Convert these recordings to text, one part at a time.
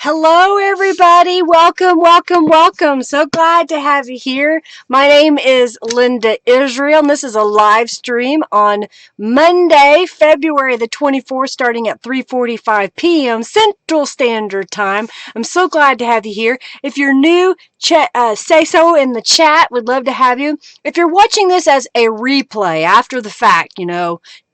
Hello, everybody. Welcome, welcome, welcome. So glad to have you here. My name is Linda Israel, and this is a live stream on Monday, February the 24th, starting at 3:45 p.m. Central Standard Time. I'm so glad to have you here. If you're new, say so in the chat. We'd love to have you. If you're watching this as a replay after the fact,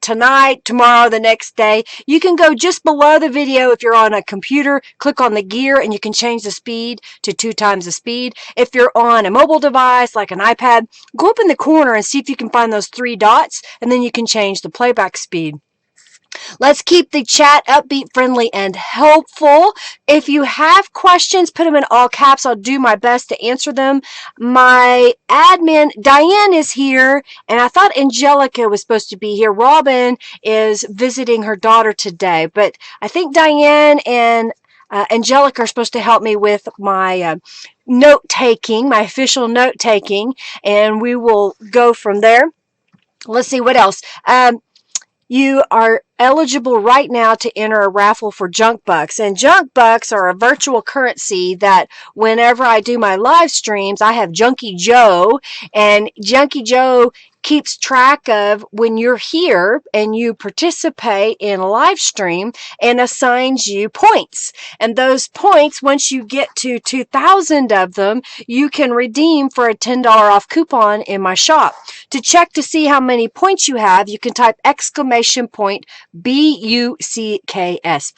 tonight, tomorrow, the next day, you can go just below the video. If you're on a computer, click on the gear and you can change the speed to 2 times the speed. If you're on a mobile device like an iPad, go up in the corner and see if you can find those 3 dots, and then you can change the playback speed. Let's keep the chat upbeat, friendly, and helpful. If you have questions, put them in all caps. I'll do my best to answer them. My admin, Diane, is here, and I thought Angelica was supposed to be here. Robin is visiting her daughter today, but I think Diane and Angelica are supposed to help me with my note-taking, my official note-taking, and we will go from there. Let's see what else. You are eligible right now to enter a raffle for junk bucks. And junk bucks are a virtual currency that whenever I do my live streams, I have Junkie Joe, and Junkie Joe keeps track of when you're here and you participate in a live stream and assigns you points. And those points, once you get to 2,000 of them, you can redeem for a $10 off coupon in my shop. To check to see how many points you have, you can type exclamation point BUCKS.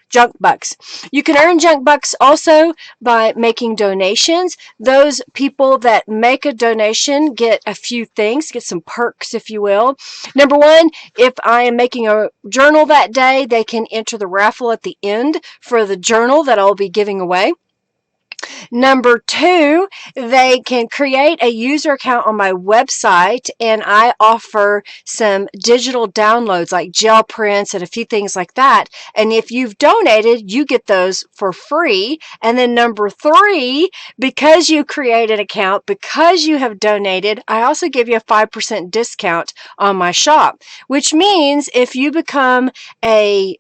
Junk bucks. You can earn junk bucks also by making donations. Those people that make a donation get a few things, get some perks, if you will. Number one, if I am making a journal that day, they can enter the raffle at the end for the journal that I'll be giving away. Number two, they can create a user account on my website, and I offer some digital downloads like gel prints and a few things like that. And if you've donated, you get those for free. And then number three, because you create an account, because you have donated, I also give you a 5% discount on my shop, which means if you become a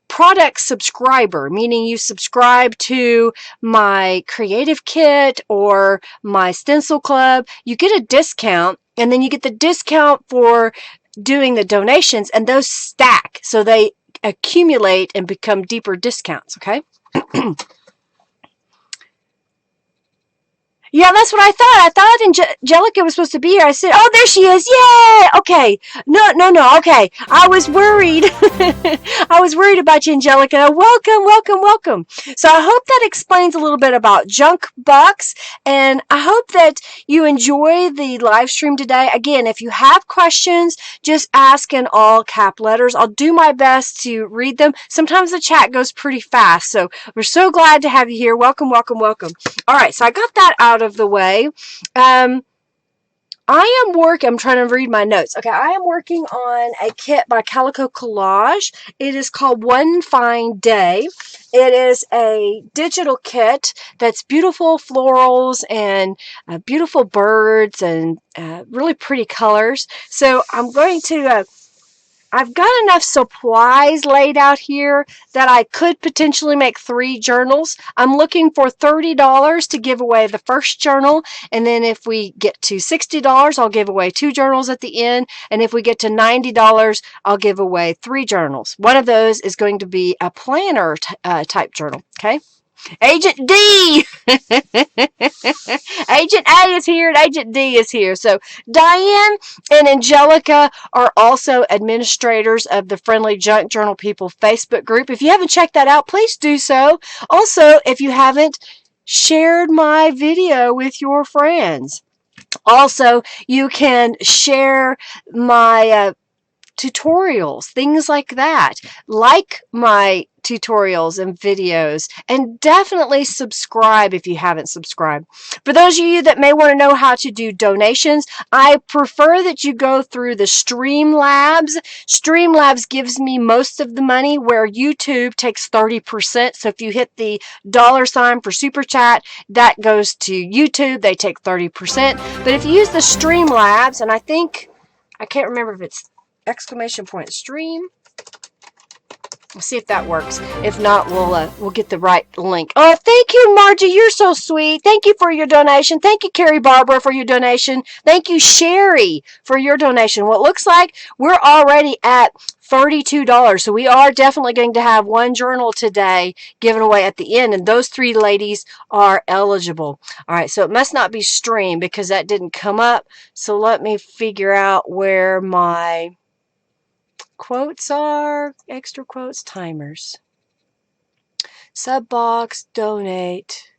product subscriber, meaning you subscribe to my creative kit or my stencil club, you get a discount, and then you get the discount for doing the donations, and those stack, so they accumulate and become deeper discounts, okay? Yeah, that's what I thought. I thought Angelica was supposed to be here. I said, oh, there she is. Yay! Okay. No. Okay. I was worried. I was worried about you, Angelica. Welcome. So I hope that explains a little bit about junk bucks, and I hope that you enjoy the live stream today. Again, if you have questions, just ask in all cap letters. I'll do my best to read them. Sometimes the chat goes pretty fast, so we're so glad to have you here. Welcome. All right, so I got that out of the way. I'm trying to read my notes. Okay, I am working on a kit by Calico Collage. It is called One Fine Day. It is a digital kit that's beautiful florals and beautiful birds and really pretty colors. So I'm going to... I've got enough supplies laid out here that I could potentially make 3 journals. I'm looking for $30 to give away the first journal, and then if we get to $60, I'll give away 2 journals at the end, and if we get to $90, I'll give away 3 journals. One of those is going to be a planner type journal, okay? Agent D! Agent A is here and Agent D is here. So Diane and Angelica are also administrators of the Friendly Junk Journal People Facebook group. If you haven't checked that out, please do so. Also, if you haven't shared my video with your friends. Also, you can share my tutorials, things like that. Like my tutorials and videos, and definitely subscribe if you haven't subscribed. For those of you that may want to know how to do donations, I prefer that you go through the Streamlabs. Streamlabs gives me most of the money, where YouTube takes 30%. So if you hit the $ for super chat, that goes to YouTube. They take 30%. But if you use the Streamlabs, and I can't remember if it's exclamation point stream. Let's see if that works. If not, we'll get the right link. Oh, thank you, Margie. You're so sweet. Thank you for your donation. Thank you, Carrie Barbara, for your donation. Thank you, Sherry, for your donation. Well, it looks like we're already at $32. So we are definitely going to have one journal today given away at the end. And those 3 ladies are eligible. All right. So it must not be streamed because that didn't come up. So let me figure out where my quotes are. Extra quotes, timers. Sub box, donate.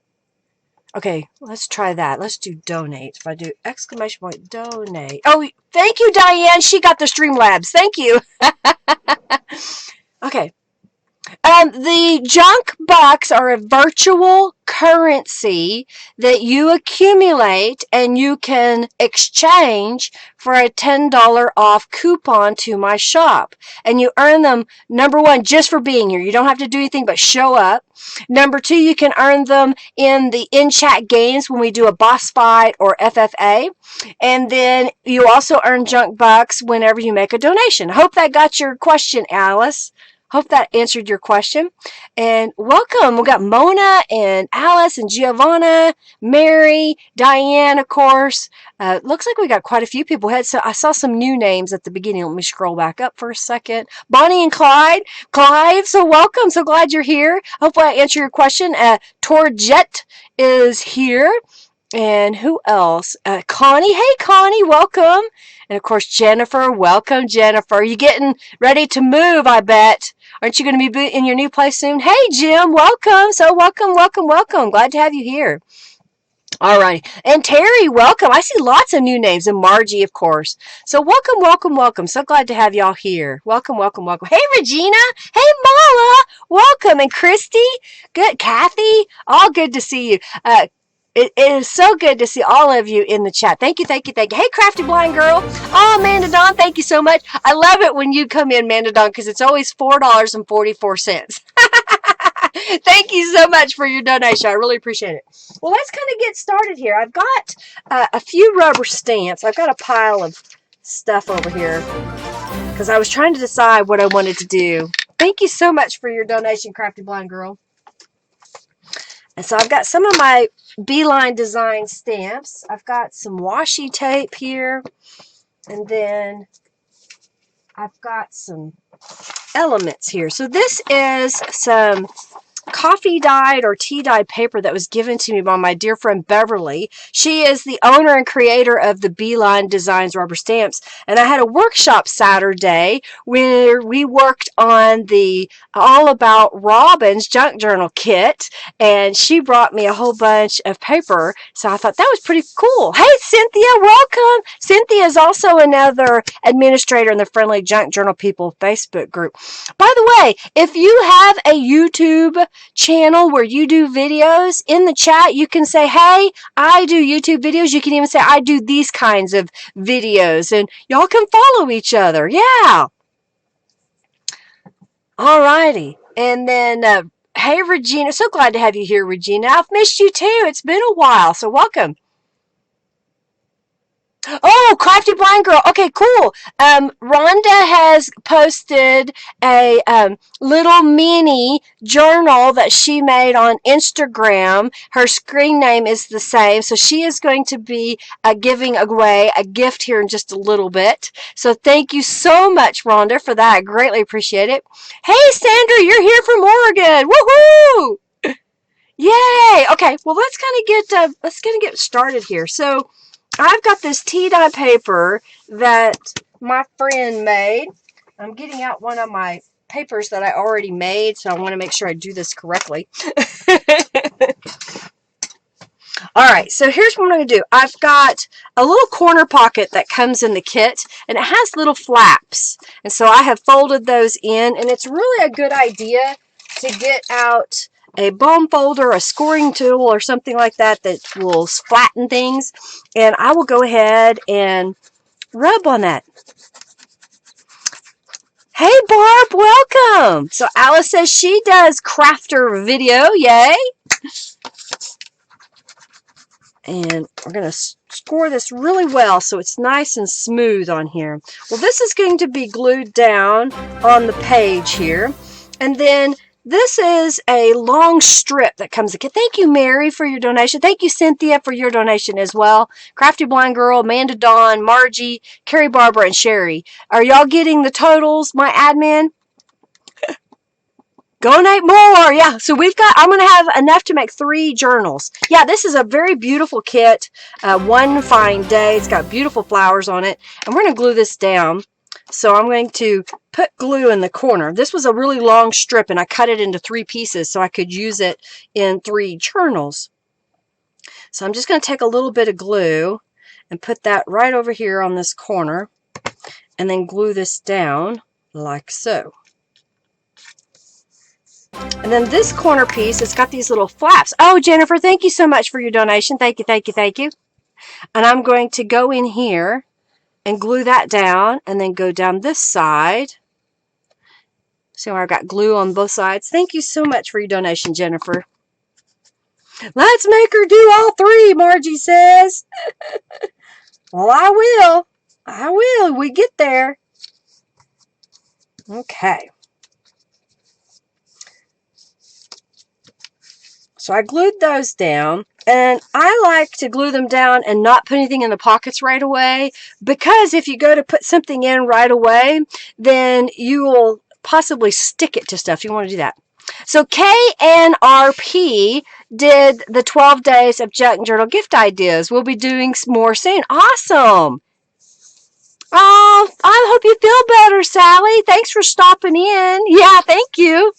Okay, let's try that. Let's do donate. If I do exclamation point, donate. Oh, thank you, Diane. She got the Streamlabs. Thank you. Okay. The junk bucks are a virtual currency that you accumulate and you can exchange for a $10 off coupon to my shop. And you earn them, number 1, just for being here. You don't have to do anything but show up. Number 2, you can earn them in the in-chat games when we do a boss fight or FFA. And then you also earn junk bucks whenever you make a donation. I hope that got your question, Alice. Hope that answered your question. And welcome. We've got Mona and Alice and Giovanna, Mary, Diane, of course. Looks like we got quite a few people. I saw some new names at the beginning. Let me scroll back up for a second. Bonnie and Clyde. Clive, so welcome. So glad you're here. Hopefully I answer your question. Torjet is here. And who else? Connie. Hey, Connie, welcome. And of course, Jennifer. Welcome, Jennifer. You getting ready to move, I bet. Aren't you going to be in your new place soon? Hey, Jim, welcome. So welcome, welcome, welcome. Glad to have you here. All right. And Terry, welcome. I see lots of new names. And Margie, of course. So welcome, welcome, welcome. So glad to have y'all here. Welcome, welcome, welcome. Hey, Regina. Hey, Mala. Welcome. And Christy. Good. Kathy. All good to see you. It is so good to see all of you in the chat. Thank you, thank you, thank you. Hey, Crafty Blind Girl. Oh, Amanda Dawn, thank you so much. I love it when you come in, Amanda Dawn, because it's always $4.44. Thank you so much for your donation. I really appreciate it. Well, let's kind of get started here. I've got a few rubber stamps. I've got a pile of stuff over here because I was trying to decide what I wanted to do. Thank you so much for your donation, Crafty Blind Girl. And so I've got some of my Beeline Design stamps. I've got some washi tape here. And then I've got some elements here. So this is some coffee dyed or tea dyed paper that was given to me by my dear friend Beverly. She is the owner and creator of the Beeline Designs rubber stamps. And I had a workshop Saturday where we worked on the All About Robin's junk journal kit, and she brought me a whole bunch of paper. So I thought that was pretty cool. Hey, Cynthia, welcome. Cynthia is also another administrator in the Friendly Junk Journal People Facebook group. By the way, if you have a YouTube channel where you do videos, in the chat you can say, hey, I do YouTube videos. You can even say, I do these kinds of videos, and y'all can follow each other. Yeah. Alrighty. And then hey, Regina, so glad to have you here, Regina. I've missed you too. It's been a while, so welcome. Oh, Crafty Blind Girl. Okay, cool. Rhonda has posted a little mini journal that she made on Instagram. Her screen name is the same. So she is going to be giving away a gift here in just a little bit. So thank you so much, Rhonda, for that. I greatly appreciate it. Hey, Sandra, you're here from Oregon. Woohoo! Yay! Okay, well, let's kind of get started here. So I've got this tea dye paper that my friend made. I'm getting out one of my papers that I already made, so I want to make sure I do this correctly. Alright, so here's what I'm going to do. I've got a little corner pocket that comes in the kit, and it has little flaps. And so I have folded those in, and it's really a good idea to get out a bone folder, a scoring tool, or something like that that will flatten things. And I will go ahead and rub on that. Hey, Barb, welcome. So Alice says she does crafter video. Yay. And we're going to score this really well so it's nice and smooth on here. Well, this is going to be glued down on the page here. And then this is a long strip that comes. Thank you, Mary, for your donation. Thank you, Cynthia, for your donation as well. Crafty Blind Girl, Amanda Dawn, Margie, Carrie Barbara, and Sherry. Are y'all getting the totals, my admin? Donate more. Yeah, so I'm going to have enough to make 3 journals. Yeah, this is a very beautiful kit. One fine day. It's got beautiful flowers on it. And we're going to glue this down. So I'm going to put glue in the corner. This was a really long strip, and I cut it into 3 pieces so I could use it in 3 journals. So I'm just going to take a little bit of glue and put that right over here on this corner, and then glue this down like so. And then this corner piece, it's got these little flaps. Oh, Jennifer, thank you so much for your donation. Thank you, thank you, thank you. And I'm going to go in here and glue that down, and then go down this side. See where I've got glue on both sides? Thank you so much for your donation, Jennifer. Let's make her do all 3, Margie says. Well, I will. I will. We get there. Okay. So I glued those down, and I like to glue them down and not put anything in the pockets right away, because if you go to put something in right away, then you will possibly stick it to stuff. You want to do that. So KNRP did the 12 days of junk journal gift ideas. We'll be doing more soon. Awesome. Oh, I hope you feel better, Sally. Thanks for stopping in. Yeah, thank you.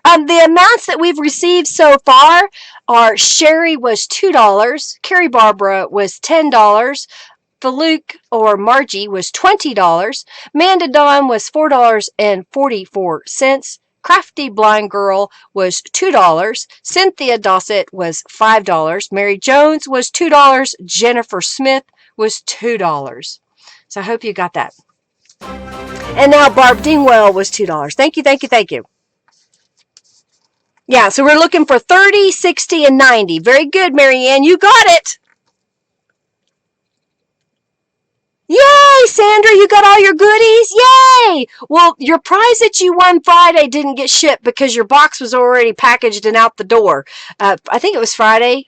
The amounts that we've received so far are: Sherry was $2, Carrie Barbara was $10, Faluke or Margie was $20, Amanda Dawn was $4.44, Crafty Blind Girl was $2, Cynthia Dossett was $5, Mary Jones was $2, Jennifer Smith was $2. So I hope you got that. And now Barb Dingwell was $2. Thank you, thank you, thank you. Yeah, so we're looking for 30, 60, and 90. Very good, Marianne. You got it. Yay, Sandra, you got all your goodies? Yay! Well, your prize that you won Friday didn't get shipped because your box was already packaged and out the door. I think it was Thursday.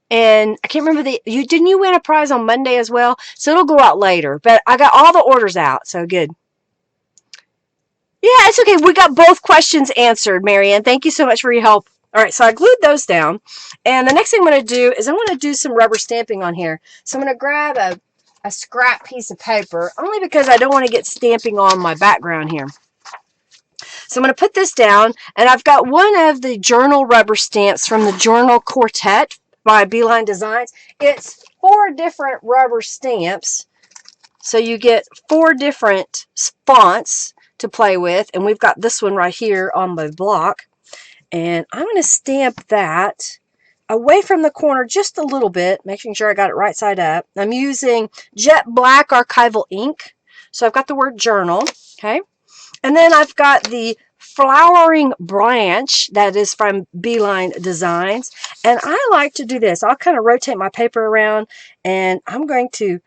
And I can't remember didn't you win a prize on Monday as well? So it'll go out later. But I got all the orders out, so good. Yeah, it's okay. We got both questions answered, Marianne. Thank you so much for your help. All right, so I glued those down. And the next thing I'm going to do is I'm going to do some rubber stamping on here. So I'm going to grab a scrap piece of paper, only because I don't want to get stamping on my background here. So I'm going to put this down, and I've got one of the journal rubber stamps from the Journal Quartet by Beeline Designs. It's 4 different rubber stamps, so you get 4 different fonts to play with, and we've got this one right here on my block, and I'm going to stamp that away from the corner just a little bit, making sure I got it right side up. I'm using jet black archival ink, so I've got the word journal, okay, and then I've got the flowering branch that is from Beeline Designs, and I like to do this. I'll kind of rotate my paper around, and I'm going to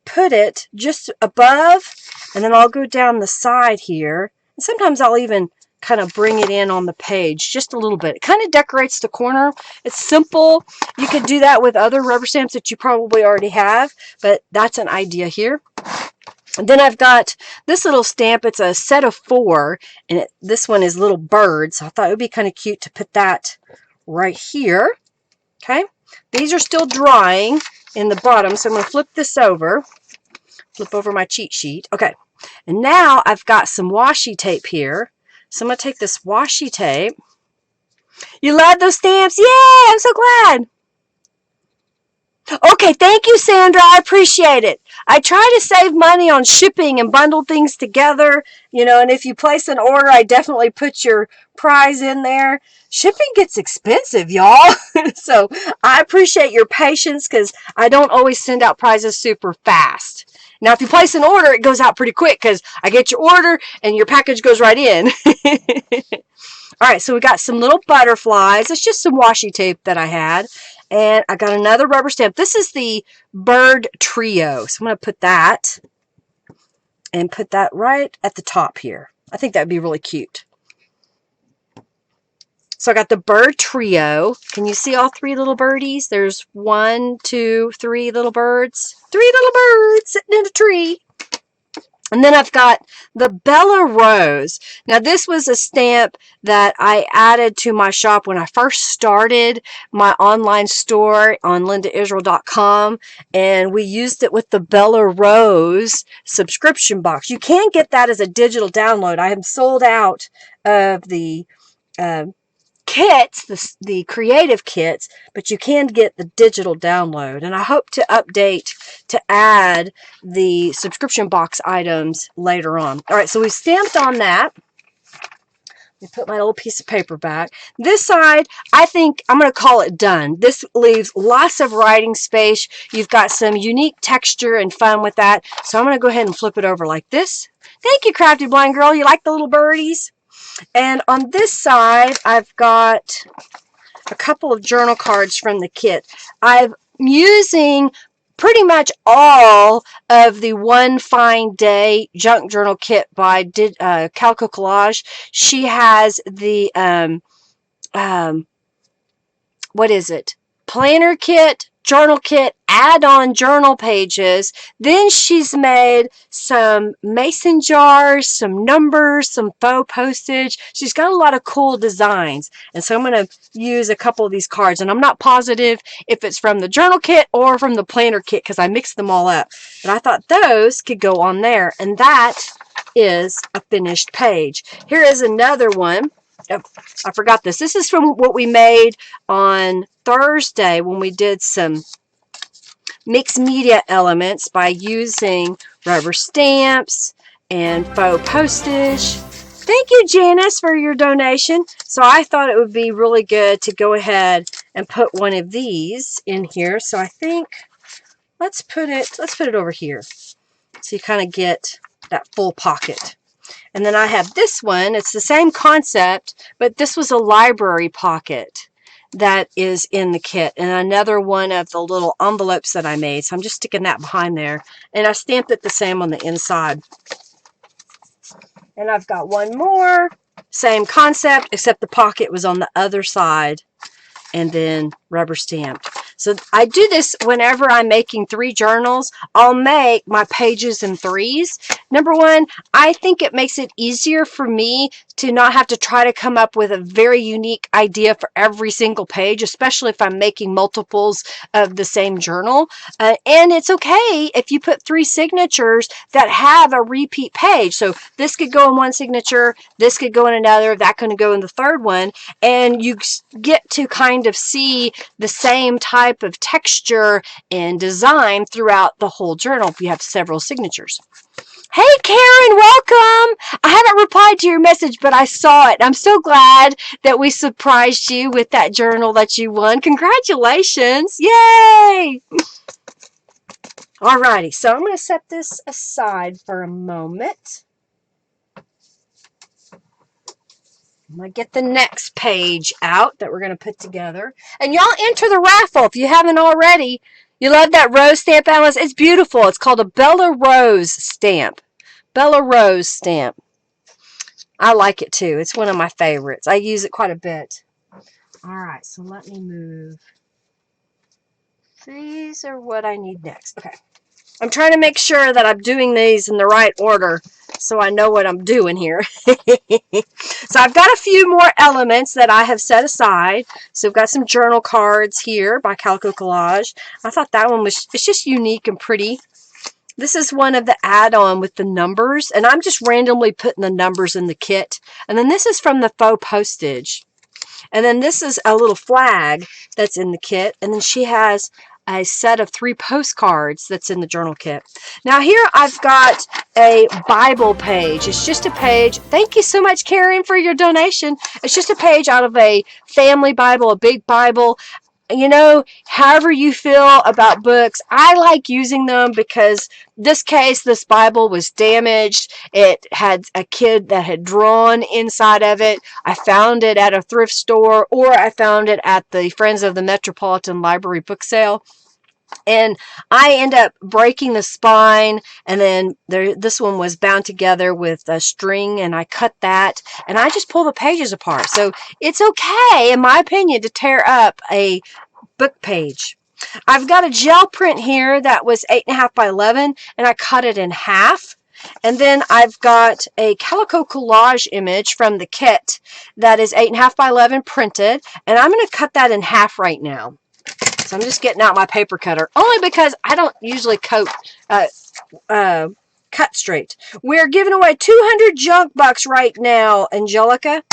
put it just above, and then I'll go down the side here, and sometimes I'll even kind of bring it in on the page just a little bit. It kind of decorates the corner. It's simple. You could do that with other rubber stamps that you probably already have, but that's an idea here. And then I've got this little stamp. It's a set of 4, and this one is little birds, so I thought it would be kind of cute to put that right here. Okay, these are still drying in the bottom, so I'm going to flip this over. Flip over my cheat sheet. Okay, and now I've got some washi tape here. So I'm going to take this washi tape. You love those stamps? Yay! I'm so glad. Okay, thank you, Sandra. I appreciate it. I try to save money on shipping and bundle things together, and if you place an order, I definitely put your prize in there. Shipping gets expensive, y'all. So I appreciate your patience, because I don't always send out prizes super fast. Now, if you place an order, it goes out pretty quick, because I get your order and your package goes right in. All right, so we got some little butterflies. It's just some washi tape that I had. And I got another rubber stamp. This is the bird trio. So I'm going to put that right at the top here. I think that'd be really cute. So I got the bird trio. Can you see all three little birdies? There's 1, 2, 3 little birds. 3 little birds sitting in a tree. And then I've got the Bella Rose. Now this was a stamp that I added to my shop when I first started my online store on lindaisrael.com, and we used it with the Bella Rose subscription box. You can get that as a digital download. I am sold out of the kits, the creative kits, but you can get the digital download, and I hope to update to add the subscription box items later on. All right, so we stamped on that. Let me put my little piece of paper back. This side, I think I'm going to call it done. This leaves lots of writing space. You've got some unique texture and fun with that, so I'm going to go ahead and flip it over like this. Thank you, Crafty Blind Girl. You like the little birdies? And on this side, I've got a couple of journal cards from the kit. I'm using pretty much all of the One Fine Day junk journal kit by Calico Collage. She has the, what is it? Planner kit, journal kit, add-on journal pages. Then she's made some mason jars, some numbers, some faux postage. She's got a lot of cool designs. And so I'm going to use a couple of these cards. And I'm not positive if it's from the journal kit or from the planner kit because I mixed them all up. But I thought those could go on there. And that is a finished page. Here is another one. Oh, I forgot this. This is from what we made on Thursday when we did some mixed media elements by using rubber stamps and faux postage. Thank you, Janice, for your donation. So I thought it would be really good to go ahead and put one of these in here. So I think let's put it over here so you kind of get that full pocket. And then I have this one. It's the same concept, but this was a library pocket that is in the kit. And another one of the little envelopes that I made. So I'm just sticking that behind there. And I stamped it the same on the inside. And I've got one more. Same concept, except the pocket was on the other side. And then rubber stamped. So I do this whenever I'm making 3 journals. I'll make my pages in 3s. Number one, I think it makes it easier for me to not have to try to come up with a very unique idea for every single page, especially if I'm making multiples of the same journal. And it's okay if you put 3 signatures that have a repeat page. So this could go in one signature, this could go in another, that could go in the third one, and you get to kind of see the same type of texture and design throughout the whole journal if you have several signatures. Hey, Karen, welcome. I haven't replied to your message, but I saw it. I'm so glad that we surprised you with that journal that you won. Congratulations. Yay. Alrighty, so I'm going to set this aside for a moment. I'm going to get the next page out that we're going to put together. And y'all enter the raffle if you haven't already. You love that rose stamp, Alice? It's beautiful. It's called a Bella Rose stamp. Bella Rose stamp. I like it too. It's one of my favorites. I use it quite a bit. All right, so let me move. These are what I need next. Okay. I'm trying to make sure that I'm doing these in the right order so I know what I'm doing here. So I've got a few more elements that I have set aside. So I've got some journal cards here by Calico Collage. I thought that one was, it's just unique and pretty. This is one of the add-on with the numbers, and I'm just randomly putting the numbers in the kit. And then this is from the faux postage. And then this is a little flag that's in the kit. And then she has a set of 3 postcards that's in the journal kit. Now here I've got a Bible page. It's just a page. Thank you so much, Karen, for your donation. It's just a page out of a family Bible, a big Bible. You know, however you feel about books, I like using them because this case, this Bible was damaged. It had a kid that had drawn inside of it. I found it at a thrift store, or I found it at the Friends of the Metropolitan Library book sale. And I end up breaking the spine, and then this one was bound together with a string, and I cut that, and I just pull the pages apart. So it's okay, in my opinion, to tear up a book page. I've got a gel print here that was 8.5 by 11, and I cut it in half. And then I've got a Calico Collage image from the kit that is 8.5 by 11 printed, and I'm going to cut that in half right now. So I'm just getting out my paper cutter, only because I don't usually cut straight. We're giving away 200 junk bucks right now, Angelica.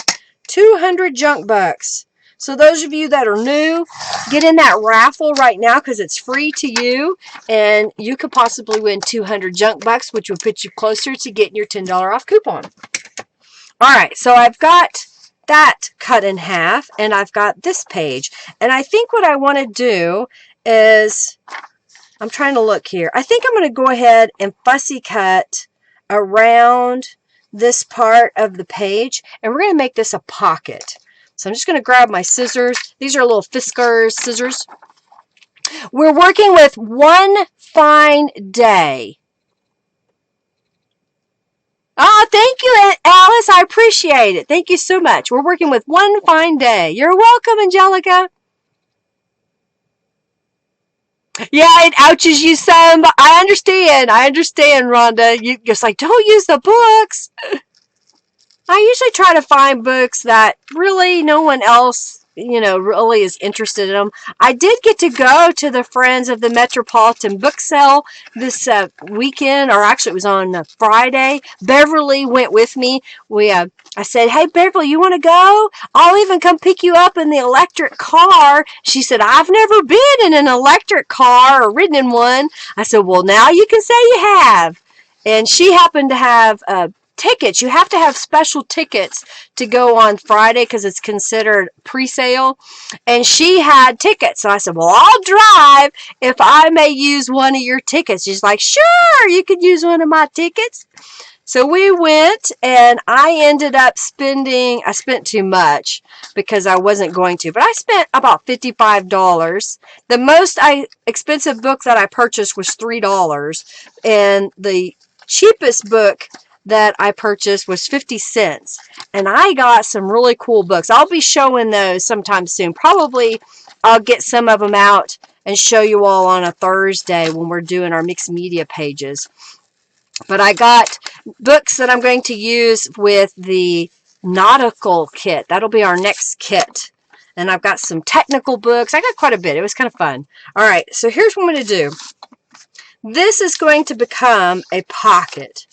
200 junk bucks. So those of you that are new, get in that raffle right now because it's free to you, and you could possibly win 200 junk bucks, which will put you closer to getting your $10 off coupon. All right, so I've got that cut in half, and I've got this page. And I think what I want to do is, I'm trying to look here. I think I'm going to go ahead and fussy cut around this part of the page, and we're going to make this a pocket. So I'm just going to grab my scissors. These are little Fiskars scissors. We're working with One Fine Day. Oh, thank you, Alice. I appreciate it. Thank you so much. We're working with One Fine Day. You're welcome, Angelica. Yeah, it ouches you some, but I understand. I understand, Rhonda. You just like, don't use the books. I usually try to find books that really no one else, really is interested in them. I did get to go to the Friends of the Metropolitan Book Sale this weekend, or actually it was on Friday. Beverly went with me. I said, hey, Beverly, you want to go? I'll even come pick you up in the electric car. She said, I've never been in an electric car or ridden in one. I said, well, now you can say you have. And she happened to have tickets. You have to have special tickets to go on Friday because it's considered pre-sale. And she had tickets. So I said, well, I'll drive if I may use one of your tickets. She's like, sure, you could use one of my tickets. So we went, and I ended up I spent too much because I wasn't going to, but I spent about $55. The most expensive book that I purchased was $3, and the cheapest book that I purchased was 50 cents. And I got some really cool books. I'll be showing those sometime soon. Probably I'll get some of them out and show you all on a Thursday when we're doing our mixed media pages. But I got books that I'm going to use with the nautical kit. That'll be our next kit. And I've got some technical books. I got quite a bit. It was kind of fun. All right, so here's what I'm going to do. This is going to become a pocket.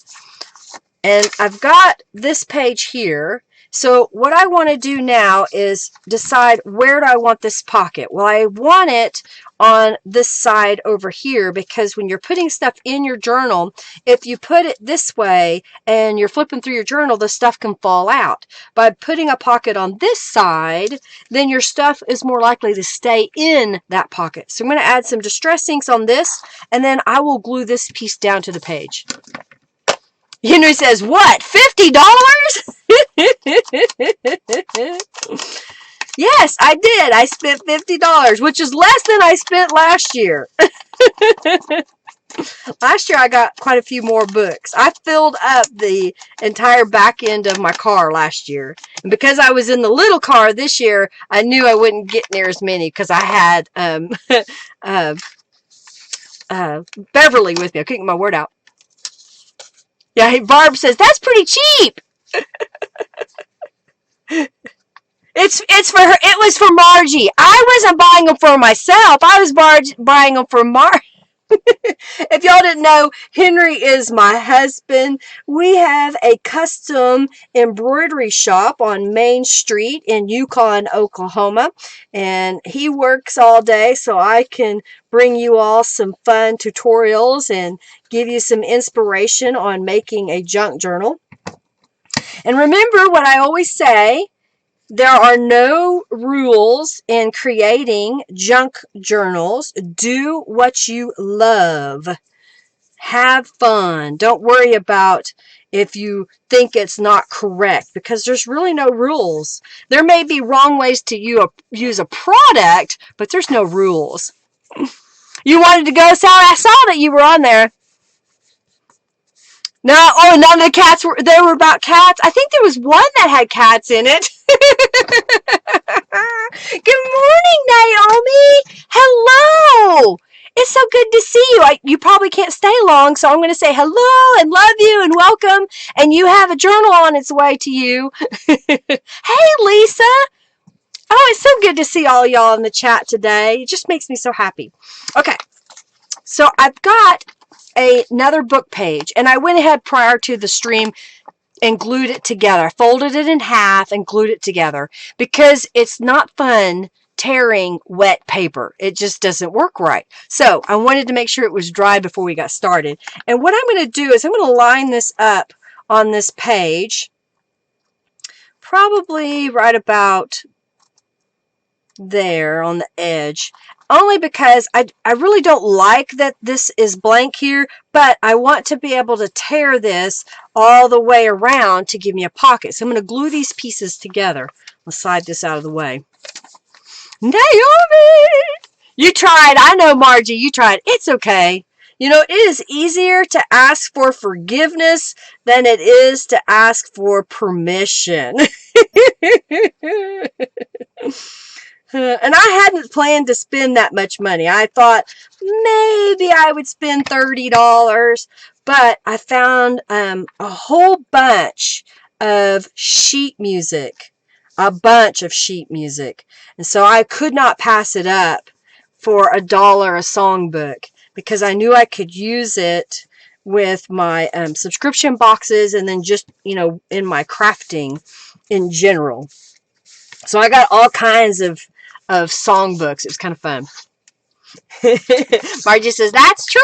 And I've got this page here. So what I want to do now is decide, where do I want this pocket? Well, I want it on this side over here, because when you're putting stuff in your journal, if you put it this way and you're flipping through your journal, the stuff can fall out. By putting a pocket on this side, then your stuff is more likely to stay in that pocket. So I'm going to add some distress inks on this, and then I will glue this piece down to the page. Henry says, what, $50? Yes, I did. I spent $50, which is less than I spent last year. Last year, I got quite a few more books. I filled up the entire back end of my car last year. And because I was in the little car this year, I knew I wouldn't get near as many because I had Beverly with me. I couldn't get my word out. Yeah, Barb says, that's pretty cheap. It's for her. It was for Margie. I wasn't buying them for myself. I was buying them for Margie. If y'all didn't know, Henry is my husband. We have a custom embroidery shop on Main Street in Yukon, Oklahoma. And he works all day so I can bring you all some fun tutorials and give you some inspiration on making a junk journal. And remember what I always say, there are no rules in creating junk journals. Do what you love. Have fun. Don't worry about if you think it's not correct, because there's really no rules. There may be wrong ways to use a product, but there's no rules. You wanted to go, Sally? I saw that you were on there. No, oh, none of the cats were, they were about cats. I think there was one that had cats in it. Good morning, Naomi. Hello. It's so good to see you. You probably can't stay long, so I'm going to say hello and love you and welcome. And you have a journal on its way to you. Hey, Lisa. Oh, it's so good to see all y'all in the chat today. It just makes me so happy. Okay, so I've got another book page, and I went ahead prior to the stream and glued it together. I folded it in half and glued it together because it's not fun tearing wet paper. It just doesn't work right. So I wanted to make sure it was dry before we got started. And what I'm going to do is I'm going to line this up on this page, probably right about there on the edge, only because I really don't like that this is blank here, but I want to be able to tear this all the way around to give me a pocket. So I'm going to glue these pieces together. Let's slide this out of the way. Naomi! You tried. I know, Margie, you tried. It's okay. You know, it is easier to ask for forgiveness than it is to ask for permission. And I hadn't planned to spend that much money. I thought maybe I would spend $30, but I found a whole bunch of sheet music, a bunch of sheet music. And so I could not pass it up for $1 a songbook because I knew I could use it with my subscription boxes and then just, you know, in my crafting in general. So I got all kinds of songbooks. It was kind of fun. Margie says, that's true.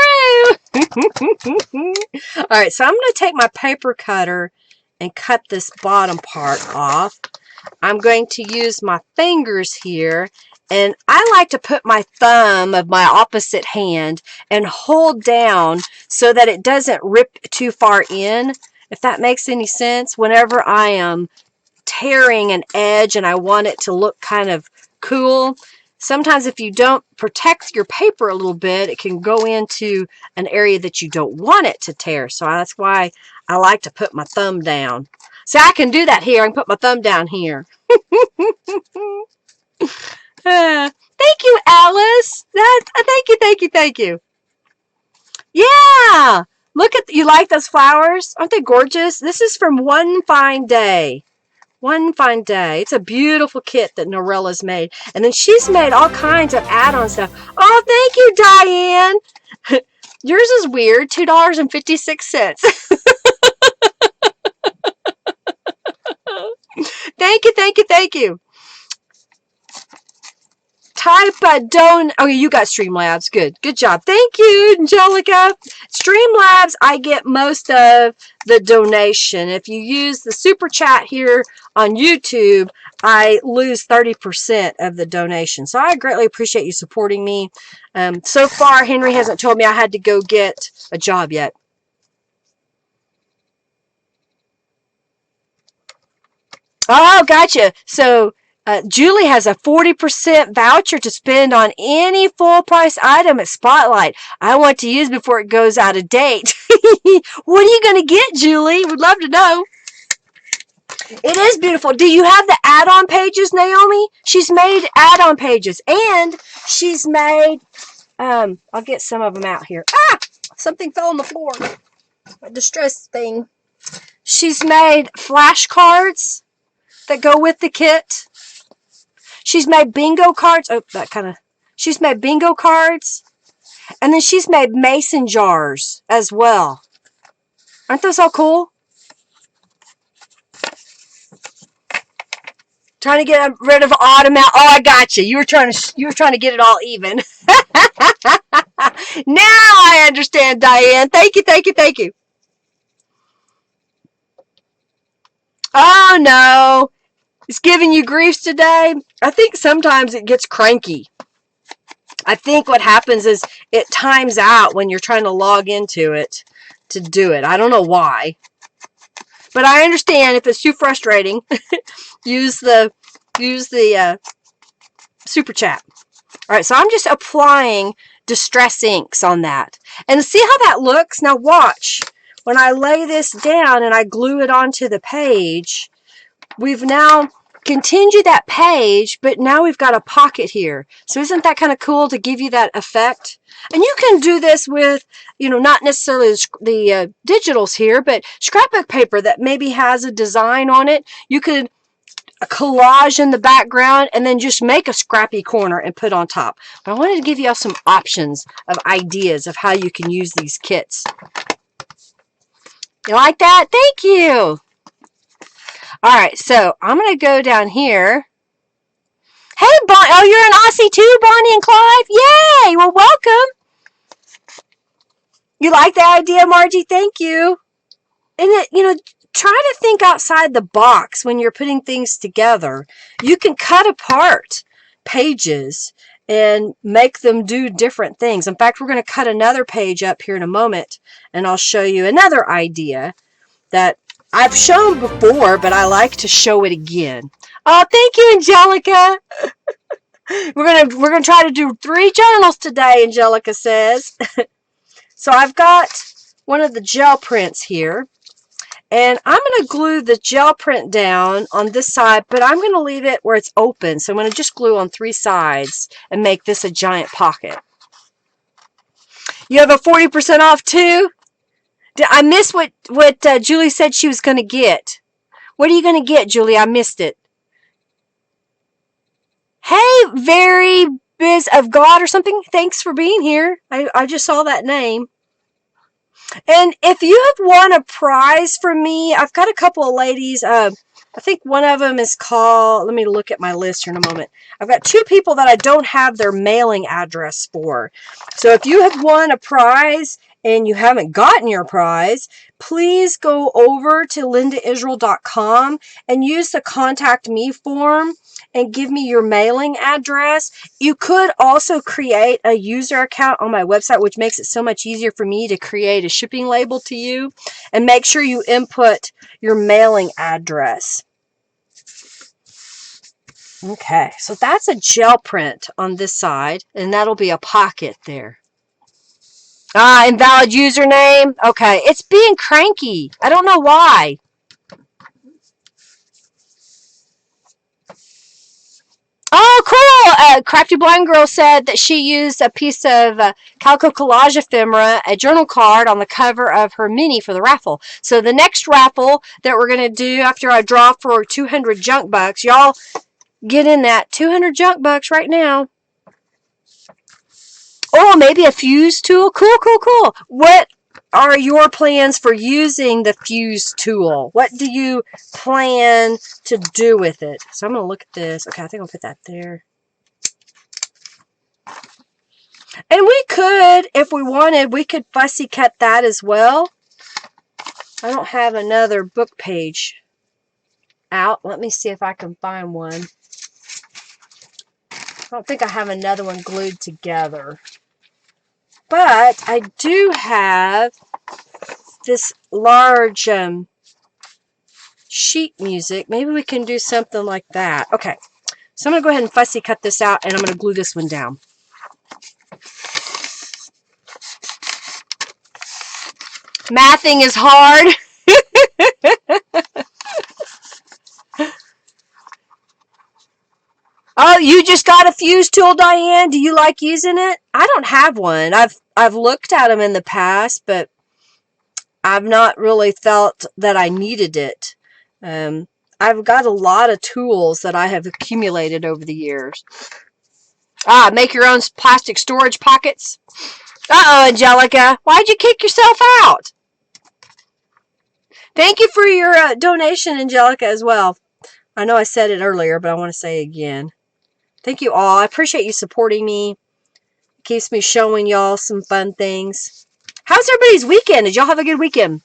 All right, so I'm going to take my paper cutter and cut this bottom part off. I'm going to use my fingers here, and I like to put my thumb of my opposite hand and hold down so that it doesn't rip too far in, if that makes any sense. Whenever I am tearing an edge and I want it to look kind of cool, sometimes if you don't protect your paper a little bit, it can go into an area that you don't want it to tear. So that's why I like to put my thumb down. See, I can do that here. I can put my thumb down here. Thank you, Alice. Thank you. Yeah. Look at, you like those flowers? Aren't they gorgeous? This is from One Fine Day. One Fine Day. It's a beautiful kit that Norella's made. And then she's made all kinds of add-on stuff. Oh, thank you, Diane. Yours is weird. $2.56. Thank you. Type oh, you got Streamlabs. Good job. Thank you, Angelica. Streamlabs, I get most of the donation. If you use the super chat here on YouTube, I lose 30% of the donation. So I greatly appreciate you supporting me. So far, Henry hasn't told me I had to go get a job yet. Oh, gotcha. So Julie has a 40% voucher to spend on any full price item at Spotlight. I want to use before it goes out of date. What are you going to get, Julie? Would love to know. It is beautiful. Do you have the add-on pages, Naomi? She's made add-on pages, and she's made, I'll get some of them out here. Ah! Something fell on the floor. A distress thing. She's made flashcards that go with the kit. She's made bingo cards. Oh, that kind of. She's made bingo cards. And then she's made mason jars as well. Aren't those all cool? Trying to get rid of autumn out. Oh, I got you. You were trying to get it all even. Now I understand, Diane. Thank you. Oh, no. It's giving you grief today. I think sometimes it gets cranky. I think what happens is it times out when you're trying to log into it to do it. I don't know why. But I understand if it's too frustrating, use the super chat. All right, so I'm just applying distress inks on that. And see how that looks? Now watch. When I lay this down and I glue it onto the page, we've now continued that page, but now we've got a pocket here. So isn't that kind of cool to give you that effect? And you can do this with, you know, not necessarily the digitals here, but scrapbook paper that maybe has a design on it. You could collage in the background and then just make a scrappy corner and put on top. But I wanted to give you all some options of ideas of how you can use these kits. You like that? Thank you. All right, so I'm going to go down here. Hey, Bonnie. Oh, you're in Aussie too, Bonnie and Clive? Yay! Well, welcome. You like the idea, Margie? Thank you. And it, you know, try to think outside the box when you're putting things together. You can cut apart pages and make them do different things. In fact, we're going to cut another page up here in a moment, and I'll show you another idea that I've shown before, but I like to show it again. Oh, thank you, Angelica. We're gonna try to do 3 journals today, Angelica says. So I've got one of the gel prints here, and I'm going to glue the gel print down on this side, but I'm going to leave it where it's open. So I'm going to just glue on 3 sides and make this a giant pocket. You have a 40% off too? I missed what Julie said she was going to get. What are you going to get, Julie? I missed it. Hey, Very Biz of God or something. Thanks for being here. I just saw that name. And if you have won a prize from me, I've got a couple of ladies. I think one of them is called, let me look at my list here in a moment. I've got 2 people that I don't have their mailing address for. So if you have won a prize and you haven't gotten your prize, please go over to lindaisrael.com and use the contact me form and give me your mailing address. You could also create a user account on my website, which makes it so much easier for me to create a shipping label to you. And make sure you input your mailing address. Okay, so that's a gel print on this side, and that'll be a pocket there. Ah, invalid username. Okay, it's being cranky. I don't know why. Oh, cool! Crafty Blind Girl said that she used a piece of Calico Collage ephemera, a journal card, on the cover of her mini for the raffle. So the next raffle that we're going to do after I draw for 200 junk bucks, y'all get in that 200 junk bucks right now. Oh, maybe a fuse tool. Cool, cool, cool. What are your plans for using the fuse tool? What do you plan to do with it? So I'm going to look at this. Okay, I think I'll put that there. And we could, if we wanted, we could fussy cut that as well. I don't have another book page out. Let me see if I can find one. I don't think I have another one glued together. But I do have this large sheet music. Maybe we can do something like that. Okay, so I'm going to go ahead and fussy cut this out, and I'm going to glue this one down. Mathing is hard. Oh, you just got a fuse tool, Diane? Do you like using it? I don't have one. I've looked at them in the past, but I've not really felt that I needed it. I've got a lot of tools that I have accumulated over the years. Ah, make your own plastic storage pockets. Uh-oh, Angelica. Why'd you kick yourself out? Thank you for your donation, Angelica, as well. I know I said it earlier, but I want to say it again. Thank you all. I appreciate you supporting me. It keeps me showing y'all some fun things. How's everybody's weekend? Did y'all have a good weekend?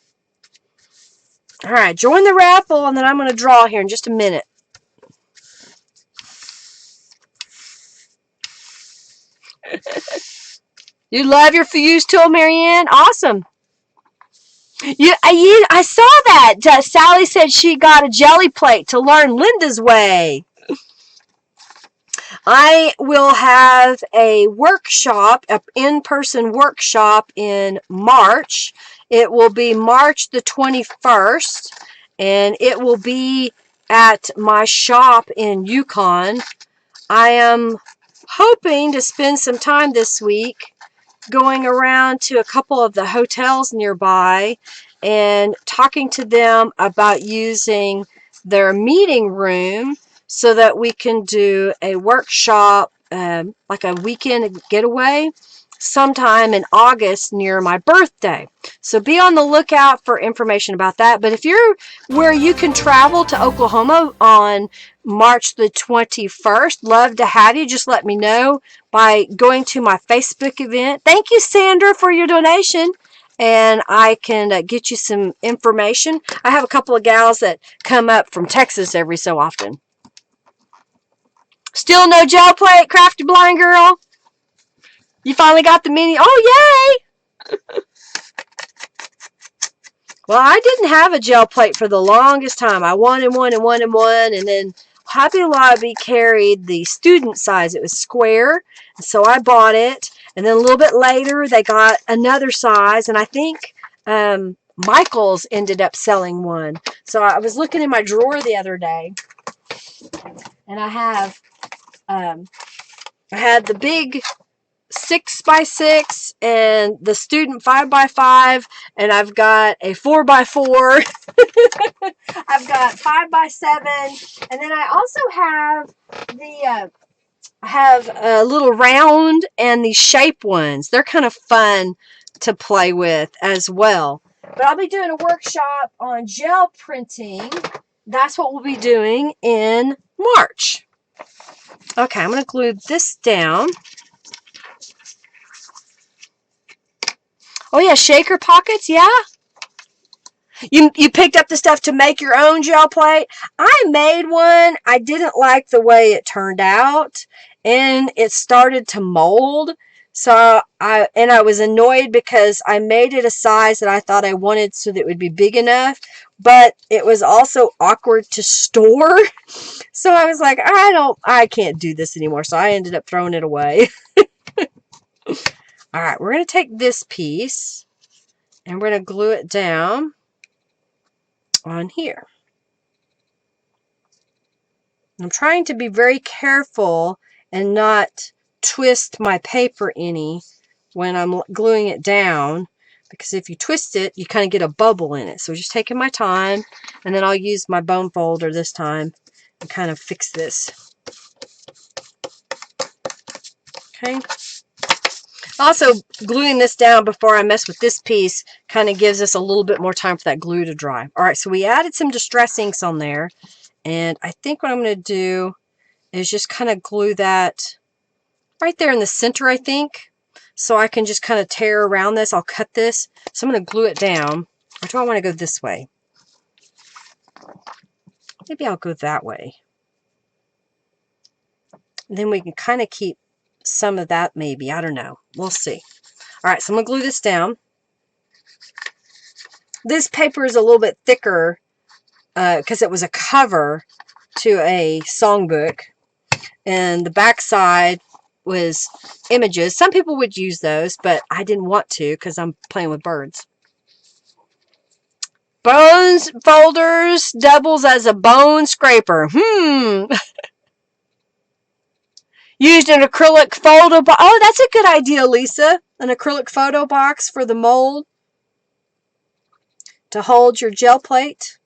All right, join the raffle, and then I'm going to draw here in just a minute. You love your fuse tool, Marianne? Awesome. I saw that. Sally said she got a jelly plate to learn Linda's way. I will have a workshop, an in-person workshop in March. It will be March the 21st, and it will be at my shop in Yukon. I am hoping to spend some time this week going around to a couple of the hotels nearby and talking to them about using their meeting room so that we can do a workshop, like a weekend getaway sometime in August near my birthday. So be on the lookout for information about that. But if you're where you can travel to Oklahoma on March the 21st, love to have you. Just let me know by going to my Facebook event. Thank you, Sandra, for your donation. And I can get you some information. I have a couple of gals that come up from Texas every so often. Still no gel plate, Crafty Blind Girl? You finally got the mini. Oh, yay! Well, I didn't have a gel plate for the longest time. I wanted one and one and one, and then Hobby Lobby carried the student size. It was square, so I bought it. And then a little bit later, they got another size, and I think Michael's ended up selling one. So I was looking in my drawer the other day, and I had the big 6x6 and the student 5x5, and I've got a 4x4. I've got 5x7, and then I also have a little round and the shape ones. They're kind of fun to play with as well. But I'll be doing a workshop on gel printing. That's what we'll be doing in March. Okay, I'm going to glue this down. Oh yeah, shaker pockets, yeah. You picked up the stuff to make your own gel plate. I made one. I didn't like the way it turned out, and it started to mold. So I was annoyed because I made it a size that I thought I wanted so that it would be big enough, but it was also awkward to store. So I was like, I can't do this anymore. So I ended up throwing it away. All right, we're going to take this piece and we're going to glue it down on here. I'm trying to be very careful and not twist my paper any when I'm gluing it down, because if you twist it, you kind of get a bubble in it. So just taking my time, and then I'll use my bone folder this time and kind of fix this. Okay. Also, gluing this down before I mess with this piece kind of gives us a little bit more time for that glue to dry. All right, so we added some distress inks on there, and I think what I'm going to do is just kind of glue that right there in the center, I think. So I can just kind of tear around this. I'll cut this. So I'm going to glue it down. Or do I want to go this way? Maybe I'll go that way. And then we can kind of keep some of that maybe. I don't know. We'll see. All right, so I'm going to glue this down. This paper is a little bit thicker because it was a cover to a songbook. And the back side was images. Some people would use those, but I didn't want to because I'm playing with birds. Bones folders doubles as a bone scraper. Used an acrylic photo box. Oh, that's a good idea, Lisa. An acrylic photo box for the mold to hold your gel plate.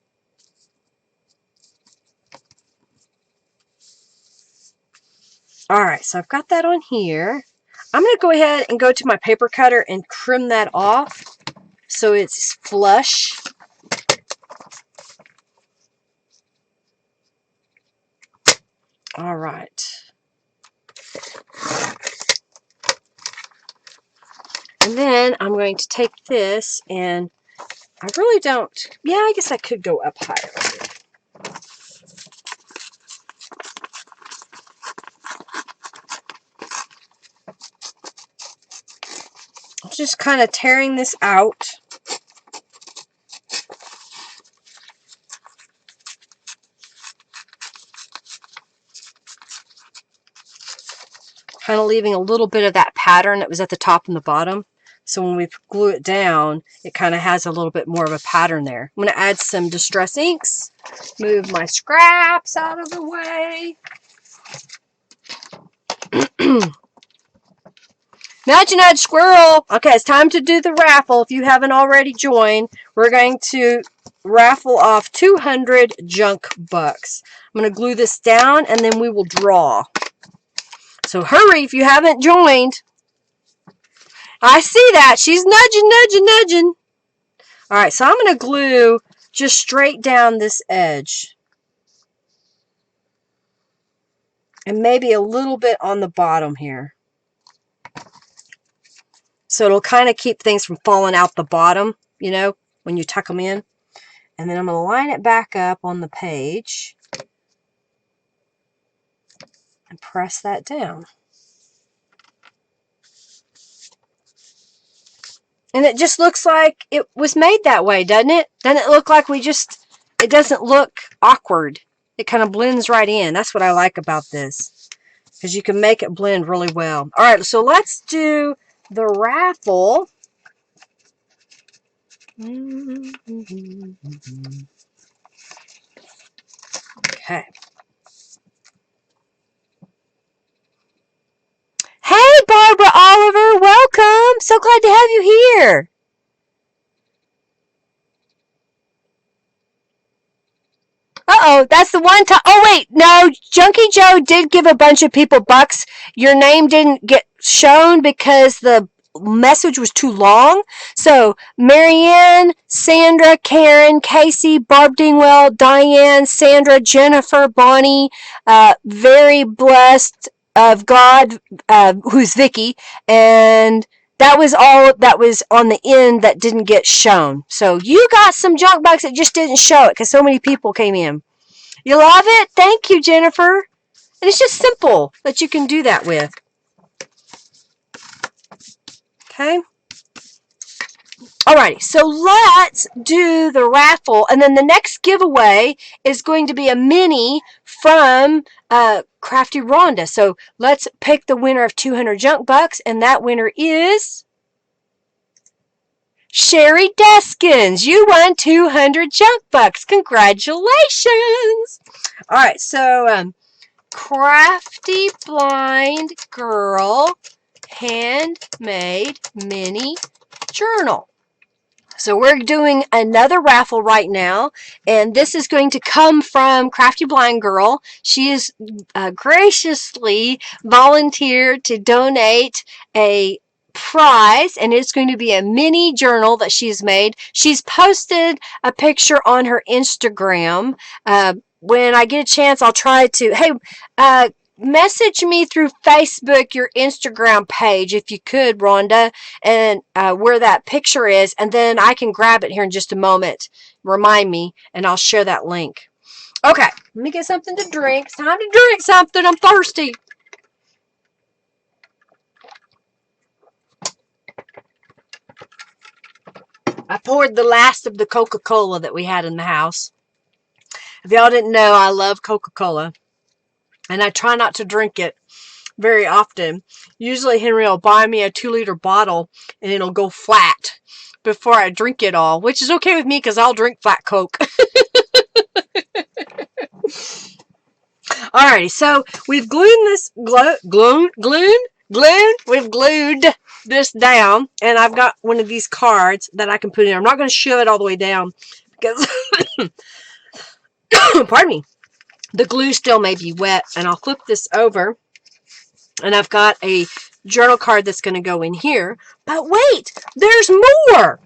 All right, so I've got that on here. I'm going to go ahead and go to my paper cutter and trim that off so it's flush. All right. And then I'm going to take this, and I really don't, yeah, I guess I could go up higher. I'm just kind of tearing this out. kind of leaving a little bit of that pattern that was at the top and the bottom. So when we glue it down, it kind of has a little bit more of a pattern there. I'm going to add some Distress inks. Move my scraps out of the way. Nudge, nudge, squirrel. Okay, it's time to do the raffle. If you haven't already joined, we're going to raffle off 200 junk bucks. I'm going to glue this down, and then we will draw. So hurry if you haven't joined. I see that. She's nudging, nudging, nudging. All right, so I'm going to glue just straight down this edge. And maybe a little bit on the bottom here. So it'll kind of keep things from falling out the bottom, you know, when you tuck them in. And then I'm going to line it back up on the page. And press that down. And it just looks like it was made that way, doesn't it? Doesn't it look like it doesn't look awkward. It kind of blends right in. That's what I like about this. Because you can make it blend really well. All right, so let's do the raffle. Okay. Hey, Barbara Oliver, welcome. So glad to have you here. Uh-oh, that's the one time. Oh, wait, no, Junkie Joe did give a bunch of people bucks. Your name didn't get shown because the message was too long. So, Marianne, Sandra, Karen, Casey, Barb Dingwell, Diane, Sandra, Jennifer, Bonnie, very blessed of God, who's Vicky, and that was all that was on the end that didn't get shown. So you got some junk bucks that just didn't show it because so many people came in. You love it? Thank you, Jennifer. And it's just simple that you can do that with. Okay. Alrighty, so let's do the raffle, and then the next giveaway is going to be a mini from Crafty Rhonda. So let's pick the winner of 200 junk bucks, and that winner is Sherry Deskins. You won 200 junk bucks. Congratulations! Alright, so Crafty Blind Girl Handmade Mini Journal. So we're doing another raffle right now, and this is going to come from Crafty Blind Girl. She has graciously volunteered to donate a prize, and it's going to be a mini journal that she's made. She's posted a picture on her Instagram. When I get a chance, I'll try to, hey, message me through Facebook your Instagram page if you could, Rhonda, and where that picture is, and then I can grab it here in just a moment. Remind me, and I'll share that link. Okay, let me get something to drink. It's time to drink something. I'm thirsty. I poured the last of the Coca-Cola that we had in the house. If y'all didn't know, I love Coca-Cola, and I try not to drink it very often. Usually Henry will buy me a 2-liter bottle and it'll go flat before I drink it all, which is okay with me because I'll drink flat Coke. Alrighty, so we've glued this down, and I've got one of these cards that I can put in. I'm not going to shove it all the way down because pardon me, the glue still may be wet, and I'll flip this over. And I've got a journal card that's going to go in here. But wait, there's more.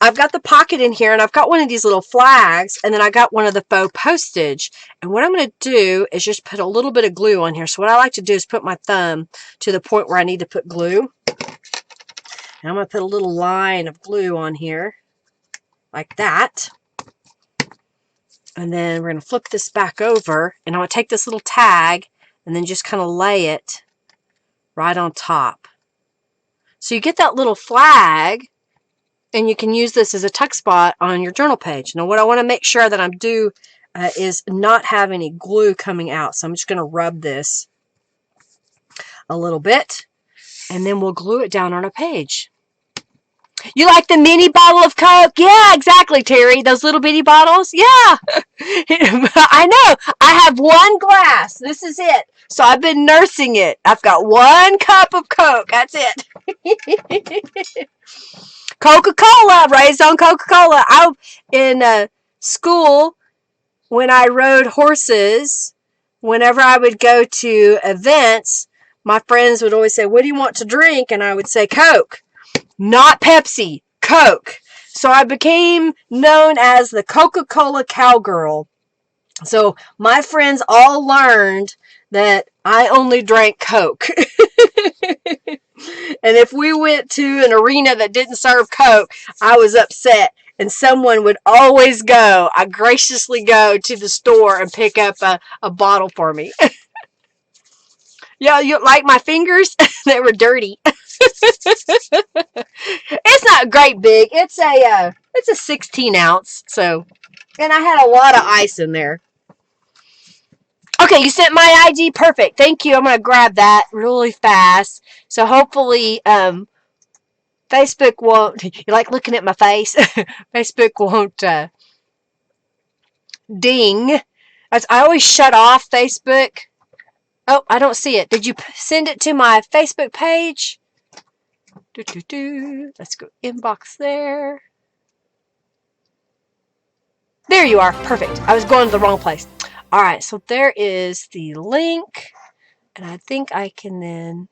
I've got the pocket in here, and I've got one of these little flags, and then I got one of the faux postage. And what I'm going to do is just put a little bit of glue on here. So what I like to do is put my thumb to the point where I need to put glue. And I'm going to put a little line of glue on here, like that. And then we're going to flip this back over, and I'm going to take this little tag and then just kind of lay it right on top. So you get that little flag, and you can use this as a tuck spot on your journal page. Now what I want to make sure that I'm do is not have any glue coming out. So I'm just going to rub this a little bit, and then we'll glue it down on a page. You like the mini bottle of Coke? Yeah, exactly, Terry. Those little bitty bottles? Yeah. I know. I have one glass. This is it. So I've been nursing it. I've got one cup of Coke. That's it. Coca-Cola. Raised on Coca-Cola. I in school, when I rode horses, whenever I would go to events, my friends would always say, "What do you want to drink?" And I would say, "Coke." Not Pepsi, Coke. So I became known as the Coca-Cola cowgirl. So my friends all learned that I only drank Coke. And if we went to an arena that didn't serve Coke, I was upset. And someone would always go, I graciously go to the store and pick up a bottle for me. Yeah, you like my fingers? They were dirty. It's not great big. It's a 16 ounce. So, and I had a lot of ice in there. Okay, you sent my ID. Perfect. Thank you. I'm gonna grab that really fast. So hopefully, Facebook won't. You like looking at my face? Facebook won't ding. I always shut off Facebook. Oh, I don't see it. Did you send it to my Facebook page? Let's go inbox there. There you are. Perfect. I was going to the wrong place. All right, so there is the link. And I think I can then,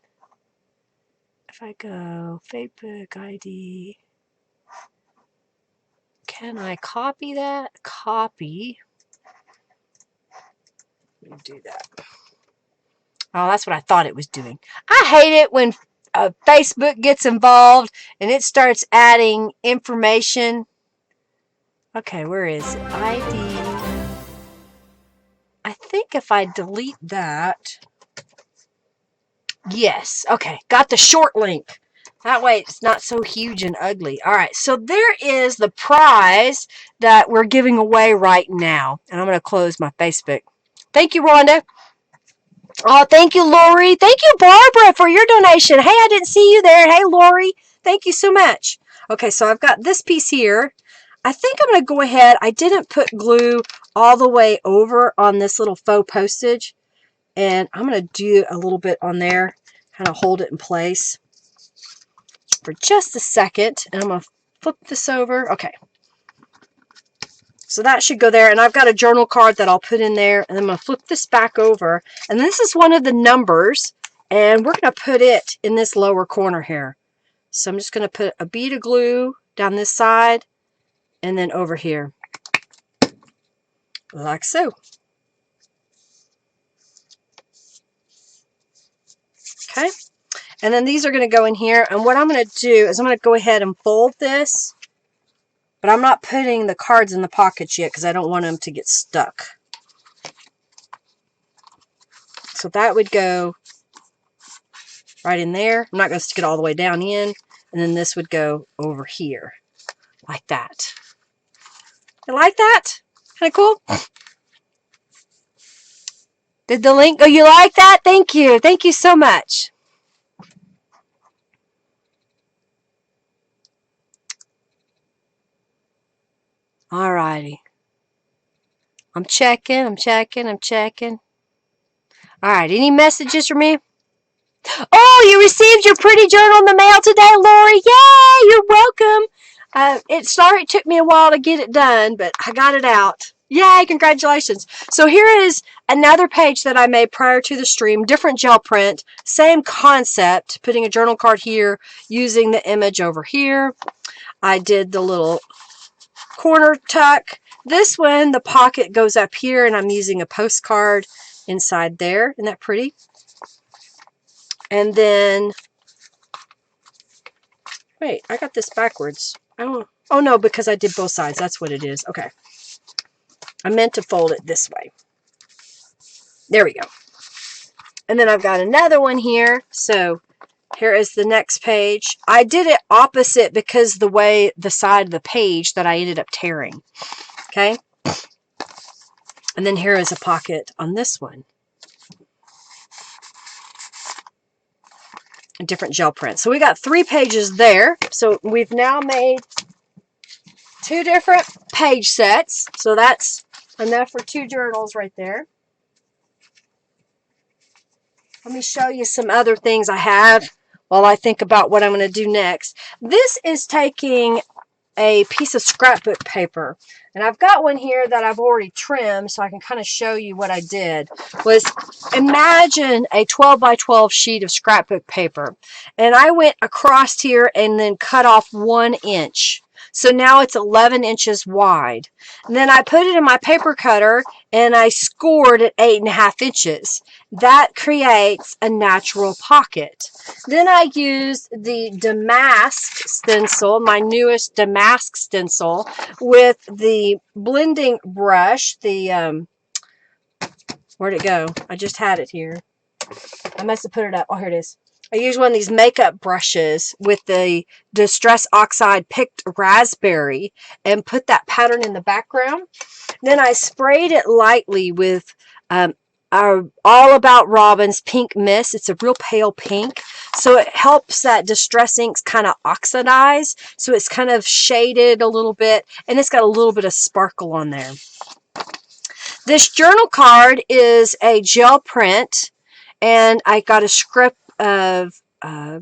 if I go Facebook ID, can I copy that? Copy. Let me do that. Oh, that's what I thought it was doing. I hate it when Facebook gets involved and it starts adding information. Okay, where is it? ID. I think if I delete that. Yes. Okay, got the short link. That way it's not so huge and ugly. All right, so there is the prize that we're giving away right now. And I'm going to close my Facebook. Thank you, Rhonda. Oh, thank you, Lori. Thank you, Barbara, for your donation. Hey, I didn't see you there. Hey, Lori. Thank you so much. Okay, so I've got this piece here. I think I'm going to go ahead. I didn't put glue all the way over on this little faux postage. And I'm going to do a little bit on there. Kind of hold it in place for just a second. And I'm going to flip this over. Okay. So that should go there. And I've got a journal card that I'll put in there. And I'm going to flip this back over. And this is one of the numbers. And we're going to put it in this lower corner here. So I'm just going to put a bead of glue down this side. And then over here. Like so. Okay. And then these are going to go in here. And what I'm going to do is I'm going to go ahead and fold this. But I'm not putting the cards in the pockets yet because I don't want them to get stuck. So that would go right in there. I'm not going to stick it all the way down in. And then this would go over here. Like that. You like that? Kind of cool? Did the link... Oh, you like that? Thank you. Thank you so much. Alrighty. I'm checking. Alright, any messages for me? Oh, you received your pretty journal in the mail today, Lori. Yay, you're welcome. It took me a while to get it done, but I got it out. Yay, congratulations. So here is another page that I made prior to the stream, different gel print, same concept, putting a journal card here, using the image over here. I did the little corner tuck. This one, the pocket goes up here, and I'm using a postcard inside there. Isn't that pretty? And then, wait, I got this backwards. Oh no, because I did both sides. That's what it is. Okay. I meant to fold it this way. There we go. And then I've got another one here. So here is the next page. I did it opposite because the side of the page that I ended up tearing. Okay. And then here is a pocket on this one. different gel prints. So we got 3 pages there. So we've now made 2 different page sets. So that's enough for 2 journals right there. Let me show you some other things I have while I think about what I'm going to do next. This is taking a piece of scrapbook paper, and I've got one here that I've already trimmed so I can kind of show you what I did. Was imagine a 12 by 12 sheet of scrapbook paper, and I went across here and then cut off 1 inch. So now it's 11 inches wide. And then I put it in my paper cutter and I scored at 8.5 inches. That creates a natural pocket. Then I used the damask stencil, my newest damask stencil, with the blending brush. The where'd it go? I just had it here. I must have put it up. Oh, here it is. I used one of these makeup brushes with the Distress Oxide picked raspberry and put that pattern in the background. Then I sprayed it lightly with our All About Robin's Pink Mist. It's a real pale pink, so it helps that Distress inks kind of oxidize, so it's kind of shaded a little bit, and it's got a little bit of sparkle on there. This journal card is a gel print, and I got a script of a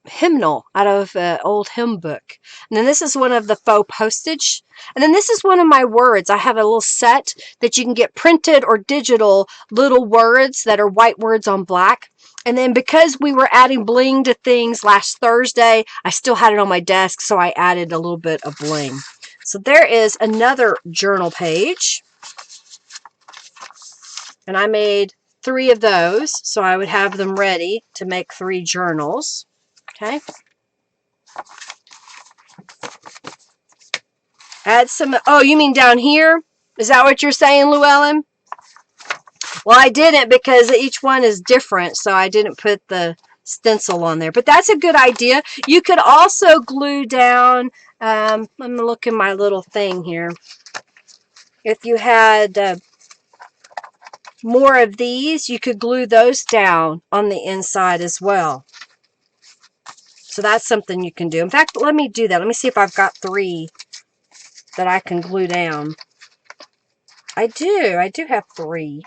hymnal out of an old hymn book. And then this is one of the faux postage. And then this is one of my words. I have a little set that you can get printed or digital little words that are white words on black. And then because we were adding bling to things last Thursday, I still had it on my desk, so I added a little bit of bling. So there is another journal page. And I made 3 of those, so I would have them ready to make 3 journals. Okay. Add some, oh, you mean down here? Is that what you're saying, Llewellyn? Well, I didn't because each one is different, so I didn't put the stencil on there. But that's a good idea. You could also glue down, let me look in my little thing here. If you had more of these, you could glue those down on the inside as well. So that's something you can do. In fact, let me do that. Let me see if I've got 3 that I can glue down. I do have 3.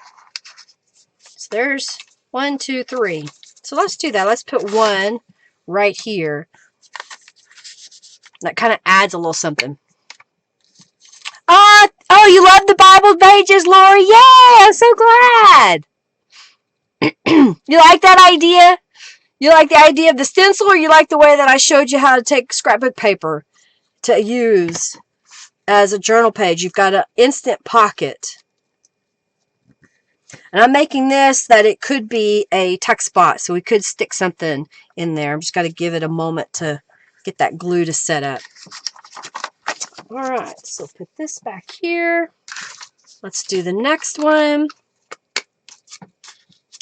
So there's 1, 2, 3. So let's do that. Let's put 1 right here. That kind of adds a little something. Oh, you love the Bible pages, Lori? Yay! I'm so glad. You like that idea? You like the idea of the stencil, or you like the way that I showed you how to take scrapbook paper to use as a journal page? You've got an instant pocket. And I'm making this that it could be a tuck spot, so we could stick something in there. I'm just got to give it a moment to get that glue to set up. All right, so put this back here. Let's do the next one.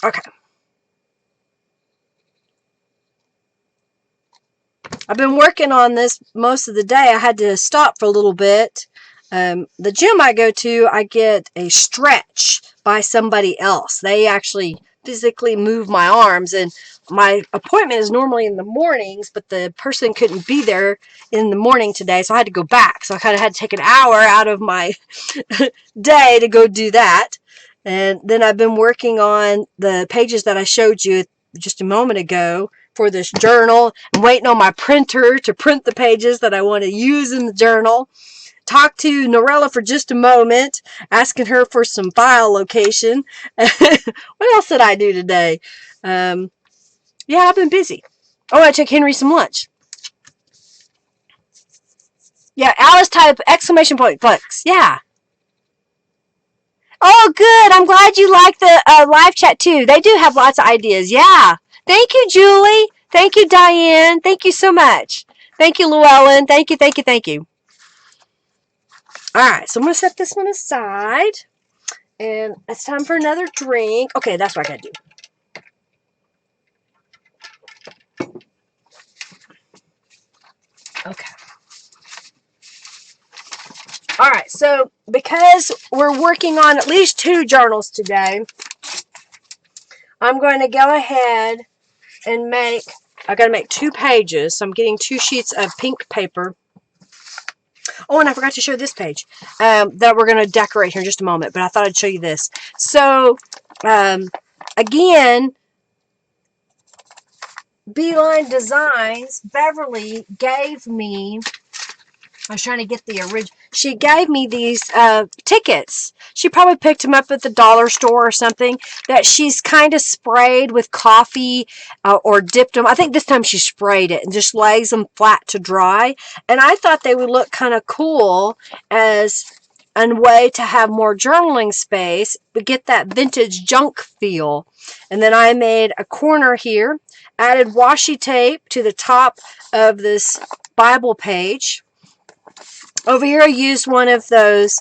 Okay. I've been working on this most of the day. I had to stop for a little bit. The gym I go to, I get a stretch by somebody else. They actually physically move my arms, and my appointment is normally in the mornings, but the person couldn't be there in the morning today, so I had to go back. So I kind of had to take an hour out of my day to go do that. And then I've been working on the pages that I showed you just a moment ago for this journal. I'm waiting on my printer to print the pages that I want to use in the journal. Talked to Norella for just a moment, asking her for some file location. What else did I do today? Yeah, I've been busy. Oh, I took Henry some lunch. Yeah, Alice type exclamation point Flex. Yeah. Oh, good. I'm glad you like the live chat too. They do have lots of ideas. Yeah. Thank you, Julie. Thank you, Diane. Thank you so much. Thank you, Llewellyn. Thank you, thank you, thank you. All right, so I'm going to set this one aside. And it's time for another drink. Okay, that's what I got to do. Okay. All right, so because we're working on at least 2 journals today, I'm going to go ahead and make I've got to make 2 pages, so I'm getting 2 sheets of pink paper. Oh, and I forgot to show this page that we're going to decorate here in just a moment, but I thought I'd show you this. So, again, Beeline Designs, Beverly gave me, I was trying to get the original, she gave me these tickets. She probably picked them up at the dollar store or something, that she's kind of sprayed with coffee or dipped them. I think this time she sprayed it and just lays them flat to dry. And I thought they would look kind of cool as a way to have more journaling space, but get that vintage junk feel. And then I made a corner here, added washi tape to the top of this Bible page. Over here I used one of those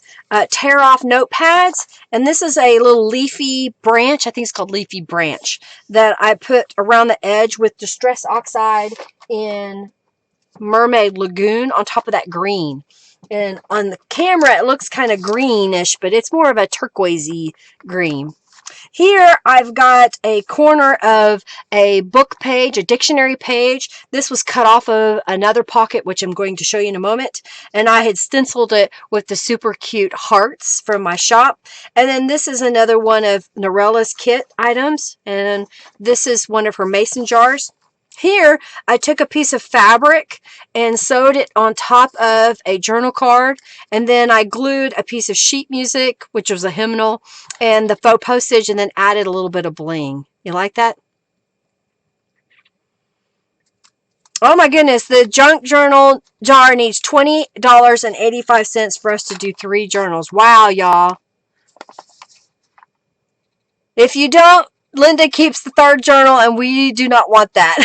tear-off notepads, and this is a little leafy branch, I think it's called leafy branch, that I put around the edge with Distress Oxide in Mermaid Lagoon on top of that green. And on the camera it looks kind of greenish, but it's more of a turquoisey green. Here I've got a corner of a book page, a dictionary page. This was cut off of another pocket, which I'm going to show you in a moment. And I had stenciled it with the super cute hearts from my shop. And then this is another one of Norella's kit items. And this is one of her mason jars. Here, I took a piece of fabric and sewed it on top of a journal card, and then I glued a piece of sheet music, which was a hymnal, and the faux postage, and then added a little bit of bling. You like that? Oh my goodness, the junk journal jar needs $20.85 for us to do 3 journals. Wow, y'all. If you don't, Linda keeps the 3rd journal, and we do not want that.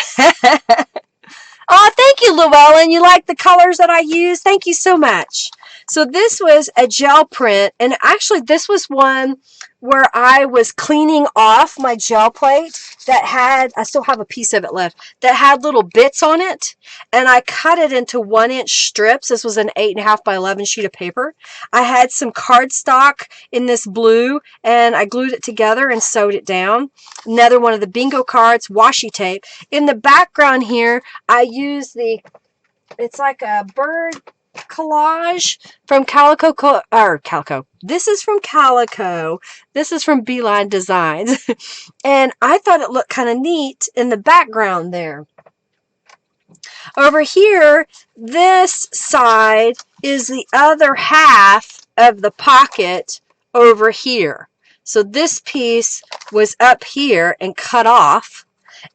Oh, thank you, Llewellyn. You like the colors that I use? Thank you so much. So this was a gel print, and actually this was one where I was cleaning off my gel plate that had, I still have a piece of it left, that had little bits on it, and I cut it into 1-inch strips. This was an 8.5 by 11 sheet of paper. I had some cardstock in this blue, and I glued it together and sewed it down. Another one of the bingo cards, washi tape. In the background here, I used the, it's like a bird collage from Calico. This is from Calico. This is from Beeline Designs. And I thought it looked kind of neat in the background there. Over here, this side is the other half of the pocket over here. So this piece was up here and cut off.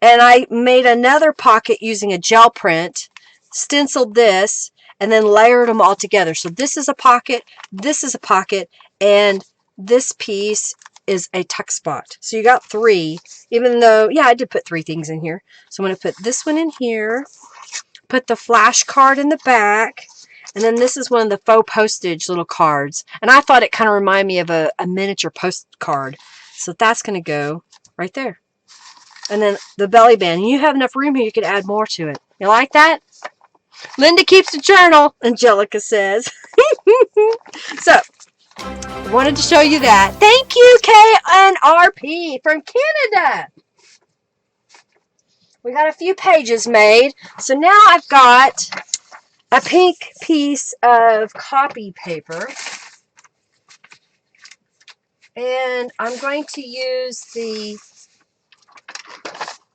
And I made another pocket using a gel print, stenciled this, and then layered them all together. So this is a pocket, and this piece is a tuck spot. So you got 3, even though, yeah, I did put 3 things in here. So I'm going to put this one in here, put the flash card in the back, and then this is one of the faux postage little cards. And I thought it kind of reminded me of a miniature postcard. So that's going to go right there. And then the belly band. You have enough room here, you could add more to it. You like that? Linda keeps a journal, Angelica says. So, I wanted to show you that. Thank you, KNRP from Canada. We got a few pages made. So now I've got a pink piece of copy paper. And I'm going to use the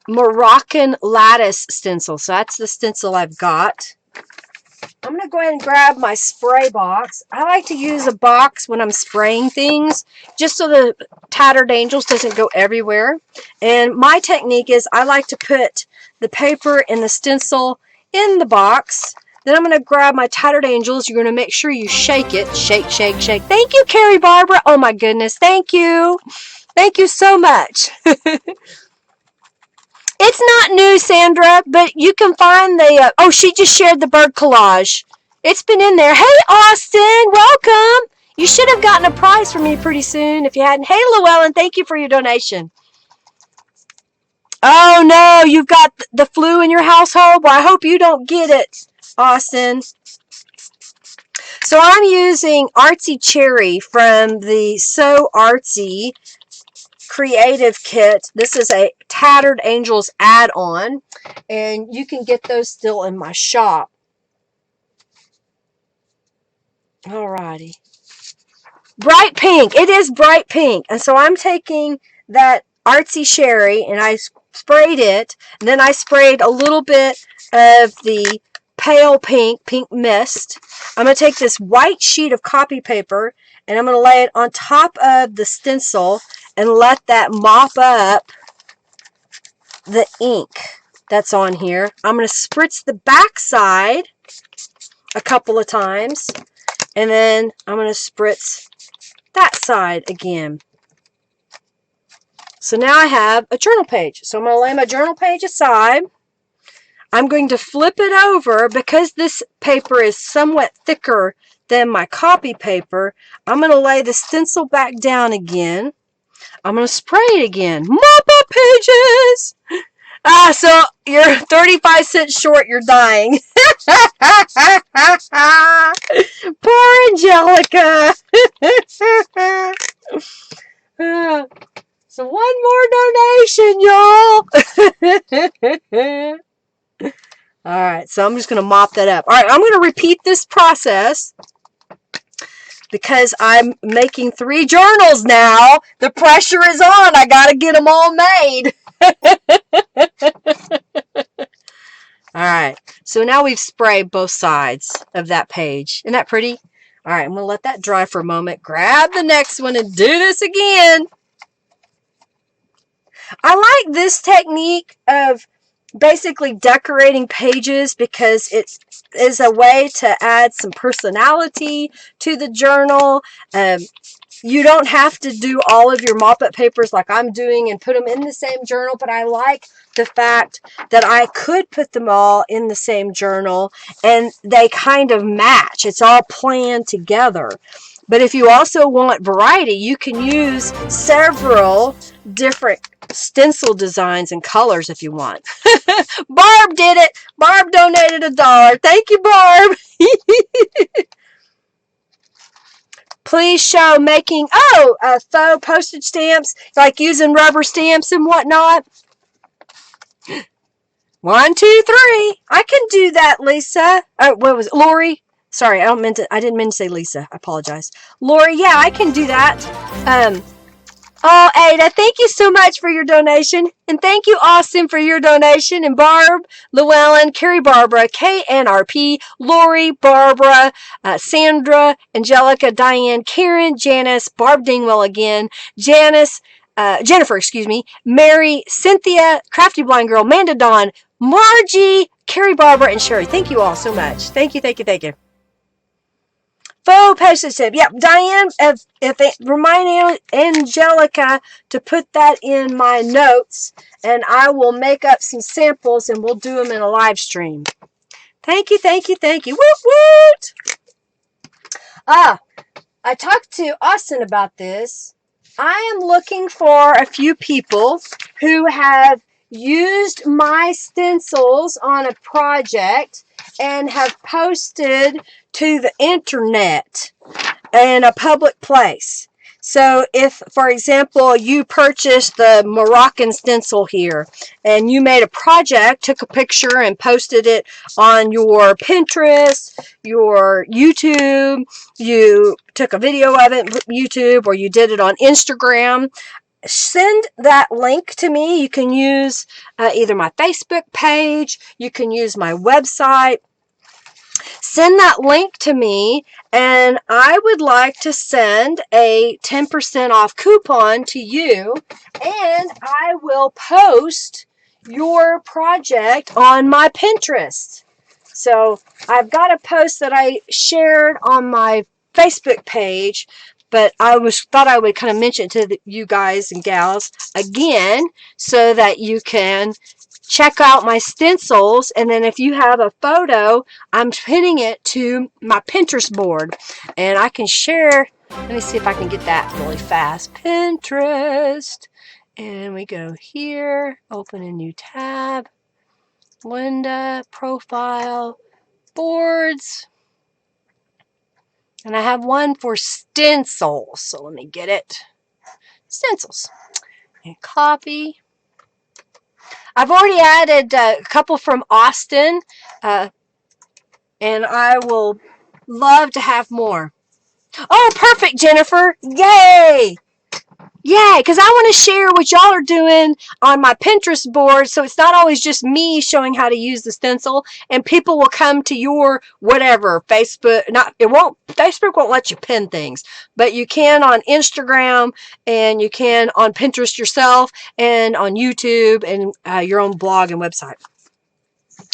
Moroccan lattice stencil. So that's the stencil I've got. I'm going to go ahead and grab my spray box. I like to use a box when I'm spraying things, just so the Tattered Angels doesn't go everywhere. And my technique is I like to put the paper and the stencil in the box. Then I'm going to grab my Tattered Angels. You're going to make sure you shake it. Shake, shake, shake. Thank you, Carrie Barbara. Oh my goodness. Thank you. Thank you so much. It's not new, Sandra, but you can find the, oh, she just shared the bird collage. It's been in there. Hey, Austin, welcome. You should have gotten a prize from me pretty soon if you hadn't. Hey, Llewellyn, thank you for your donation. Oh, no, you've got the flu in your household? Well, I hope you don't get it, Austin. So I'm using Artsy Cherry from the So Artsy creative kit. This is a Tattered Angels add-on, and you can get those still in my shop. Alrighty. Bright pink. It is bright pink. And so I'm taking that Artsy Sherry and I sprayed it. And then I sprayed a little bit of the pale pink mist. I'm going to take this white sheet of copy paper and I'm going to lay it on top of the stencil and let that mop up the ink that's on here. I'm going to spritz the back side a couple of times. And then I'm going to spritz that side again. So now I have a journal page. So I'm going to lay my journal page aside. I'm going to flip it over because this paper is somewhat thicker than my copy paper. I'm going to lay the stencil back down again. I'm going to spray it again. Mop up pages! So you're 35 cents short, you're dying. Poor Angelica. So one more donation, y'all. Alright, so I'm just going to mop that up. Alright, I'm going to repeat this process because I'm making 3 journals now. The pressure is on. I got to get them all made. Alright, so now we've sprayed both sides of that page. Isn't that pretty? Alright, I'm going to let that dry for a moment. Grab the next one and do this again. I like this technique of basically decorating pages because it is a way to add some personality to the journal. You don't have to do all of your mop-up papers like I'm doing and put them in the same journal, but I like the fact that I could put them all in the same journal and they kind of match. It's all planned together. But if you also want variety, you can use several different stencil designs and colors if you want. Barb did it. Barb donated $1. Thank you, Barb. Please show making, faux postage stamps, like using rubber stamps and whatnot. 1, 2, 3. I can do that, Lisa. Oh, what was it? Lori? Sorry, I didn't mean to say Lisa. I apologize. Lori, yeah, I can do that. Oh, Ada, thank you so much for your donation. And thank you, Austin, for your donation. And Barb, Llewellyn, Carrie Barbara, KNRP, Lori, Barbara, Sandra, Angelica, Diane, Karen, Janice, Barb Dingwell again, Jennifer, Mary, Cynthia, Crafty Blind Girl, Manda Dawn, Margie, Carrie Barbara, and Sherry. Thank you all so much. Thank you, thank you, thank you. Faux postage tip. Yep, Diane, remind Angelica to put that in my notes, and I will make up some samples, and we'll do them in a live stream. Thank you, thank you, thank you. Woot, woot! I talked to Austin about this. I am looking for a few people who have used my stencils on a project and have posted to the internet in a public place. So if, for example, you purchased the Moroccan stencil here and you made a project, took a picture and posted it on your Pinterest, your YouTube, you took a video of it, YouTube, or you did it on Instagram, send that link to me. You can use either my Facebook page, you can use my website. Send that link to me, and I would like to send a 10% off coupon to you, and I will post your project on my Pinterest. So I've got a post that I shared on my Facebook page, but I thought I would kind of mention it to you guys and gals again so that you can check out my stencils, and then if you have a photo, I'm pinning it to my Pinterest board, and I can share. Let me see if I can get that really fast. Pinterest, and we go here, open a new tab, Linda, profile, boards, and I have one for stencils, so let me get it. Stencils. And copy. I've already added a couple from Austin, and I will love to have more. Oh, perfect, Jennifer. Yay! Yay, because I want to share what y'all are doing on my Pinterest board, so it's not always just me showing how to use the stencil, and people will come to your whatever, Facebook won't let you pin things, but you can on Instagram, and you can on Pinterest yourself, and on YouTube, and your own blog and website.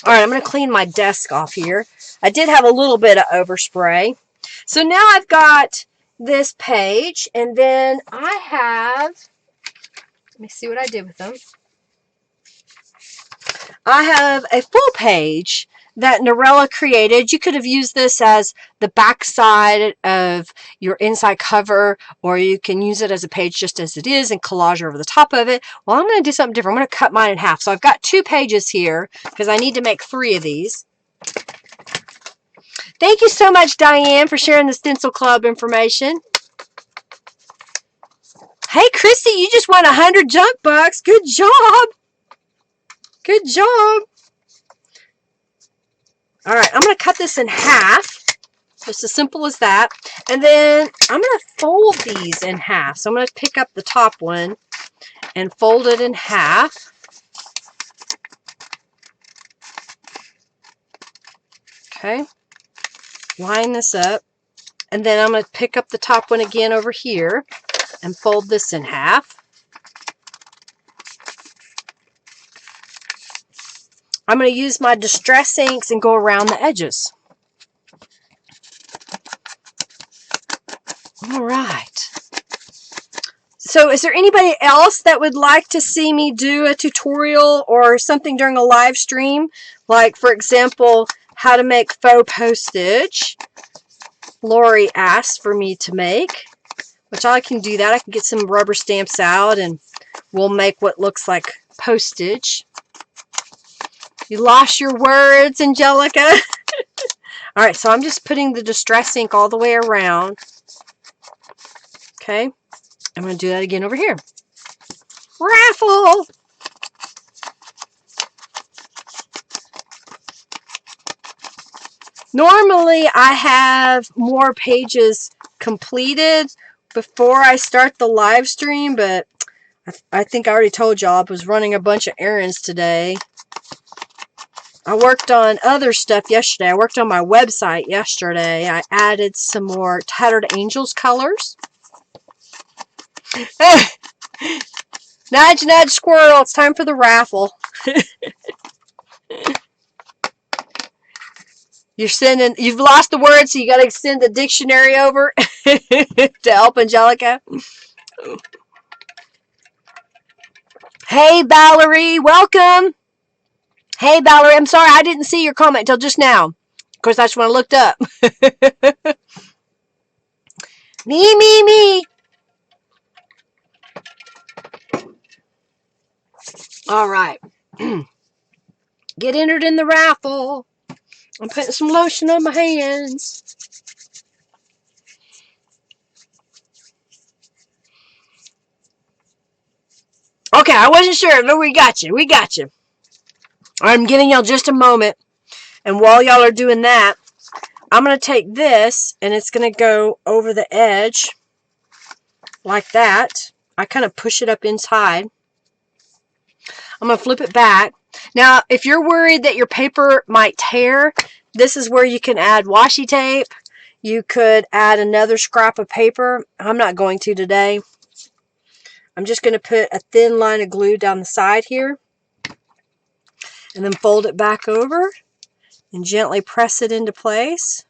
All right, I'm going to clean my desk off here. I did have a little bit of overspray. So now I've got this page, and then I have, let me see what I did with them. I have a full page that Norella created. You could have used this as the back side of your inside cover, or you can use it as a page just as it is and collage over the top of it. Well, I'm going to do something different. I'm going to cut mine in half. So I've got 2 pages here because I need to make 3 of these. Thank you so much, Diane, for sharing the Stencil Club information. Hey, Chrissy, you just won 100 junk bucks. Good job. Good job. All right, I'm going to cut this in half. Just as simple as that. And then I'm going to fold these in half. So I'm going to pick up the top one and fold it in half. Okay. Line this up. And then I'm going to pick up the top one again over here and fold this in half. I'm going to use my Distress inks and go around the edges. All right. So is there anybody else that would like to see me do a tutorial or something during a live stream? Like, for example, how to make faux postage. Lori asked for me to make, which I can do that. I can get some rubber stamps out and we'll make what looks like postage. You lost your words, Angelica. All right, so I'm just putting the Distress ink all the way around. Okay, I'm going to do that again over here. Raffle! Normally, I have more pages completed before I start the live stream, but I think I already told y'all I was running a bunch of errands today. I worked on other stuff yesterday. I worked on my website yesterday. I added some more Tattered Angels colors. Nudge, nudge, squirrel. It's time for the raffle. You've lost the words, so you got to send the dictionary over to help Angelica. Hey, Valerie. Welcome. Hey, Valerie. I'm sorry I didn't see your comment until just now. Of course, that's when I looked up. Me. All right. Get entered in the raffle. I'm putting some lotion on my hands. Okay, I wasn't sure, but we got you. We got you. I'm giving y'all just a moment. And while y'all are doing that, I'm going to take this, and it's going to go over the edge like that. I kind of push it up inside. I'm going to flip it back. Now, if you're worried that your paper might tear, this is where you can add washi tape. You could add another scrap of paper. I'm not going to today. I'm just going to put a thin line of glue down the side here. And then fold it back over and gently press it into place.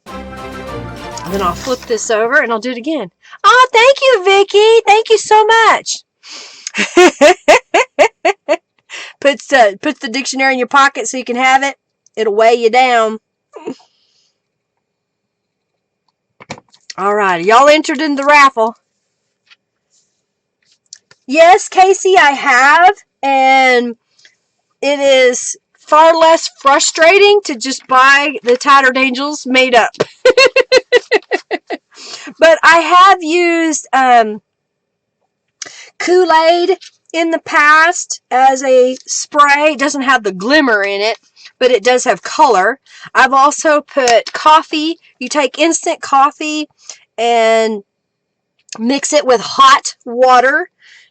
And then I'll flip this over and I'll do it again. Oh, thank you, Vicki. Thank you so much. Puts the dictionary in your pocket so you can have it. It'll weigh you down. All right, y'all entered in the raffle. Yes, Casey, I have, and it is far less frustrating to just buy the Tattered Angels made up. But I have used Kool-Aid in the past as a spray. It doesn't have the glimmer in it, but it does have color. I've also put coffee. You take instant coffee and mix it with hot water.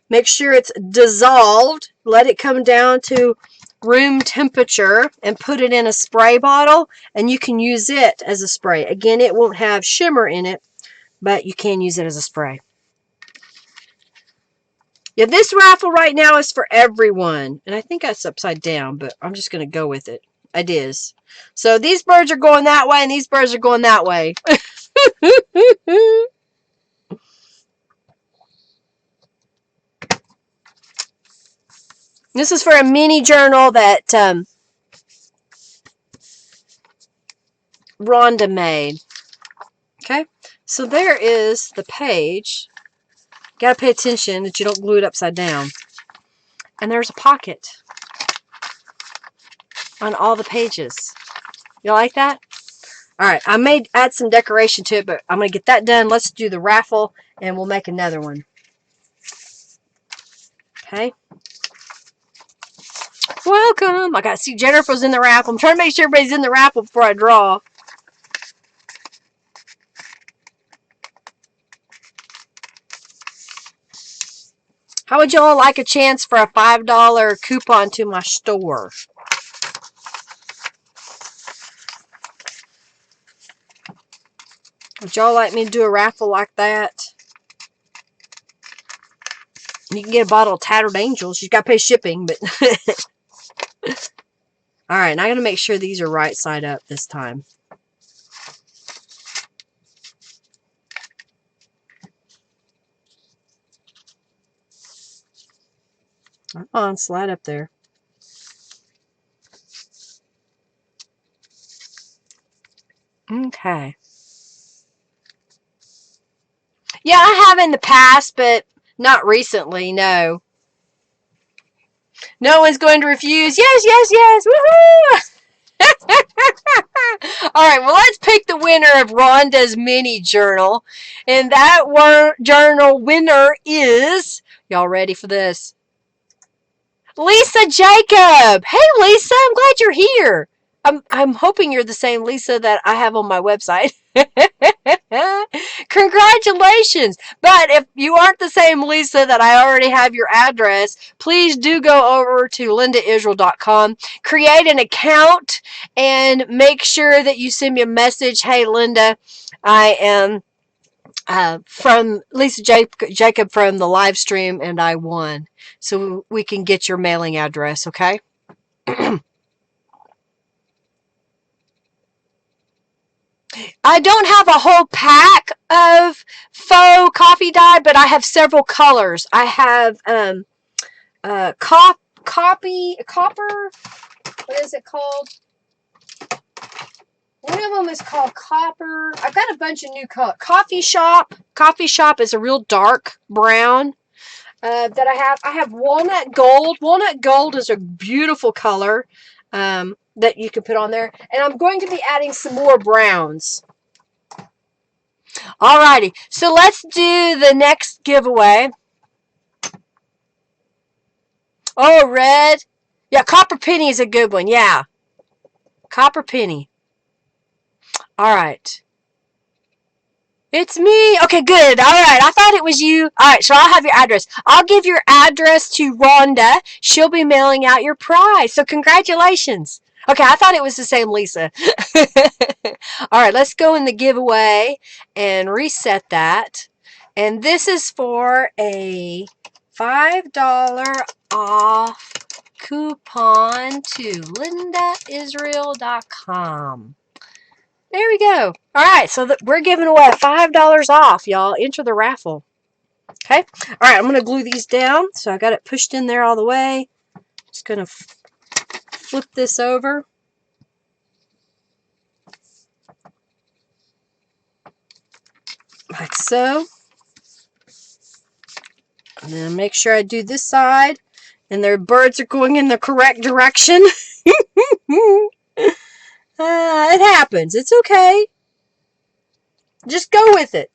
Make sure it's dissolved. Let it come down to room temperature and put it in a spray bottle, and you can use it as a spray. Again, it won't have shimmer in it, but you can use it as a spray. Yeah, this raffle right now is for everyone. And I think that's upside down, but I'm just going to go with it. It is. So these birds are going that way, and these birds are going that way. This is for a mini journal that Rhonda made. Okay, so there is the page. Got to pay attention that you don't glue it upside down. And there's a pocket on all the pages. You like that? All right, I may add some decoration to it, but I'm going to get that done. Let's do the raffle, and we'll make another one. Okay. Welcome. I got to see Jennifer's in the raffle. I'm trying to make sure everybody's in the raffle before I draw. How would y'all like a chance for a $5 coupon to my store? Would y'all like me to do a raffle like that? You can get a bottle of Tattered Angels. You got to pay shipping, but... All right, and I got to make sure these are right side up this time. Come on, slide up there. Okay. Yeah, I have in the past, but not recently, no. No one's going to refuse. Yes, yes, yes. Woohoo! All right, well, let's pick the winner of Rhonda's mini journal. And that journal winner is... Y'all ready for this? Lisa Jacob. Hey, Lisa, I'm glad you're here. I'm hoping you're the same Lisa that I have on my website. Congratulations. But if you aren't the same Lisa that I already have your address, please do go over to lindaisrael.com, create an account, and make sure that you send me a message. Hey, Linda, I am from Lisa Jacob from the live stream, and I won. So we can get your mailing address, okay? I don't have a whole pack of faux coffee dye, but I have several colors. I have copper. What is it called? One of them is called copper. I've got a bunch of new colors. Coffee Shop. Coffee Shop is a real dark brown that I have. I have walnut gold. Walnut gold is a beautiful color that you can put on there. And I'm going to be adding some more browns. Alrighty, so let's do the next giveaway. Oh, red. Yeah, Copper Penny is a good one. Yeah. Copper Penny. Alright. It's me. Okay, good. Alright, I thought it was you. Alright, so I'll have your address. I'll give your address to Rhonda. She'll be mailing out your prize. So congratulations. Okay, I thought it was the same Lisa. Alright, let's go in the giveaway and reset that. And this is for a $5 off coupon to lindaisrael.com. There we go. Alright, so we're giving away $5 off, y'all. Enter the raffle. Okay? Alright, I'm going to glue these down. So I got it pushed in there all the way. Just going to flip this over. Like so. And then make sure I do this side. And their birds are going in the correct direction. It happens. It's okay. Just go with it.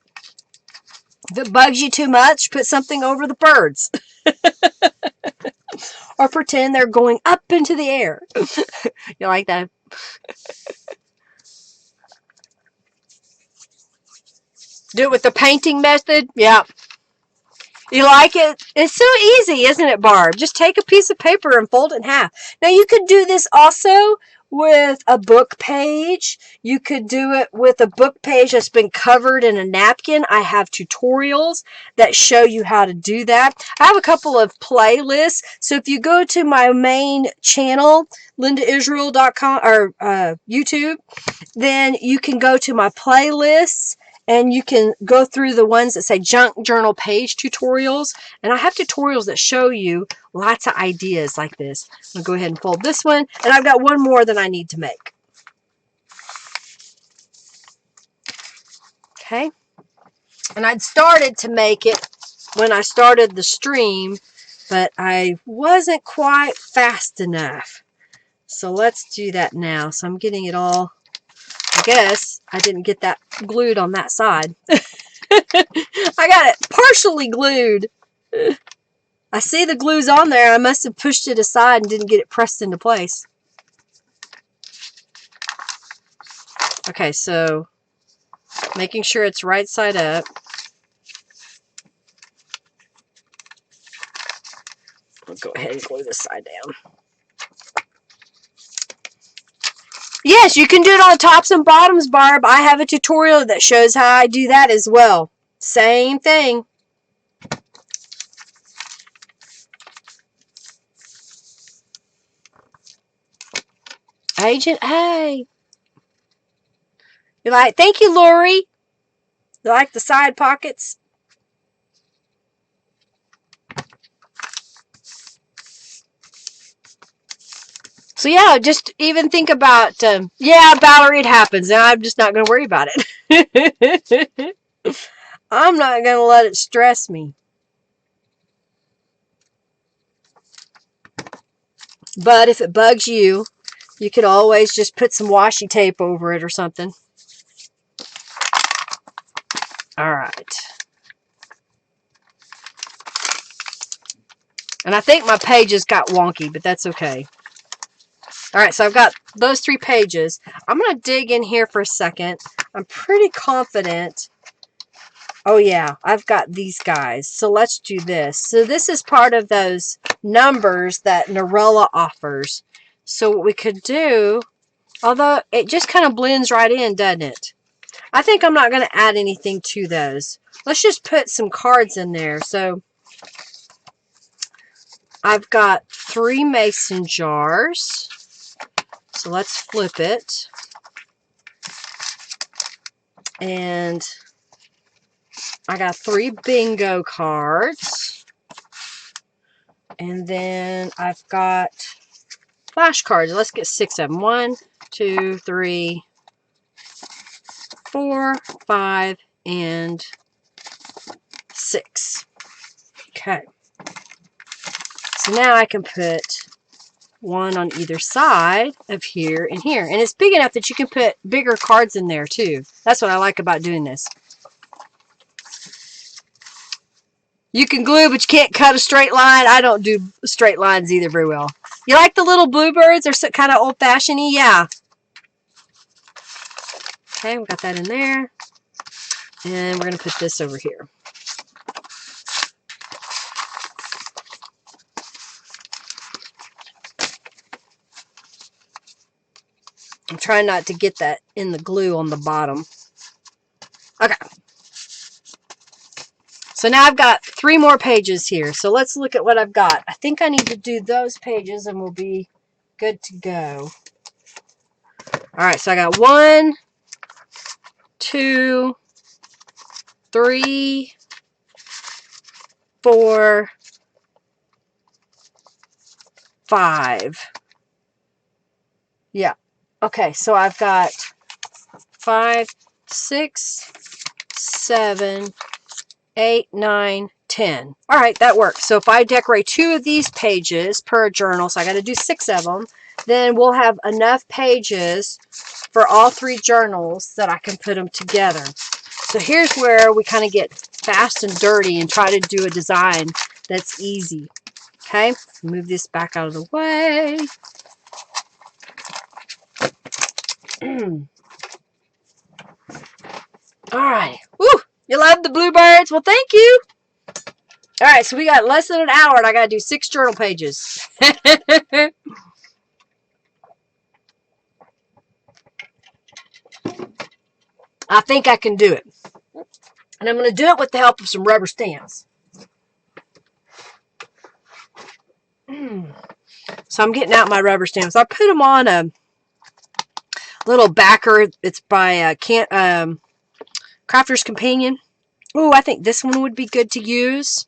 If it bugs you too much, put something over the birds. Or pretend they're going up into the air. You like that? Do it with the painting method? Yeah. You like it? It's so easy, isn't it, Barb? Just take a piece of paper and fold it in half. Now, you could do this also with a book page. You could do it with a book page that's been covered in a napkin. I have tutorials that show you how to do that. I have a couple of playlists. So if you go to my main channel, lindaisrael.com or YouTube, then you can go to my playlists and you can go through the ones that say junk journal page tutorials. And I have tutorials that show you lots of ideas like this. I'm going to go ahead and fold this one. And I've got one more that I need to make. Okay. And I'd started to make it when I started the stream, but I wasn't quite fast enough. So let's do that now. So I'm getting it all. I guess I didn't get that glued on that side. I got it partially glued. I see the glue's on there. I must have pushed it aside and didn't get it pressed into place. Okay, so making sure it's right side up. I'll go ahead and glue this side down. Yes, you can do it on the tops and bottoms, Barb. I have a tutorial that shows how I do that as well. Same thing. Agent, hey. You like, thank you, Lori. You like the side pockets? So yeah, just even think about, yeah, Valerie, it happens. And I'm just not going to worry about it. I'm not going to let it stress me. But if it bugs you, you could always just put some washi tape over it or something. All right. And I think my pages got wonky, but that's okay. All right, so I've got those 3 pages. I'm going to dig in here for a second. I'm pretty confident. Oh, yeah, I've got these guys. So let's do this. So this is part of those numbers that Narella offers. So what we could do, although it just kind of blends right in, doesn't it? I think I'm not going to add anything to those. Let's just put some cards in there. So I've got 3 mason jars. So let's flip it. And I got 3 bingo cards. And then I've got flashcards. Let's get 6 of them. 1, 2, 3, 4, 5, and 6. Okay. So now I can put 1 on either side of here and here. And it's big enough that you can put bigger cards in there too. That's what I like about doing this. You can glue, but you can't cut a straight line. I don't do straight lines either very well. You like the little bluebirds? They're kind of old-fashioned-y? Yeah. Okay, we got that in there. And we're going to put this over here. I'm trying not to get that in the glue on the bottom. Okay. So now I've got 3 more pages here. So let's look at what I've got. I think I need to do those pages and we'll be good to go. All right, so I got 1, 2, 3, 4, 5. Yeah. Okay, so I've got 5, 6, 7, 8, 9, 10. All right, that works. So if I decorate 2 of these pages per journal, so I got to do 6 of them, then we'll have enough pages for all 3 journals that I can put them together. So here's where we kind of get fast and dirty and try to do a design that's easy. Okay, move this back out of the way. All right. Woo! You love the bluebirds? Well, thank you. All right, so we got less than an hour, and I got to do 6 journal pages. I think I can do it. And I'm going to do it with the help of some rubber stamps. So I'm getting out my rubber stamps. I put them on a little backer. It's by Crafter's Companion. Oh, I think this one would be good to use.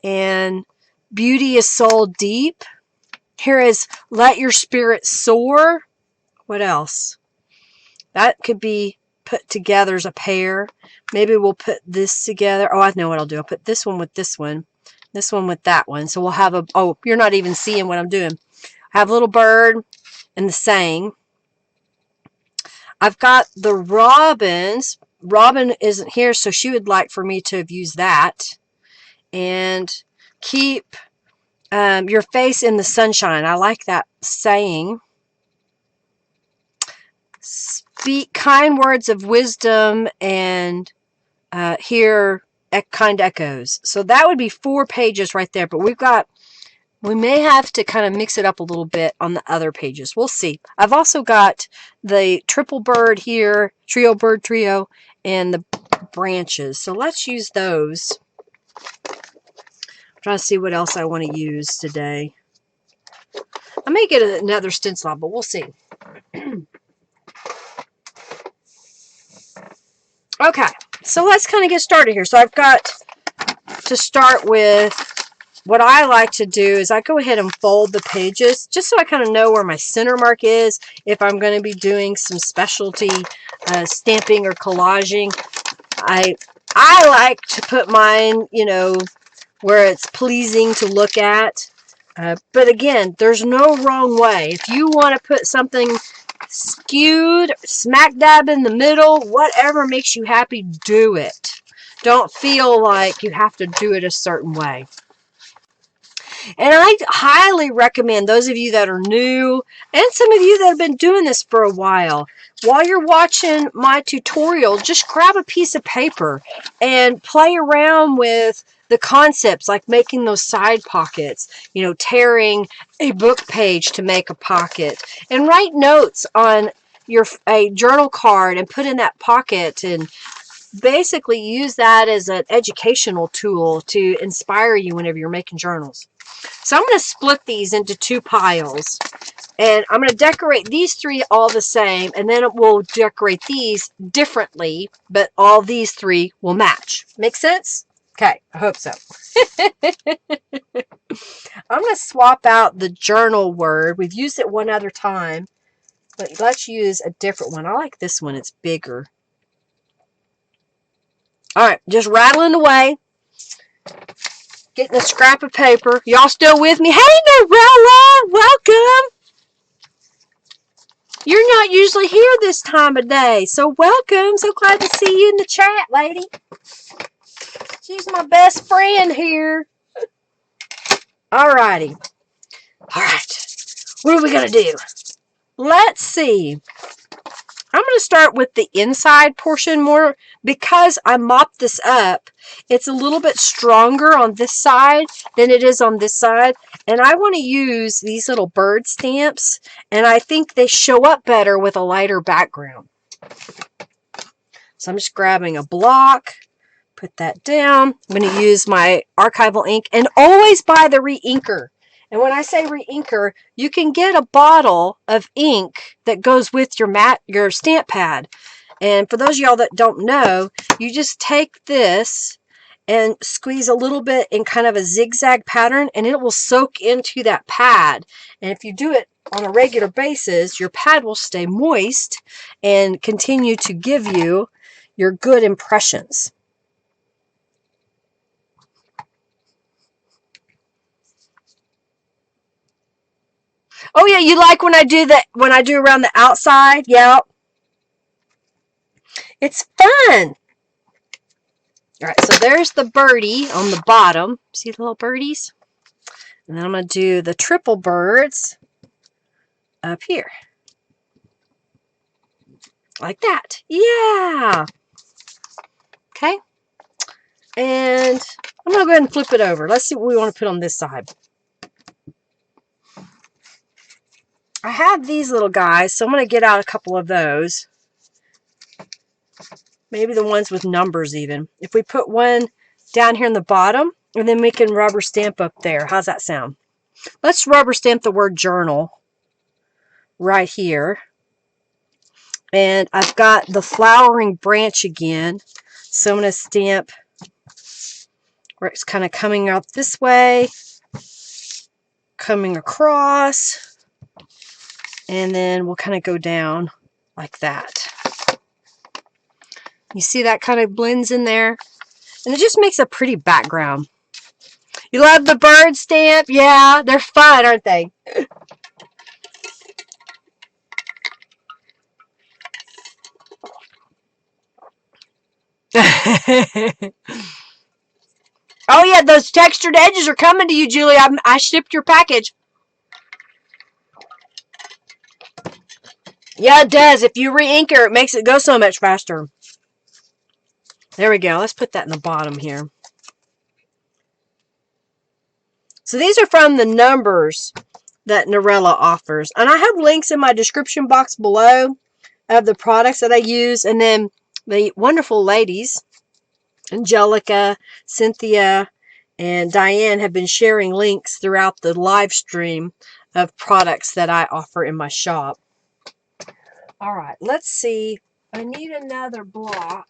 And Beauty is Soul Deep. Here is Let Your Spirit Soar. What else? That could be put together as a pair. Maybe we'll put this together. Oh, I know what I'll do. I'll put this one with this one with that one. So we'll have a, oh, you're not even seeing what I'm doing. I have a little bird and the saying. I've got the robins. Robin isn't here, so she would like for me to have used that. And keep your face in the sunshine. I like that saying. Speak kind words of wisdom and hear kind echoes. So that would be 4 pages right there. But we may have to kind of mix it up a little bit on the other pages. We'll see. I've also got the triple bird here, bird trio, and the branches. So let's use those. I'm trying to see what else I want to use today. I may get another stencil, but we'll see. Okay, so let's kind of get started here. So I've got to start with, what I like to do is I go ahead and fold the pages just so I kind of know where my center mark is if I'm going to be doing some specialty stamping or collaging. I like to put mine, you know, where it's pleasing to look at. But again, there's no wrong way. If you want to put something skewed, smack dab in the middle, whatever makes you happy, do it. Don't feel like you have to do it a certain way. And I highly recommend those of you that are new and some of you that have been doing this for a while you're watching my tutorial, just grab a piece of paper and play around with the concepts, like making those side pockets, you know, tearing a book page to make a pocket, and write notes on a journal card and put in that pocket, and basically use that as an educational tool to inspire you whenever you're making journals. So I'm going to split these into 2 piles, and I'm going to decorate these 3 all the same, and then we'll decorate these differently, but all these 3 will match. Make sense? Okay, I hope so. I'm going to swap out the journal word. We've used it one other time, but let's use a different one. I like this one. It's bigger. All right, just rattling away. Getting a scrap of paper. Y'all still with me? Hey, Norella! Welcome! You're not usually here this time of day, so welcome. So glad to see you in the chat, lady. She's my best friend here. Alrighty. Alright. What are we going to do? Let's see. I'm going to start with the inside portion more because I mopped this up. It's a little bit stronger on this side than it is on this side. And I want to use these little bird stamps. And I think they show up better with a lighter background. So I'm just grabbing a block. Put that down. I'm going to use my archival ink. And always buy the re-inker. And when I say re-inker, you can get a bottle of ink that goes with your stamp pad. And for those of y'all that don't know, you just take this and squeeze a little bit in kind of a zigzag pattern, and it will soak into that pad. And if you do it on a regular basis, your pad will stay moist and continue to give you your good impressions. Oh yeah, you like when I do that, when I do around the outside? Yeah. It's fun. All right, so there's the birdie on the bottom. See the little birdies? And then I'm going to do the triple birds up here. Like that. Yeah. Okay. And I'm going to go ahead and flip it over. Let's see what we want to put on this side. I have these little guys, so I'm going to get out a couple of those. Maybe the ones with numbers even. If we put one down here in the bottom, and then we can rubber stamp up there. How's that sound? Let's rubber stamp the word journal right here. And I've got the flowering branch again. So I'm going to stamp where it's kind of coming out this way, coming across, and then we'll kind of go down like that. You see that kind of blends in there? And it just makes a pretty background. You love the bird stamp? Yeah, they're fun, aren't they? Oh yeah, those textured edges are coming to you, Julie. I shipped your package. Yeah, it does. If you re-inker, it makes it go so much faster. There we go. Let's put that in the bottom here. So these are from the numbers that Norella offers. And I have links in my description box below of the products that I use. And then the wonderful ladies, Angelica, Cynthia, and Diane have been sharing links throughout the live stream of products that I offer in my shop. All right, let's see. I need another block.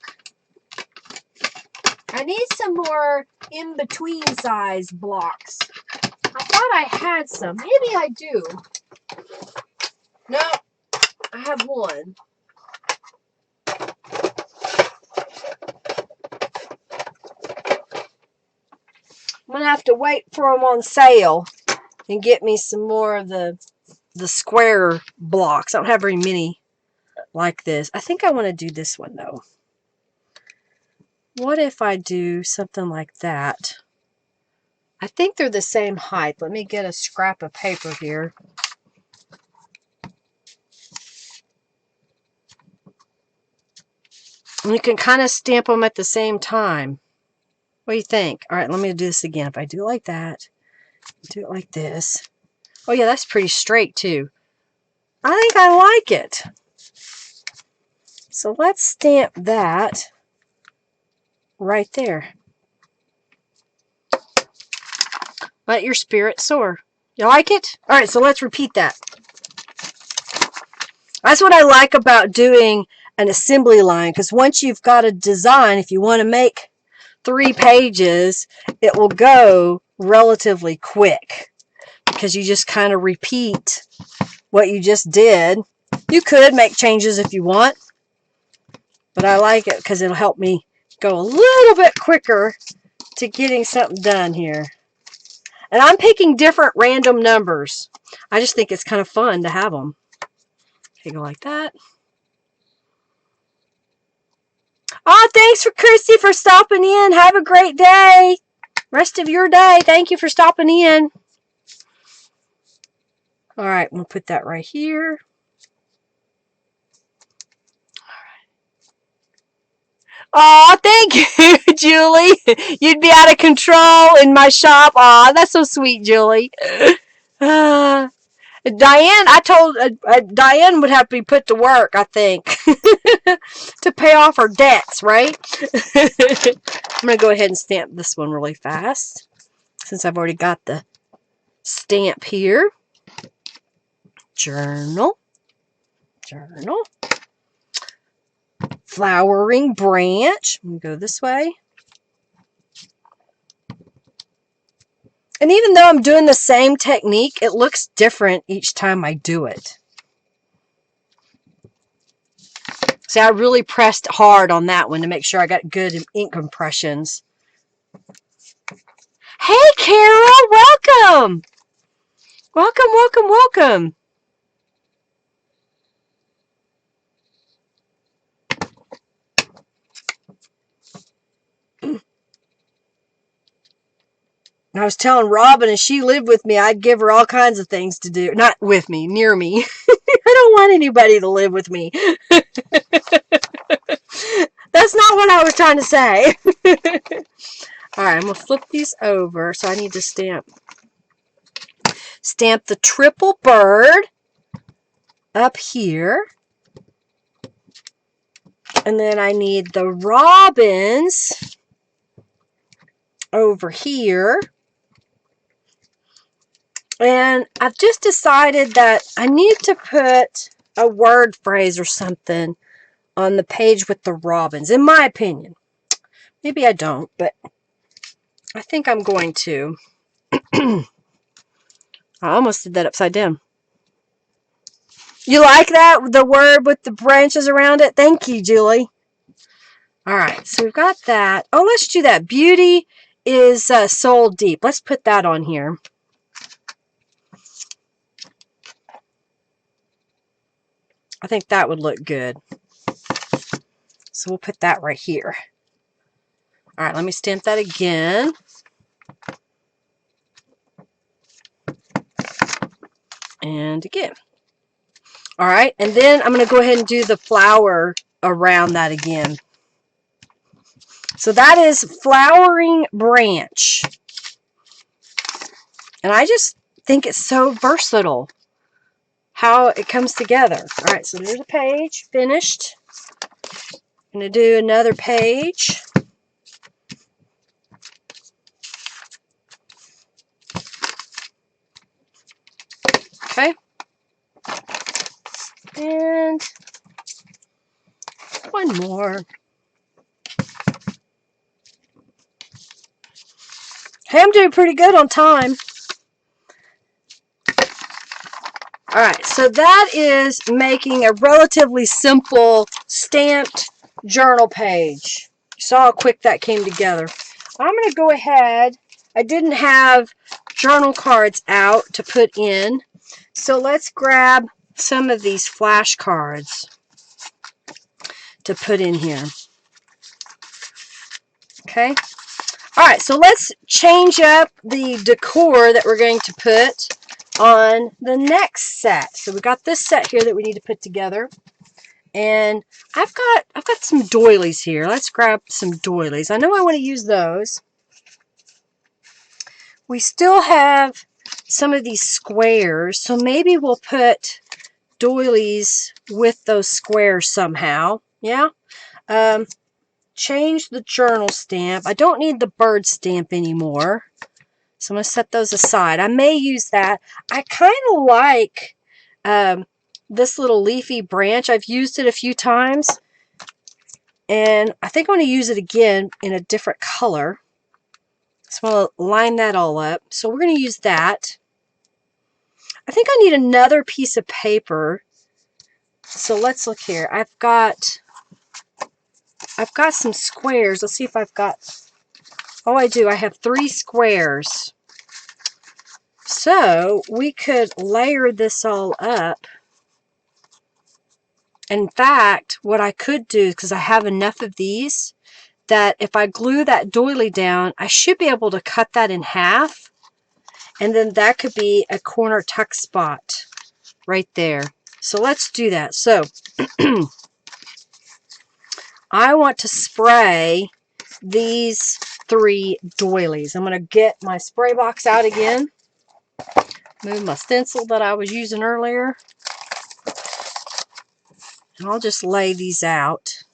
I need some more in-between size blocks. I thought I had some. Maybe I do. No, I have one. I'm going to have to wait for them on sale and get me some more of the square blocks. I don't have very many like this. I think I want to do this one, though. What if I do something like that? I think they're the same height. Let me get a scrap of paper here. And you can kind of stamp them at the same time. What do you think? All right, let me do this again. If I do it like that, do it like this. Oh, yeah, that's pretty straight, too. I think I like it. So let's stamp that right there. Let your spirit soar. You like it? All right, so let's repeat that. That's what I like about doing an assembly line, because once you've got a design, if you want to make 3 pages, it will go relatively quick because you just kind of repeat what you just did. You could make changes if you want, but I like it because it'll help me go a little bit quicker to getting something done here. And I'm picking different random numbers. I just think it's kind of fun to have them. Okay, go like that. Oh, thanks for Christy for stopping in. Have a great day. Rest of your day. Thank you for stopping in. All right, we'll put that right here. Oh, thank you, Julie. You'd be out of control in my shop. Aw, that's so sweet, Julie. Diane, I told Diane would have to be put to work, I think, to pay off her debts, right? I'm going to go ahead and stamp this one really fast, since I've already got the stamp here. Journal. Journal. Flowering branch. I'm going to go this way. And even though I'm doing the same technique, it looks different each time I do it. See, I really pressed hard on that one to make sure I got good ink impressions. Hey, Carol, welcome. Welcome, welcome, welcome. And I was telling Robin, if she lived with me, I'd give her all kinds of things to do. Not with me, near me. I don't want anybody to live with me. That's not what I was trying to say. Alright, I'm going to flip these over. So I need to stamp the triple bird up here. And then I need the robins over here. And I've just decided that I need to put a word phrase or something on the page with the robins, in my opinion. Maybe I don't, but I think I'm going to. I almost did that upside down. You like that? The word with the branches around it? Thank you, Julie. Alright, so we've got that. Oh, let's do that. Beauty is soul deep. Let's put that on here. I think that would look good. So we'll put that right here. Alright, let me stamp that again. And again. Alright, and then I'm going to go ahead and do the flower around that again. So that is flowering branch. And I just think it's so versatile how it comes together. Alright, so there's a page finished. I'm going to do another page. Okay. And one more. Hey, I'm doing pretty good on time. Alright, so that is making a relatively simple stamped journal page. You saw how quick that came together. I'm going to go ahead. I didn't have journal cards out to put in. So let's grab some of these flashcards to put in here. Okay. Alright, so let's change up the decor that we're going to put on the next set. So we got this set here that we need to put together. And I've got some doilies here. Let's grab some doilies. I know I want to use those. We still have some of these squares, so maybe we'll put doilies with those squares somehow. Yeah. Change the journal stamp. I don't need the bird stamp anymore. So I'm going to set those aside. I may use that. I kind of like this little leafy branch. I've used it a few times. And I think I'm going to use it again in a different color. So I'm going to line that all up. So we're going to use that. I think I need another piece of paper. So let's look here. I've got some squares. Let's see if I've got... Oh, I do. I have 3 squares. So we could layer this all up. In fact, what I could do, because I have enough of these, that if I glue that doily down, I should be able to cut that in half. And then that could be a corner tuck spot right there. So let's do that. So I want to spray these 3 doilies. I'm going to get my spray box out again. Move my stencil that I was using earlier. And I'll just lay these out.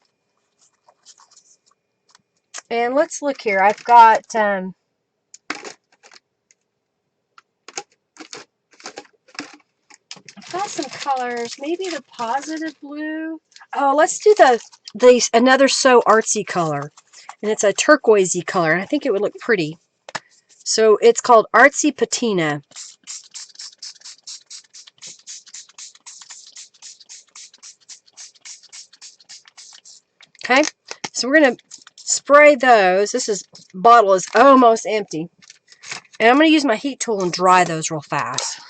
And let's look here. I've got some colors. Maybe the positive blue. Oh, let's do another So Artsy color. And it's a turquoisey color. And I think it would look pretty. So it's called Artsy Patina. Okay. So we're going to spray those. This bottle is almost empty. And I'm going to use my heat tool and dry those real fast.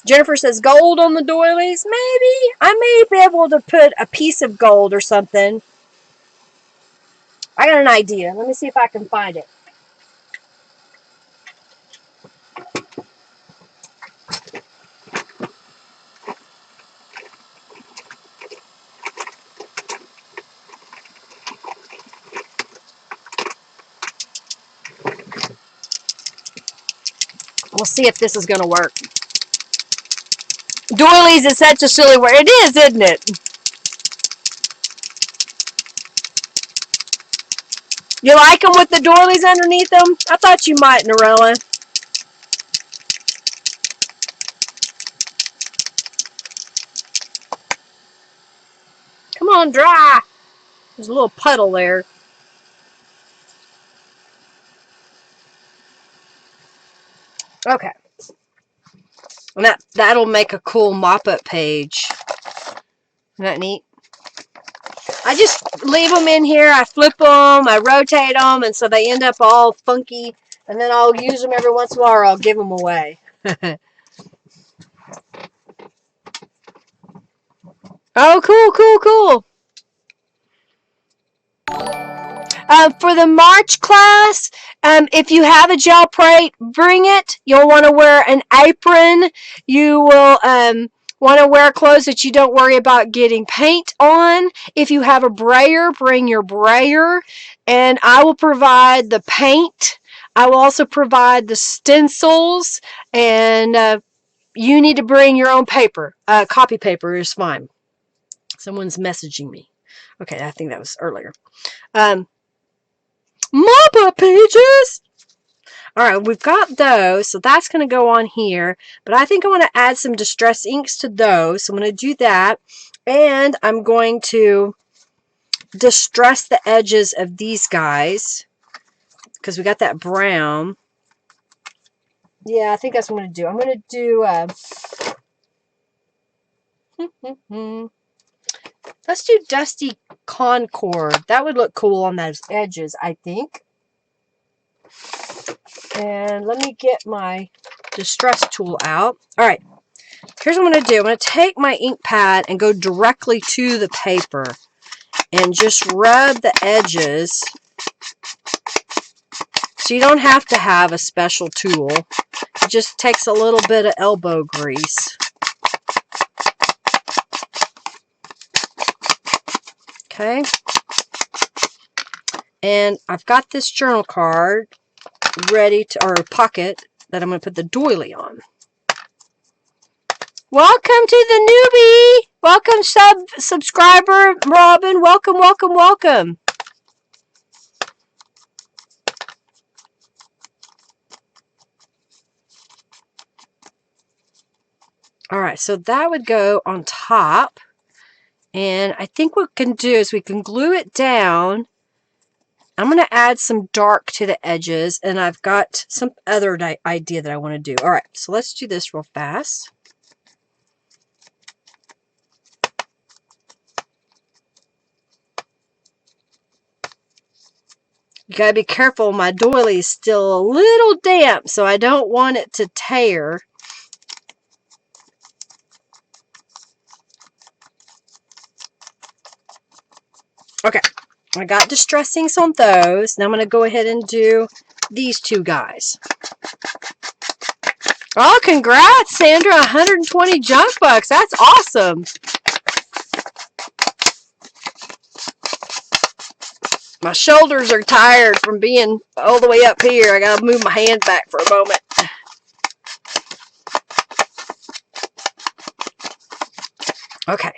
Jennifer says gold on the doilies. Maybe. I may be able to put a piece of gold or something. I got an idea. Let me see if I can find it. We'll see if this is going to work. Doilies is such a silly word. It is, isn't it? You like them with the doilies underneath them? I thought you might, Norella. Come on, dry. There's a little puddle there. Okay. And that'll make a cool mop-up page. Isn't that neat? I just leave them in here. I flip them. I rotate them. And so they end up all funky. And then I'll use them every once in a while or I'll give them away. Oh, cool, cool, cool. For the March class, if you have a gel plate, bring it. You'll want to wear an apron. You will want to wear clothes that you don't worry about getting paint on. If you have a brayer, bring your brayer. And I will provide the paint. I will also provide the stencils. And you need to bring your own paper. Copy paper is fine. Someone's messaging me. Okay, I think that was earlier. Mop-up pages! Alright, we've got those, so that's going to go on here. But I think I want to add some distress inks to those, so I'm going to do that. And I'm going to distress the edges of these guys, because we got that brown. Yeah, I think that's what I'm going to do. I'm going to do... let's do Dusty Concord. That would look cool on those edges, I think. And let me get my distress tool out. Alright, here's what I'm going to do. I'm going to take my ink pad and go directly to the paper and just rub the edges. So you don't have to have a special tool. It just takes a little bit of elbow grease. Okay. And I've got this journal card ready to, or pocket, that I'm going to put the doily on. Welcome to the newbie. Welcome, subscriber Robin. Welcome, welcome, welcome. All right, so that would go on top. And I think what we can do is we can glue it down. I'm going to add some dark to the edges, and I've got some other idea that I want to do. All right, so let's do this real fast. You got to be careful. My doily is still a little damp, so I don't want it to tear. Okay, I got distress inks on those. Now I'm going to go ahead and do these two guys. Oh, congrats, Sandra. 120 junk bucks. That's awesome. My shoulders are tired from being all the way up here. I got to move my hand back for a moment. Okay.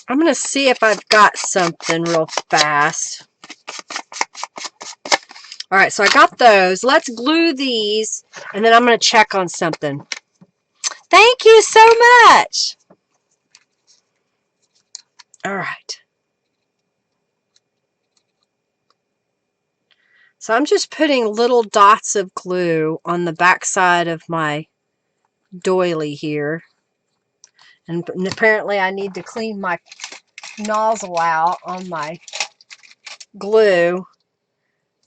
I'm going to see if I've got something real fast. All right, so I got those. Let's glue these, and then I'm going to check on something. Thank you so much. All right. So I'm just putting little dots of glue on the back side of my doily here. And apparently I need to clean my nozzle out on my glue.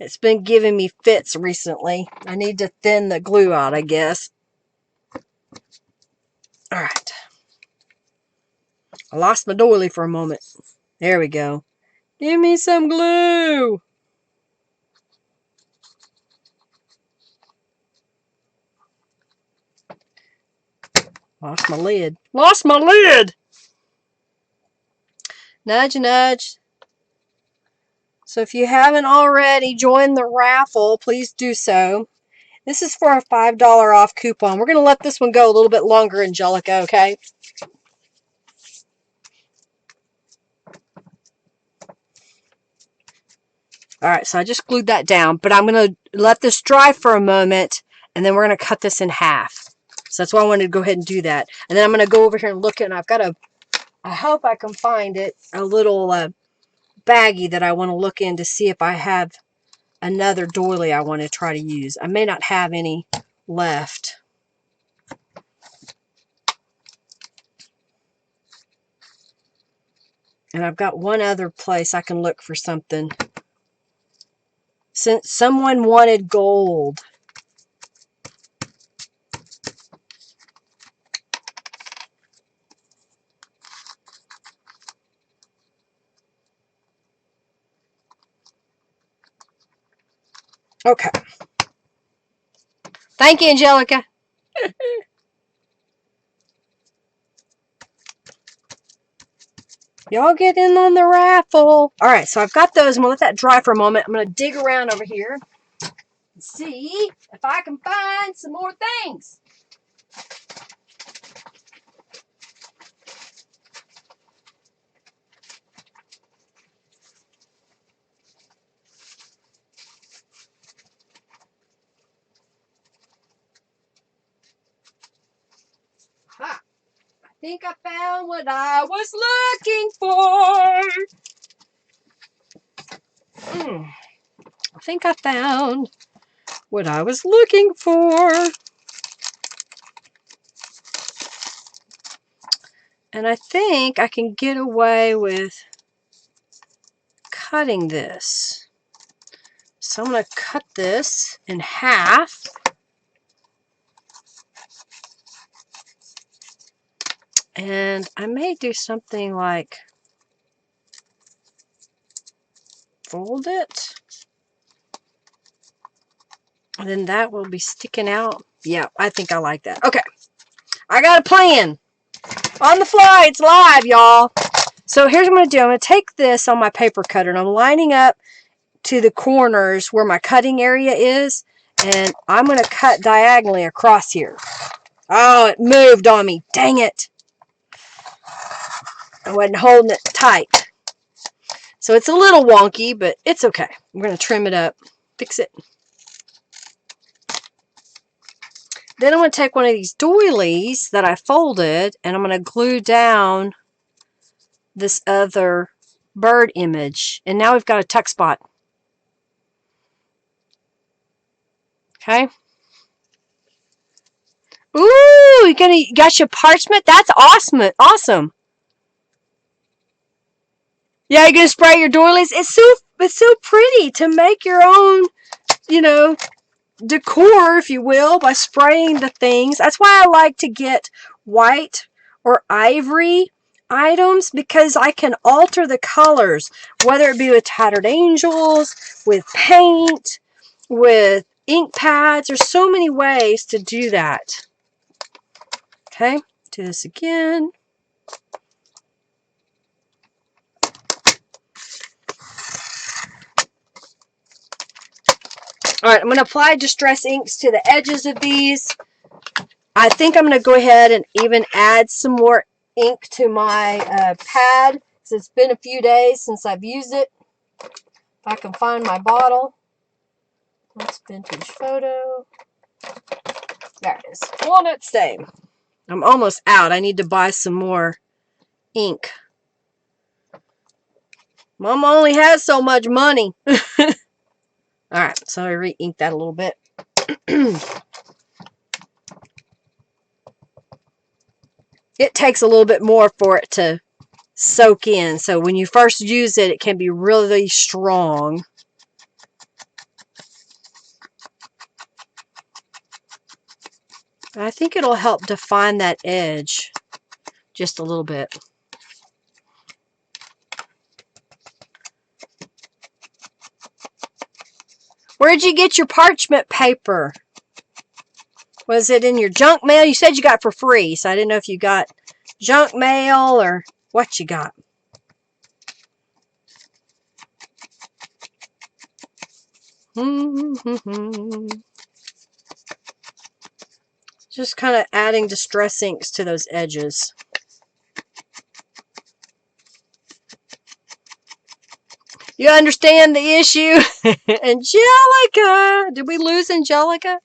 It's been giving me fits recently. I need to thin the glue out, I guess. Alright. I lost my doily for a moment. There we go. Give me some glue! Lost my lid. Lost my lid! Nudge, nudge. So if you haven't already joined the raffle, please do so. This is for a $5 off coupon. We're going to let this one go a little bit longer, Angelica, okay? Alright, so I just glued that down, but I'm going to let this dry for a moment, and then we're going to cut this in half. So that's why I wanted to go ahead and do that. And then I'm going to go over here and look, and I've got I hope I can find it, a little baggie that I want to look in to see if I have another doily I want to try to use. I may not have any left. And I've got one other place I can look for something. Since someone wanted gold. Okay. Thank you, Angelica. Y'all get in on the raffle. Alright, so I've got those. I'm going to let that dry for a moment. I'm going to dig around over here and see if I can find some more things. Ha! I think I found what I was looking for. I think I found what I was looking for. And I think I can get away with cutting this. So I'm going to cut this in half. And I may do something like fold it. And then that will be sticking out. Yeah, I think I like that. Okay. I got a plan. On the fly. It's live, y'all. So here's what I'm going to do. I'm going to take this on my paper cutter and I'm lining up to the corners where my cutting area is. And I'm going to cut diagonally across here. Oh, it moved on me. Dang it. I wasn't holding it tight. So it's a little wonky, but it's okay. I'm going to trim it up. Fix it. Then I'm going to take one of these doilies that I folded and I'm going to glue down this other bird image. And now we've got a tuck spot. Okay. Ooh, you got your parchment? That's awesome. Awesome. Yeah, you're going to spray your doilies? It's so pretty to make your own, you know, decor, if you will, by spraying the things. That's why I like to get white or ivory items, because I can alter the colors, whether it be with tattered angels, with paint, with ink pads. There's so many ways to do that. Okay, do this again. Alright, I'm going to apply Distress Inks to the edges of these. I think I'm going to go ahead and even add some more ink to my pad, because it's been a few days since I've used it. If I can find my bottle. That's vintage photo. There it is. Walnut stain. I'm almost out. I need to buy some more ink. Mom only has so much money. Alright, so I re-ink that a little bit. It takes a little bit more for it to soak in. So when you first use it, it can be really strong. I think it'll help define that edge just a little bit. Where'd you get your parchment paper? Was it in your junk mail? You said you got it for free, so I didn't know if you got junk mail or what you got. Just kind of adding distress inks to those edges. You understand the issue? Angelica! Did we lose Angelica?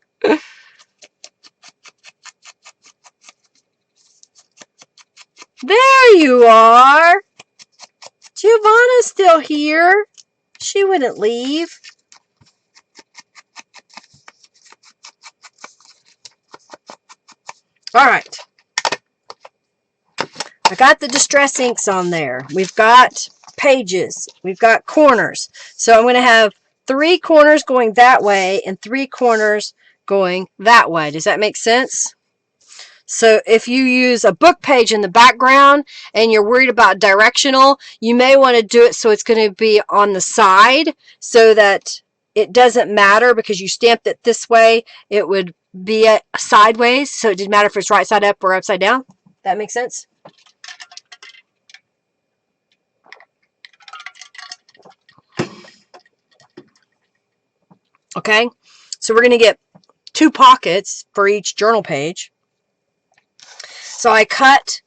There you are! Giovanna's still here. She wouldn't leave. Alright. I got the distress inks on there. We've got pages. We've got corners. So I'm going to have 3 corners going that way and 3 corners going that way. Does that make sense? So if you use a book page in the background and you're worried about directional, you may want to do it so it's going to be on the side so that it doesn't matter because you stamped it this way. It would be sideways, so it didn't matter if it's right side up or upside down. That makes sense? Okay, so we're going to get 2 pockets for each journal page. So I cut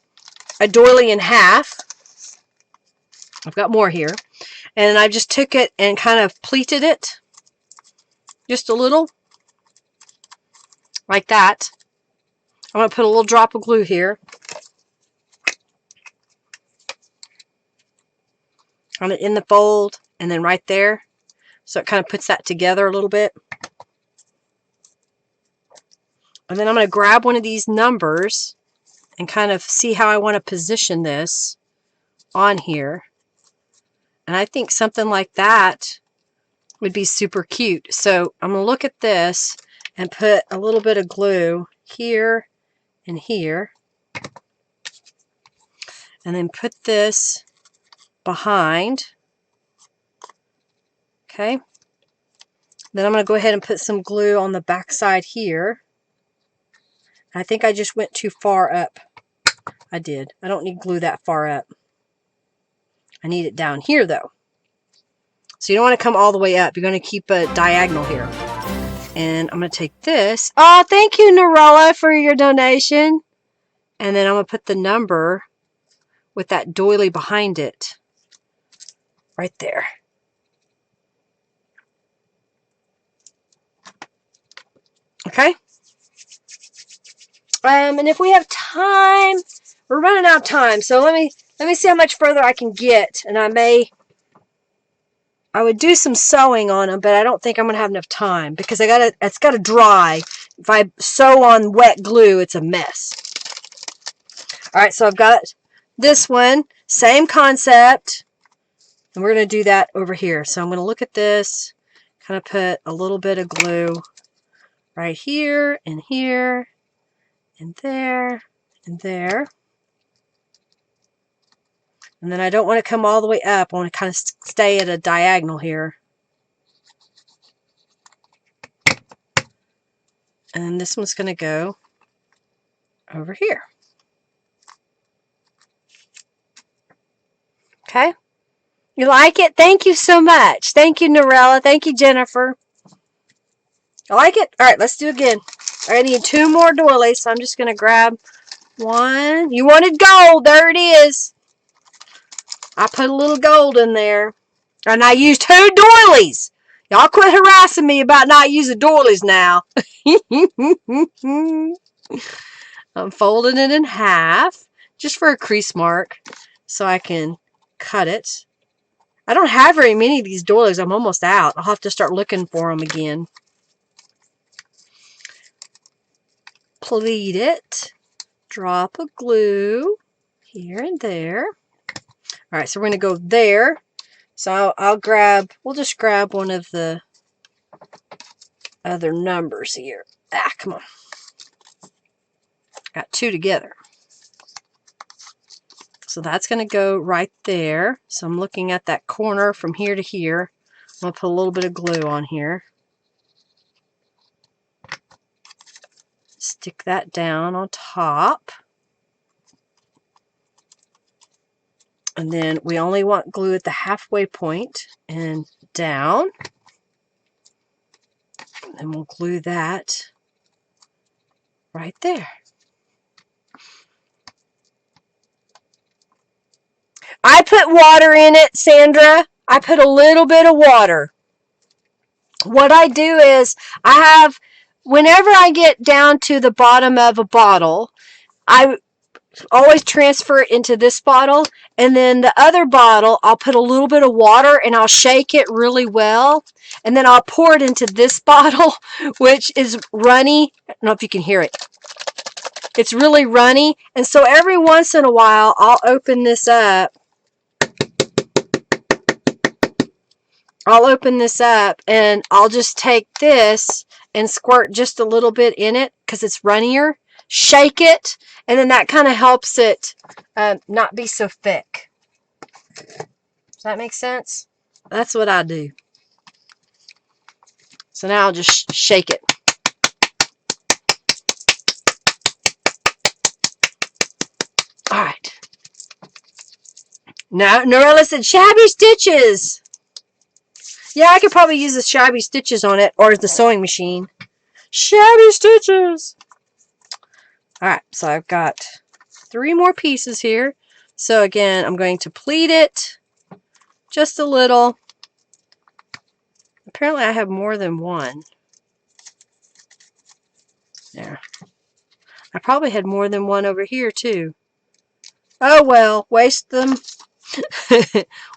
a doily in half. I've got more here. And I just took it and kind of pleated it just a little, like that. I'm going to put a little drop of glue here. On it in the fold and then right there. So it kind of puts that together a little bit. And then I'm going to grab one of these numbers and kind of see how I want to position this on here. And I think something like that would be super cute. So I'm going to look at this and put a little bit of glue here and here. And then put this behind. Okay. Then I'm going to go ahead and put some glue on the back side here. I think I just went too far up. I did. I don't need glue that far up. I need it down here though. So you don't want to come all the way up. You're going to keep a diagonal here. And I'm going to take this. Oh, thank you, Norella, for your donation. And then I'm going to put the number with that doily behind it. Right there. Okay. And if we have time, we're running out of time. So let me see how much further I can get. And I would do some sewing on them, but I don't think I'm going to have enough time because it's got to dry. If I sew on wet glue, it's a mess. All right, so I've got this one, same concept, and we're going to do that over here. So I'm going to look at this, kind of put a little bit of glue right here and here and there and there. And then I don't want to come all the way up. I want to kind of stay at a diagonal here. And then this one's going to go over here. Okay? You like it? Thank you so much. Thank you, Norella. Thank you, Jennifer. I like it. All right, let's do it again. I need 2 more doilies, so I'm just going to grab one. You wanted gold. There it is. I put a little gold in there. And I used 2 doilies. Y'all quit harassing me about not using doilies now. I'm folding it in half just for a crease mark so I can cut it. I don't have very many of these doilies. I'm almost out. I'll have to start looking for them again. Pleat it. Drop of glue here and there. All right, so we're going to go there. So we'll just grab one of the other numbers here. Ah, come on. Got 2 together. So that's going to go right there. So I'm looking at that corner from here to here. I'm going to put a little bit of glue on here. stick that down on top. And then we only want glue at the halfway point and down. And we'll glue that right there. I put water in it, Sandra. I put a little bit of water. What I do is whenever I get down to the bottom of a bottle, I always transfer it into this bottle, and then the other bottle I'll put a little bit of water and I'll shake it really well, and then I'll pour it into this bottle, which is runny. I don't know if you can hear it. It's really runny, and so every once in a while I'll open this up. And I'll just take this and squirt just a little bit in it because it's runnier. Shake it, and then that kind of helps it not be so thick. Does that make sense? That's what I do. So now I'll just shake it. All right. Now, Norella said, shabby stitches. Yeah, I could probably use the shabby stitches on it, or the sewing machine. Shabby stitches. Alright, so I've got 3 more pieces here. So again, I'm going to pleat it just a little. Apparently I have more than one. There. I probably had more than one over here too. Oh well, waste them.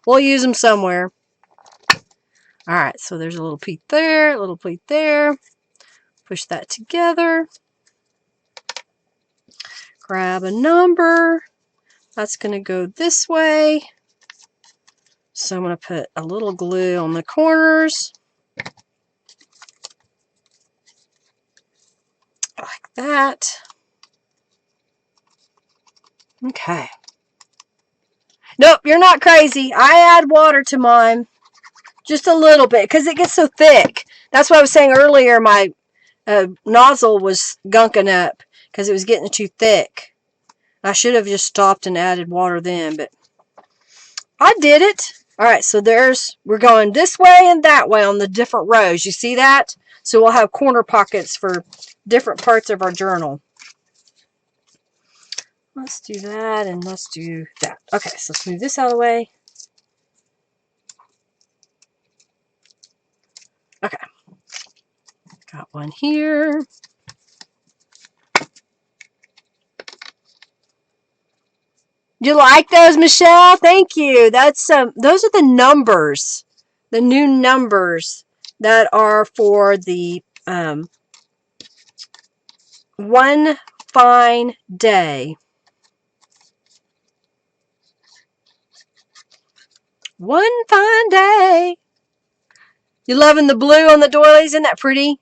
We'll use them somewhere. Alright, so there's a little pleat there, a little pleat there. Push that together. Grab a number. That's going to go this way. So I'm going to put a little glue on the corners. Like that. Okay. Nope, you're not crazy. I add water to mine. Just a little bit, because it gets so thick. That's what I was saying earlier. My nozzle was gunking up because it was getting too thick. I should have just stopped and added water then, but I did it. Alright, so we're going this way and that way on the different rows. You see that? So we'll have corner pockets for different parts of our journal. Let's do that, and let's do that. Okay, so let's move this out of the way. Okay. Got one here. You like those, Michelle? Thank you. That's those are the numbers, the new numbers that are for the one fine day. One fine day. You loving the blue on the doilies? Isn't that pretty?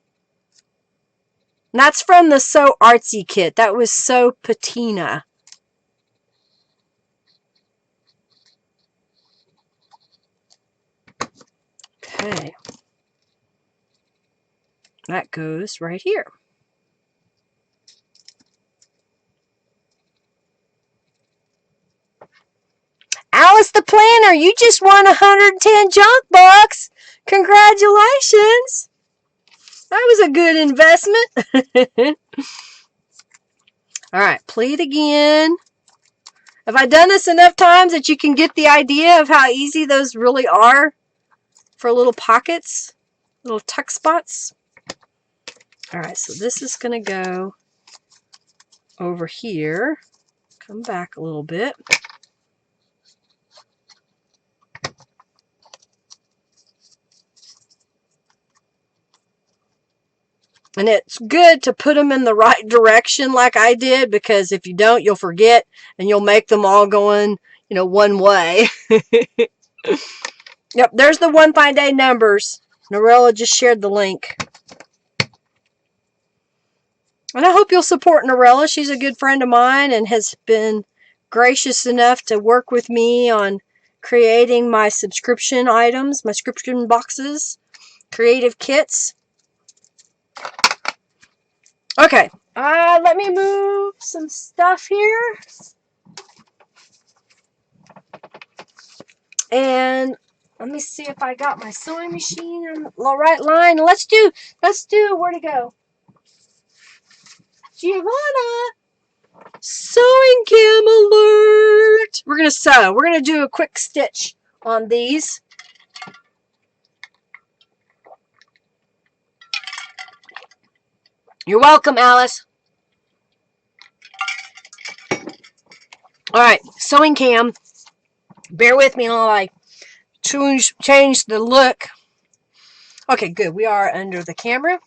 And that's from the So Artsy kit. That was So Patina. Okay. That goes right here. Alice the Planner, you just won 110 junk bucks. Congratulations. That was a good investment. All right, pleat again. Have I done this enough times that you can get the idea of how easy those really are for little pockets, little tuck spots? All right, so this is going to go over here. Come back a little bit. And it's good to put them in the right direction like I did, because if you don't, you'll forget and you'll make them all going, one way. Yep, there's the one fine day numbers. Norella just shared the link. And I hope you'll support Norella. She's a good friend of mine and has been gracious enough to work with me on creating my subscription items, my subscription boxes, creative kits. Okay, Let me move some stuff here. And let me see if I got my sewing machine on the right line. Let's do, where'd it go? Giovanna, sewing cam alert. We're going to sew. We're going to do a quick stitch on these. You're welcome, Alice. All right, sewing cam. Bear with me while I change the look. Okay, good. We are under the camera.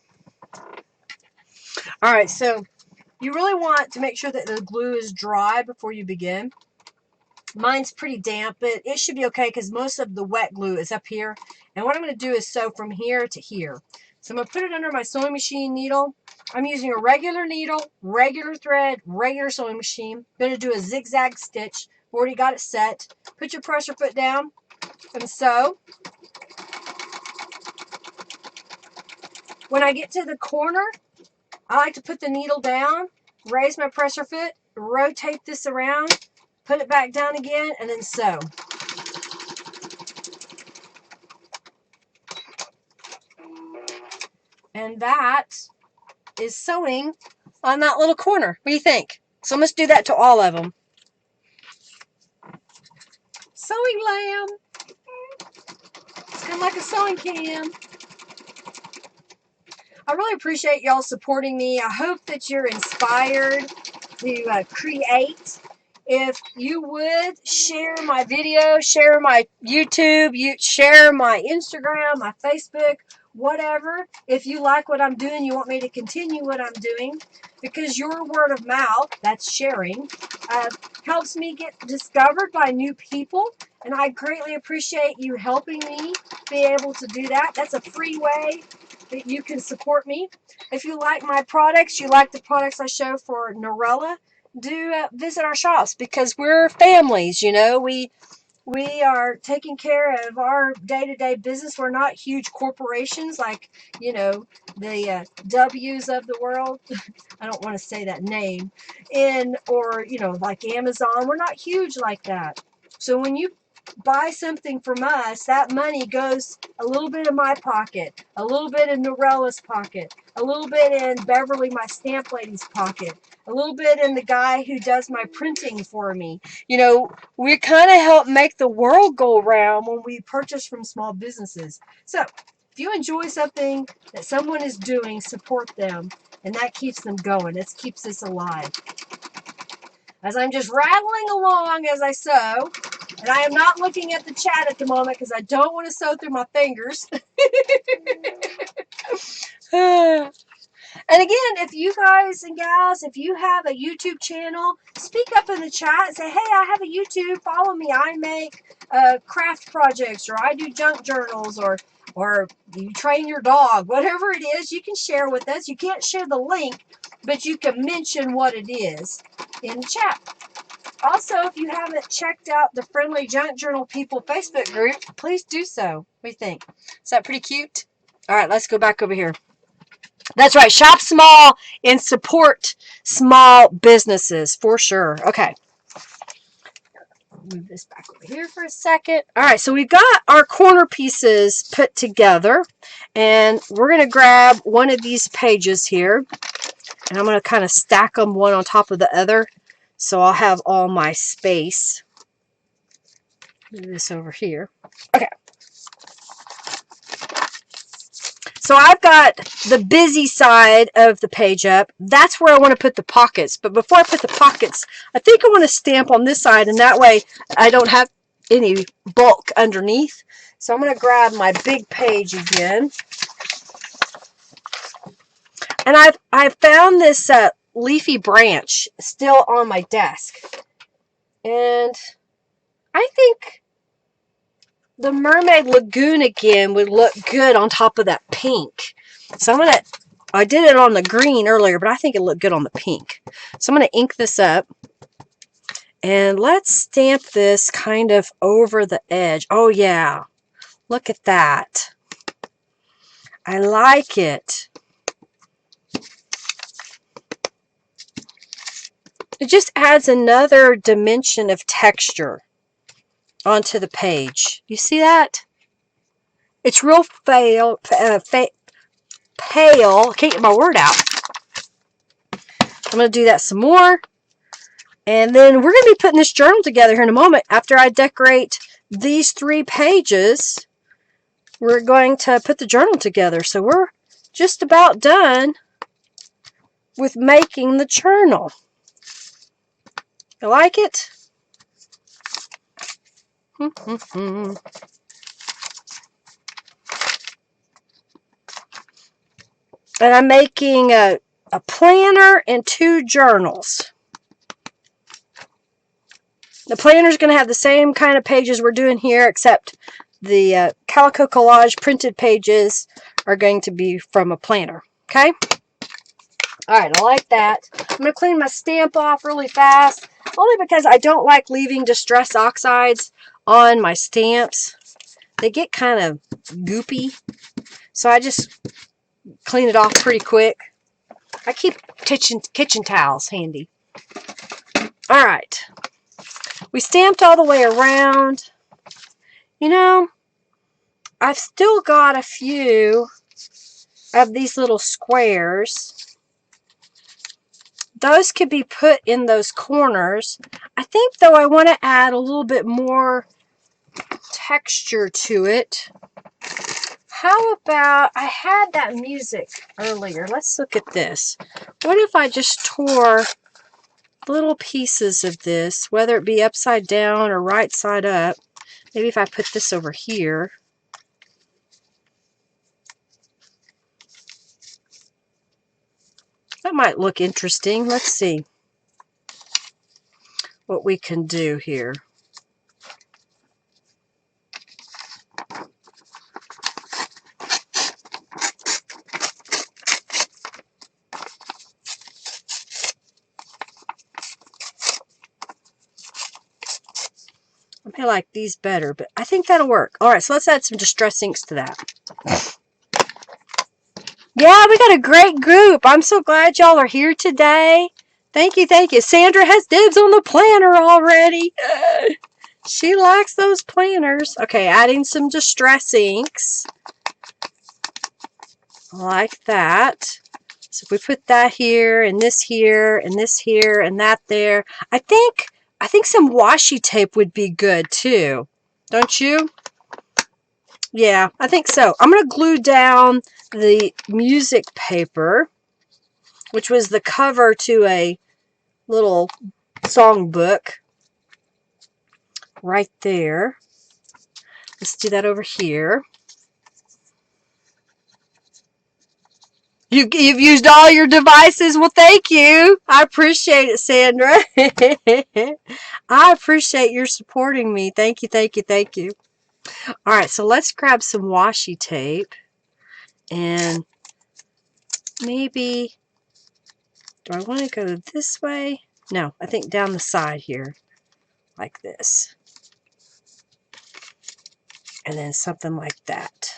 All right, so you really want to make sure that the glue is dry before you begin. Mine's pretty damp, but it should be okay because most of the wet glue is up here. And what I'm going to do is sew from here to here. So I'm going to put it under my sewing machine needle. I'm using a regular needle, regular thread, regular sewing machine. I'm going to do a zigzag stitch. Already got it set. Put your pressure foot down and sew. When I get to the corner, I like to put the needle down, raise my pressure foot, rotate this around, put it back down again, and then sew. And that is sewing on that little corner. What do you think? So let's do that to all of them. Sewing lamb. It's kind of like a sewing cam. I really appreciate y'all supporting me. I hope that you're inspired to create. If you would share my video, share my YouTube, share my Instagram, my Facebook, whatever. If you like what I'm doing, you want me to continue what I'm doing, because your word of mouth, that's sharing, helps me get discovered by new people. And I greatly appreciate you helping me be able to do that. That's a free way that you can support me. If you like my products, you like the products I show for Norella, do visit our shops, because we're families, you know. We are taking care of our day-to-day business. We're not huge corporations like, you know, the W's of the world. I don't want to say that name. Or, you know, like Amazon. We're not huge like that. So when you buy something from us, that money goes a little bit in my pocket, a little bit in Norella's pocket, a little bit in Beverly, my stamp lady's pocket, a little bit in the guy who does my printing for me. You know, we kind of help make the world go round when we purchase from small businesses. So if you enjoy something that someone is doing, support them, and that keeps them going. It keeps us alive. As I'm just rattling along as I sew, and I am not looking at the chat at the moment because I don't want to sew through my fingers. And again, if you guys and gals, if you have a YouTube channel, speak up in the chat and say, hey, I have a YouTube, follow me. I make craft projects, or I do junk journals, or you train your dog. Whatever it is, you can share with us. You can't share the link, but you can mention what it is in the chat. Also, if you haven't checked out the Friendly Junk Journal People Facebook group, please do so. What do you think? Is that pretty cute? All right, let's go back over here. That's right. Shop small and support small businesses for sure. Okay. Move this back over here for a second. All right, so we've got our corner pieces put together, and we're going to grab one of these pages here, and I'm going to kind of stack them one on top of the other, so I'll have all my space. Move this over here. Okay. So I've got the busy side of the page up. That's where I want to put the pockets. But before I put the pockets, I think I want to stamp on this side, and that way I don't have any bulk underneath. So I'm going to grab my big page again. And I've found this leafy branch still on my desk. And I think the Mermaid Lagoon again would look good on top of that pink. So I did it on the green earlier, but I think it looked good on the pink. So I'm going to ink this up. And let's stamp this kind of over the edge. Oh yeah, look at that. I like it. It just adds another dimension of texture onto the page. You see that? It's real pale. I can't get my word out. I'm going to do that some more. And then we're going to be putting this journal together here in a moment. After I decorate these 3 pages, we're going to put the journal together. So we're just about done with making the journal. You like it? And I'm making a planner and 2 journals. The planner is going to have the same kind of pages we're doing here, except the Calico Collage printed pages are going to be from a planner. Okay? Alright, I like that. I'm going to clean my stamp off really fast, only because I don't like leaving Distress Oxides on my stamps. They get kind of goopy, so I just clean it off pretty quick. I keep kitchen towels handy. Alright. We stamped all the way around. You know, I've still got a few of these little squares. Those could be put in those corners. I think, though, I want to add a little bit more texture to it. How about, I had that music earlier. Let's look at this. What if I just tore little pieces of this, whether it be upside down or right side up? Maybe if I put this over here. That might look interesting. Let's see what we can do here. I like these better, but I think that'll work. All right, so let's add some Distress inks to that. Yeah, we got a great group. I'm so glad y'all are here today. Thank you, thank you. Sandra has dibs on the planner already. She likes those planners. Okay, adding some Distress inks. Like that. So if we put that here, and this here, and this here, and that there, I think some washi tape would be good too. Don't you? Yeah, I think so. I'm going to glue down the music paper, which was the cover to a little songbook, right there. Let's do that over here. You've used all your devices. Well, thank you. I appreciate it, Sandra. I appreciate your supporting me. Thank you, thank you, thank you. All right, so let's grab some washi tape. And maybe, do I want to go this way? No, I think down the side here, like this. And then something like that.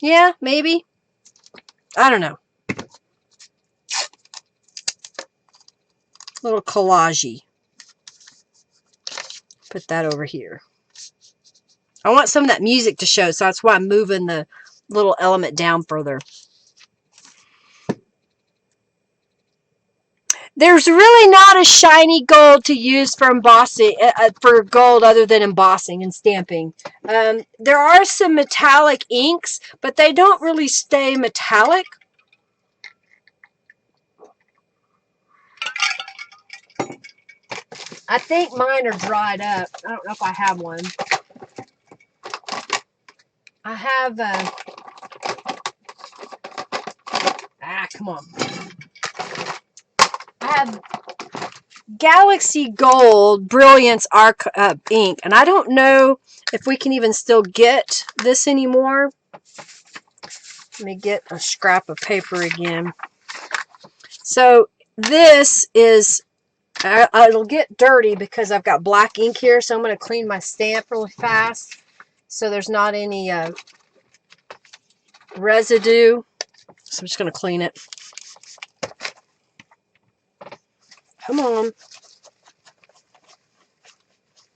Yeah, maybe. I don't know. Little collage-y. Put that over here. I want some of that music to show, so that's why I'm moving the little element down further. There's really not a shiny gold to use for embossing, for gold other than embossing and stamping. There are some metallic inks, but they don't really stay metallic. I think mine are dried up. I don't know if I have one. I have, come on. I have Galaxy Gold Brilliance Arc ink, and I don't know if we can even still get this anymore. Let me get a scrap of paper again. So this is, it'll get dirty because I've got black ink here, so I'm going to clean my stamp really fast so there's not any residue. So I'm just going to clean it. Come on.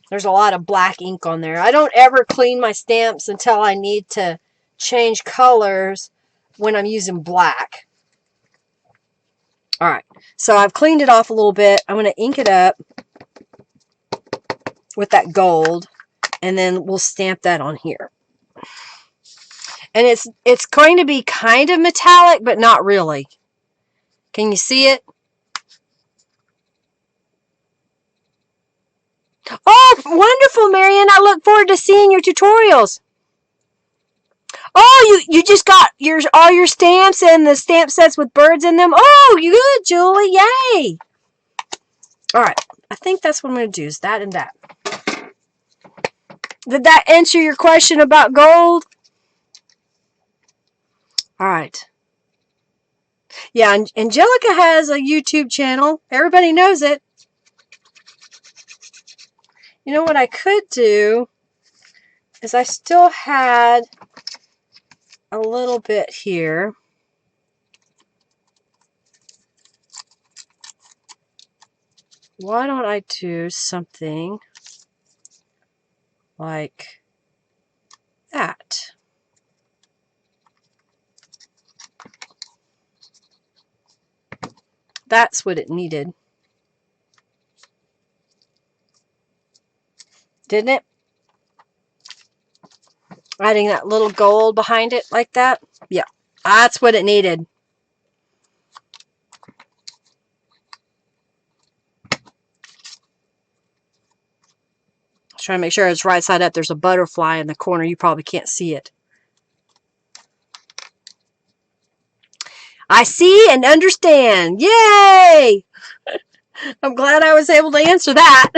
There's a lot of black ink on there. I don't ever clean my stamps until I need to change colors when I'm using black. Alright, so I've cleaned it off a little bit. I'm going to ink it up with that gold, and then we'll stamp that on here. And it's going to be kind of metallic, but not really. Can you see it? Oh, wonderful, Marion. I look forward to seeing your tutorials. Oh, you just got all your stamps and the stamp sets with birds in them. Oh, you good, Julie. Yay. All right. I think that's what I'm going to do, is that and that. Did that answer your question about gold? All right. Yeah, Angelica has a YouTube channel. Everybody knows it. You know what I could do is I still had a little bit here. Why don't I do something like that? That's what it needed. Didn't it? Adding that little gold behind it like that. Yeah, that's what it needed. Trying to make sure it's right side up. There's a butterfly in the corner. You probably can't see it. I see and understand. Yay! I'm glad I was able to answer that.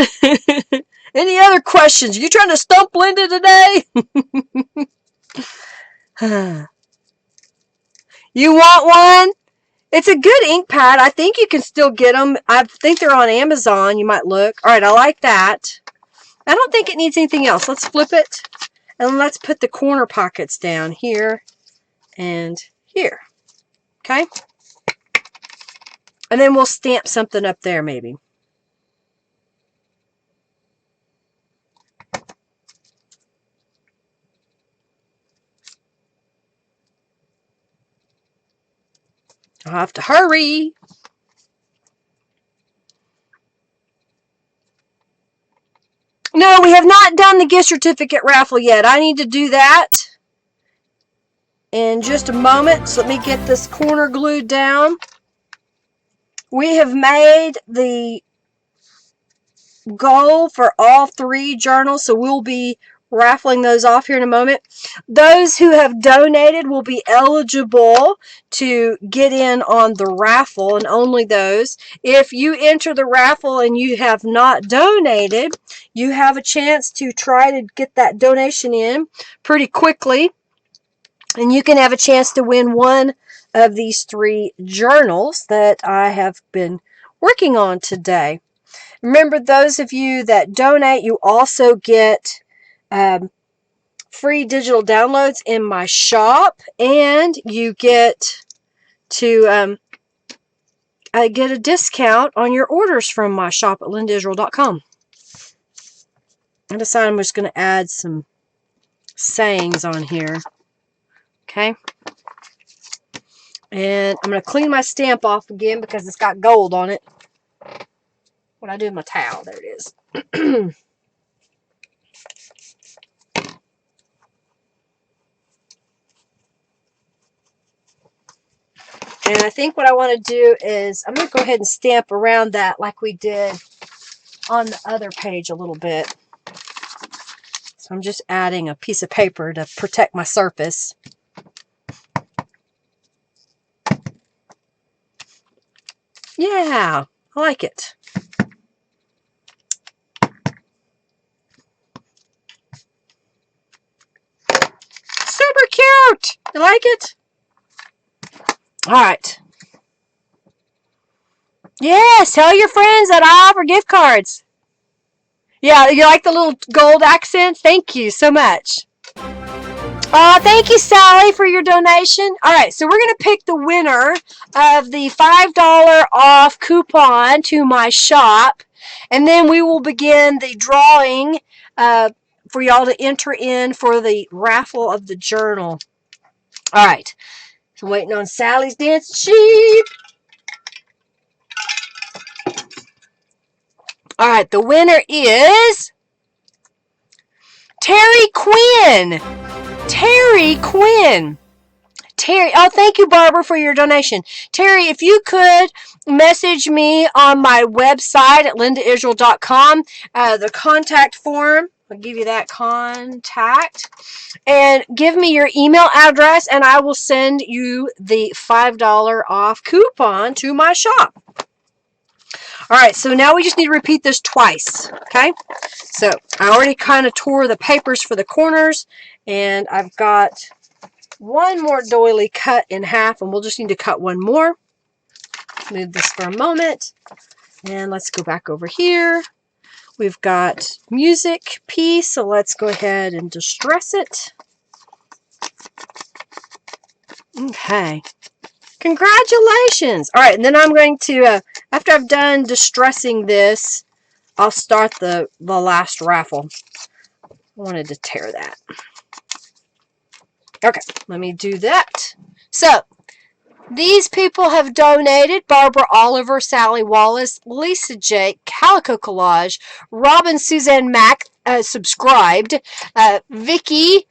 Any other questions? Are you trying to stump Linda today? You want one? It's a good ink pad. I think you can still get them. I think they're on Amazon. You might look. All right, I like that. I don't think it needs anything else. Let's flip it. And let's put the corner pockets down here and here. Okay? And then we'll stamp something up there maybe. I'll have to hurry. No, we have not done the gift certificate raffle yet. I need to do that in just a moment. So let me get this corner glued down. We have made the goal for all 3 journals, so we'll be raffling those off here in a moment. Those who have donated will be eligible to get in on the raffle, and only those. If you enter the raffle and you have not donated, you have a chance to try to get that donation in pretty quickly, and you can have a chance to win one of these 3 journals that I have been working on today. Remember, those of you that donate, you also get free digital downloads in my shop, and you get to get a discount on your orders from my shop at lindaisrael.com. I decided I'm just going to add some sayings on here. Okay. And I'm going to clean my stamp off again because it's got gold on it. What I do with my towel, there it is. And I think what I want to do is I'm going to go ahead and stamp around that like we did on the other page a little bit. So I'm just adding a piece of paper to protect my surface. Yeah, I like it. Super cute! You like it? Alright. Yes, tell your friends that I offer gift cards. Yeah, you like the little gold accents? Thank you so much. Thank you, Sally, for your donation. All right, so we're going to pick the winner of the $5 off coupon to my shop, and then we will begin the drawing for y'all to enter in for the raffle of the journal. All right, so waiting on Sally's dance sheet. All right, the winner is Terry Quinn. Terry Quinn. Terry, oh, thank you, Barbara, for your donation. Terry, if you could message me on my website at lindaisrael.com, the contact form, I'll give you that contact, and give me your email address, and I will send you the $5 off coupon to my shop. All right, so now we just need to repeat this twice, okay? So I already kind of tore the papers for the corners, and I've got one more doily cut in half, and we'll just need to cut one more. Move this for a moment, and let's go back over here. We've got music piece, so let's go ahead and distress it. Okay. Congratulations! All right, and then I'm going to, after I've done distressing this, I'll start the last raffle. I wanted to tear that. Okay, let me do that. So, these people have donated: Barbara Oliver, Sally Wallace, Lisa J, Calico Collage, Robin Suzanne Mack subscribed, Vicky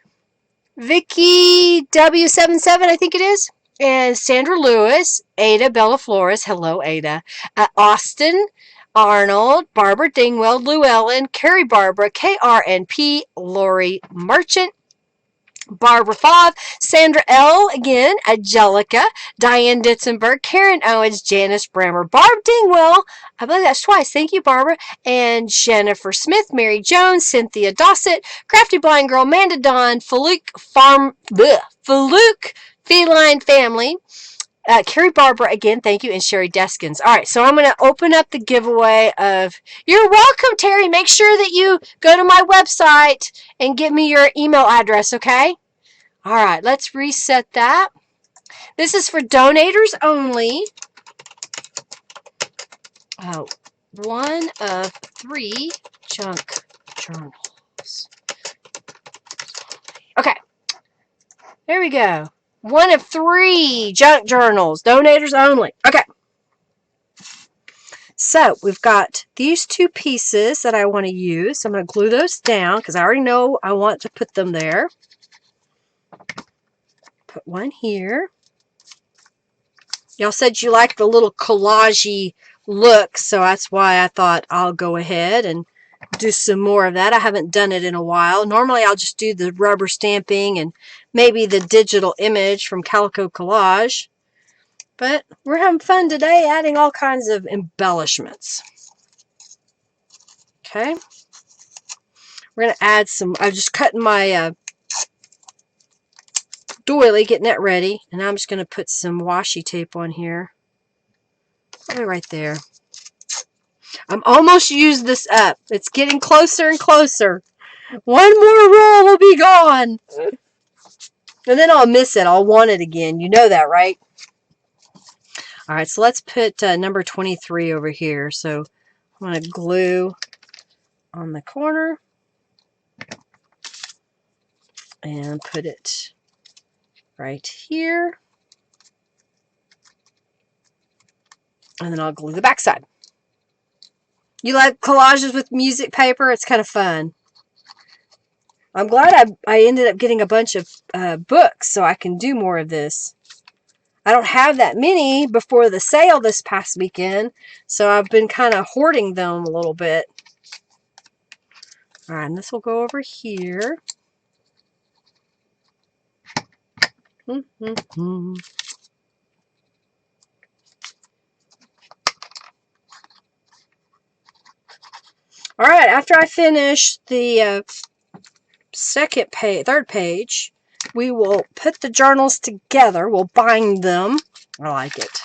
W77, I think it is, and Sandra Lewis, Ada Bella Flores, hello Ada, Austin Arnold, Barbara Dingwell, Lou Ellen, Carrie Barbara, KRNP, Lori Merchant, Barbara Favre, Sandra L. again, Angelica, Diane Ditzenberg, Karen Owens, Janice Brammer, Barb Dingwell, I believe that's twice, thank you Barbara, and Jennifer Smith, Mary Jones, Cynthia Dossett, Crafty Blind Girl, Amanda Dawn, Faluke Feline Family, Carrie Barbara again, thank you, and Sherry Deskins. All right, so I'm going to open up the giveaway of, you're welcome, Terry. Make sure that you go to my website and give me your email address, okay? All right, let's reset that. This is for donators only. Oh, 1 of 3 junk journals. Okay, there we go. 1 of 3 junk journals, donators only. Okay. So we've got these 2 pieces that I want to use. So I'm going to glue those down because I already know I want to put them there. Put one here. Y'all said you like the little collage-y look, so that's why I thought I'll go ahead and do some more of that. I haven't done it in a while. Normally I'll just do the rubber stamping and maybe the digital image from Calico Collage. But we're having fun today adding all kinds of embellishments. Okay. We're going to add some, I'm just cutting my doily, getting that ready. And I'm just going to put some washi tape on here. Right there. I'm almost used this up. It's getting closer and closer. One more roll will be gone. And then I'll miss it. I'll want it again. You know that, right? All right, so let's put number 23 over here. So I'm going to glue on the corner and put it right here. And then I'll glue the back side. You like collages with music paper? It's kind of fun. I'm glad I ended up getting a bunch of books so I can do more of this. I don't have that many before the sale this past weekend, so I've been kind of hoarding them a little bit. All right, and this will go over here. All right, after I finish the third page, we will put the journals together. We'll bind them. I like it.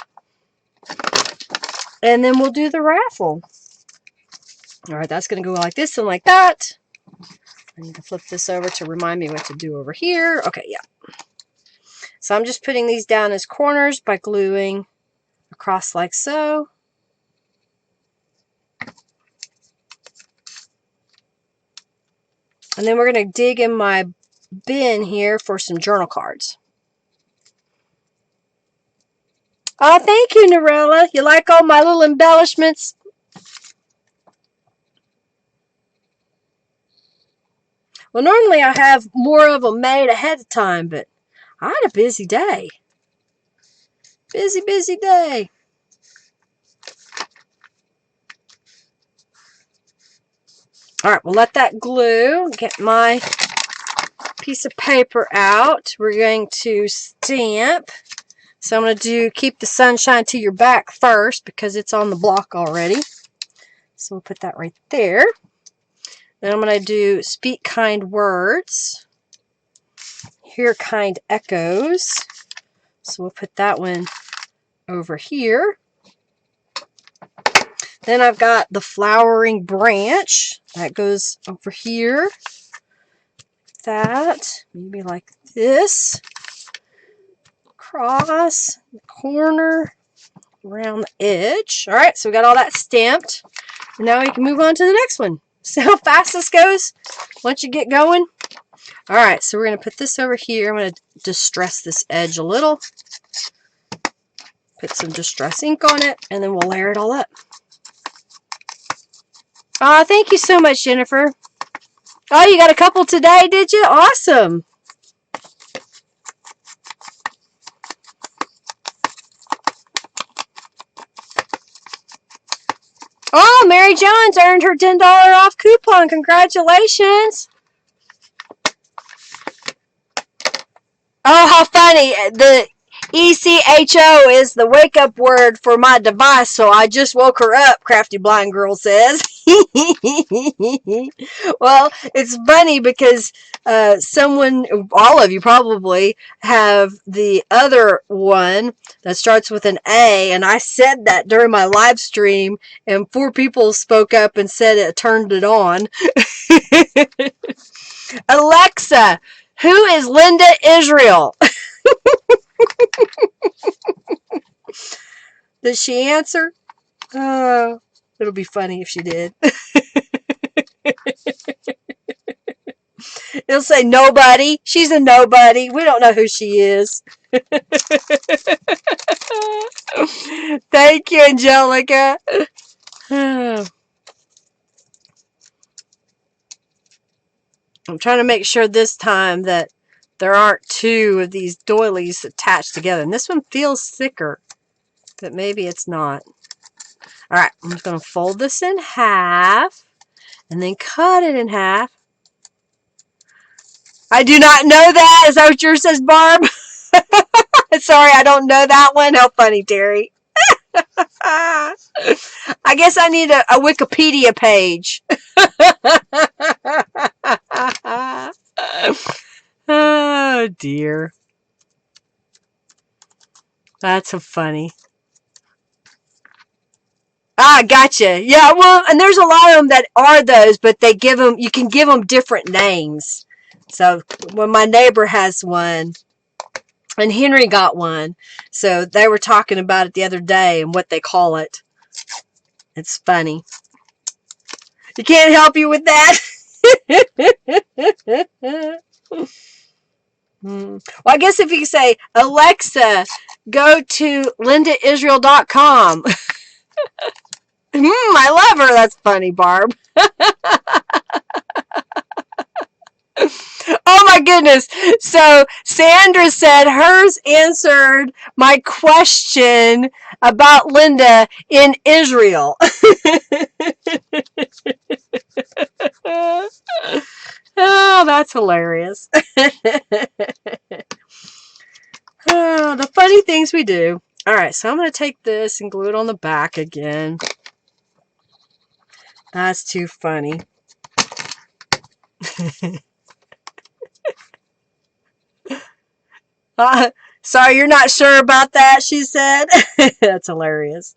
And then we'll do the raffle. All right, that's going to go like this and like that. I need to flip this over to remind me what to do over here. Okay, yeah. So I'm just putting these down as corners by gluing across like so. And then we're going to dig in my bin here for some journal cards. Oh, thank you, Norella. You like all my little embellishments? Well, normally I have more of them made ahead of time, but I had a busy day. Busy, busy day. All right, we'll let that glue. Get my piece of paper out. We're going to stamp. So I'm going to do keep the sunshine to your back first because it's on the block already. So we'll put that right there. Then I'm going to do speak kind words. Hear kind echoes. So we'll put that one over here. Then I've got the flowering branch. That goes over here. That. Maybe like this. Across the corner. Around the edge. Alright, so we got all that stamped. And now we can move on to the next one. See how fast this goes once you get going? Alright, so we're going to put this over here. I'm going to distress this edge a little. Put some distress ink on it, and then we'll layer it all up. Oh, thank you so much, Jennifer. Oh, you got a couple today, did you? Awesome. Oh, Mary Jones earned her $10 off coupon. Congratulations. Oh, how funny. The ECHO is the wake-up word for my device, so I just woke her up, Crafty Blind Girl says. Well, it's funny because someone, all of you probably, have the other one that starts with an A, and I said that during my live stream, and 4 people spoke up and said it turned it on. Alexa, who is Linda Israel? Does she answer? Oh, it'll be funny if she did. It'll say nobody. She's a nobody. We don't know who she is. Thank you, Angelica. I'm trying to make sure this time that there aren't 2 of these doilies attached together. And this one feels thicker, but maybe it's not. Alright, I'm just going to fold this in half and then cut it in half. I do not know that. Is that what yours says, Barb? Sorry, I don't know that one. How funny, Terry. I guess I need a Wikipedia page. Oh, dear. That's so funny. Ah, gotcha. Yeah, well, and there's a lot of them that are those, but they give them, you can give them different names. So when my neighbor has one, and Henry got one, so they were talking about it the other day and what they call it. It's funny. You can't help you with that. Well, I guess if you say, Alexa, go to lindaisrael.com. I love her. That's funny, Barb. Oh my goodness. So Sandra said hers answered my question about Linda in Israel. Oh, that's hilarious. Oh, the funny things we do. All right, so I'm going to take this and glue it on the back again. That's too funny. Sorry, you're not sure about that, she said. That's hilarious.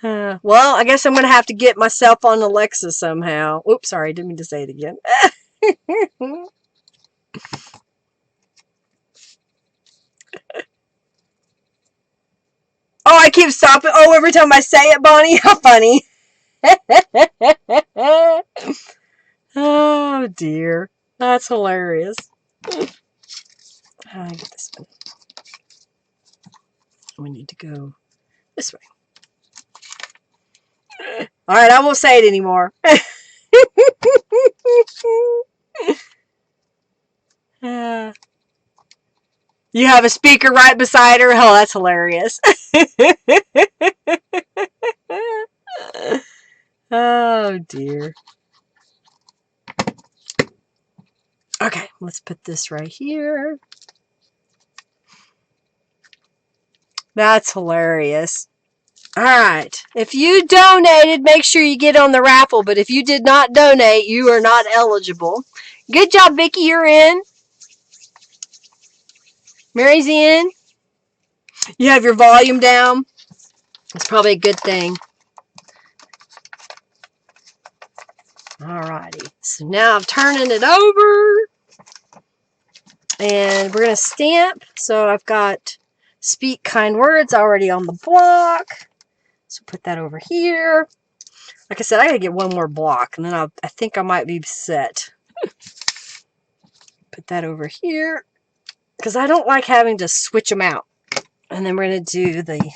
Well, I guess I'm going to have to get myself on Alexa somehow. Oops, sorry, didn't mean to say it again. Oh, I keep stopping. Oh, every time I say it, Bonnie, how funny. Oh, dear. That's hilarious. I get this one. We need to go this way. All right, I won't say it anymore. You have a speaker right beside her? Oh, that's hilarious. Oh, dear. Okay, let's put this right here. That's hilarious. All right. If you donated, make sure you get on the raffle. But if you did not donate, you are not eligible. Good job, Vicki. You're in. Mary's in. You have your volume down. It's probably a good thing. Alrighty. So now I'm turning it over. And we're going to stamp. So I've got Speak Kind Words already on the block. So put that over here. Like I said, I got to get one more block. And then I think I might be set. Put that over here. Because I don't like having to switch them out. And then we're going to do the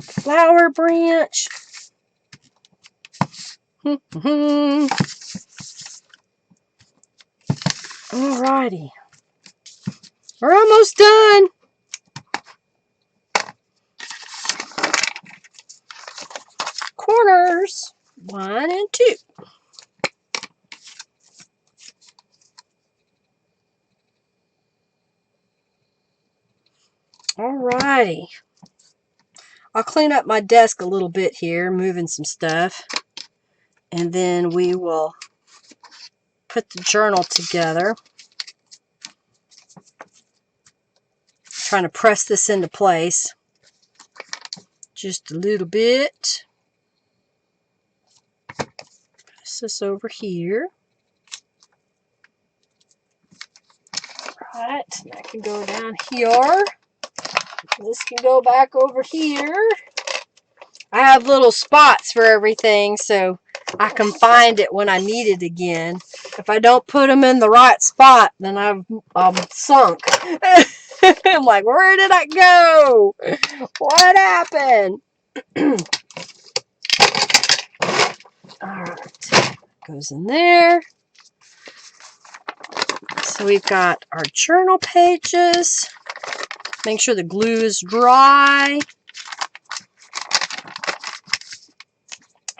flower branch. Alrighty. We're almost done. Corners. 1 and 2. Alrighty. I'll clean up my desk a little bit here, moving some stuff. And then we will put the journal together. Trying to press this into place. Just a little bit. Press this over here. Right, that can go down here. This can go back over here. I have little spots for everything, so I can find it when I need it again. If I don't put them in the right spot, then I'm sunk. I'm like, where did I go? What happened? Alright, goes in there. So we've got our journal pages. Make sure the glue is dry.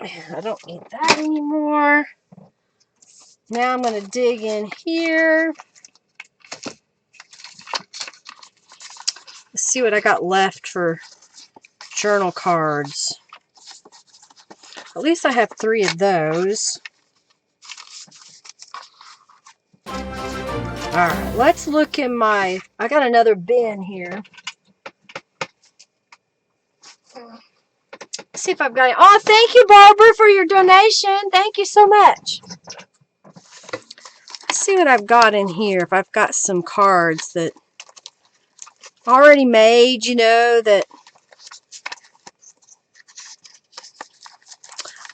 I don't need that anymore. Now I'm going to dig in here. Let's see what I got left for journal cards. At least I have 3 of those. Alright, let's look in my... I got another bin here. Let's see if I've got it. Oh, thank you, Barbara, for your donation. Thank you so much. Let's see what I've got in here. If I've got some cards that already made, you know, that...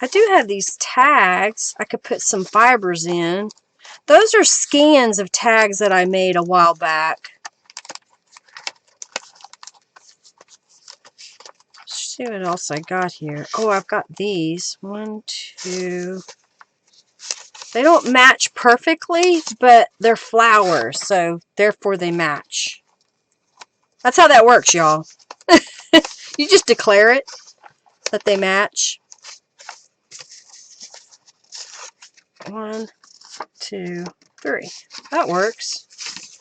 I do have these tags. I could put some fibers in. Those are scans of tags that I made a while back. Let's see what else I got here. Oh, I've got these. 1, 2. They don't match perfectly, but they're flowers, so therefore they match. That's how that works, y'all. You just declare it that they match. 1, 2, 3. That works.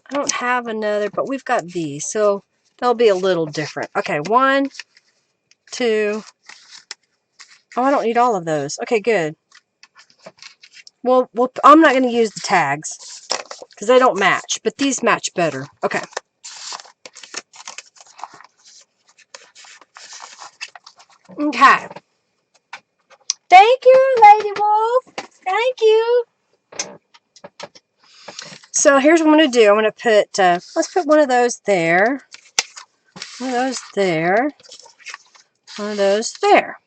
I don't have another, but we've got these, so they'll be a little different. Okay, 1, 2. Oh, I don't need all of those. Okay, good. Well, I'm not going to use the tags because they don't match, but these match better. Okay. Okay. Thank you, Lady Wolf. Thank you. So here's what I'm going to do. I'm going to put, let's put one of those there. One of those there. One of those there.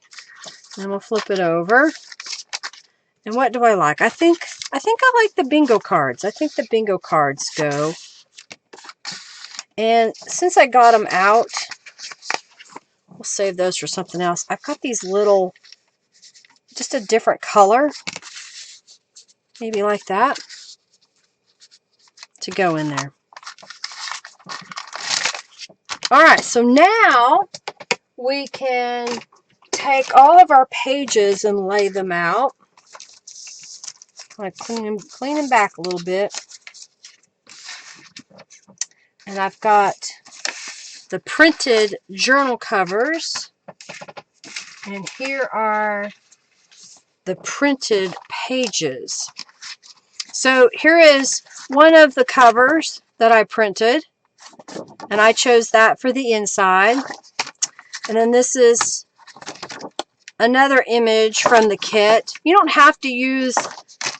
And we'll flip it over. And what do I like? I think I like the bingo cards. I think the bingo cards go. And since I got them out, we'll save those for something else. I've got these little, just a different color. Maybe like that. To go in there. Alright, so now we can take all of our pages and lay them out. I clean them back a little bit. And I've got the printed journal covers. And here are the printed pages. So here is one of the covers that I printed. And I chose that for the inside. And then this is another image from the kit. You don't have to use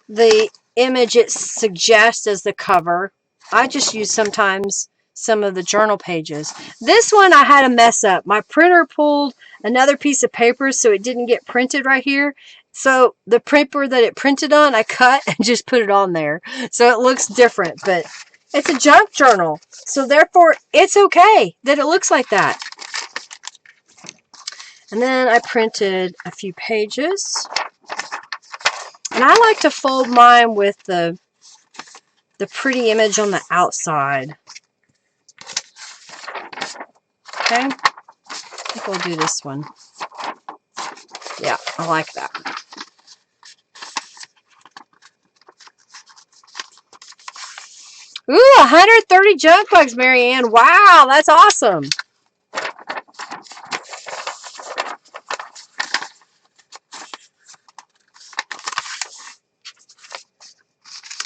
the image it suggests as the cover. I just use sometimes some of the journal pages. This one I had a mess up. My printer pulled another piece of paper so it didn't get printed right here. So the paper that it printed on, I cut and just put it on there. So it looks different, but it's a junk journal. So therefore, it's okay that it looks like that. And then I printed a few pages. And I like to fold mine with the pretty image on the outside. Okay, I think we'll do this one. Yeah, I like that. Ooh, 130 junk bugs, Marianne. Wow, that's awesome.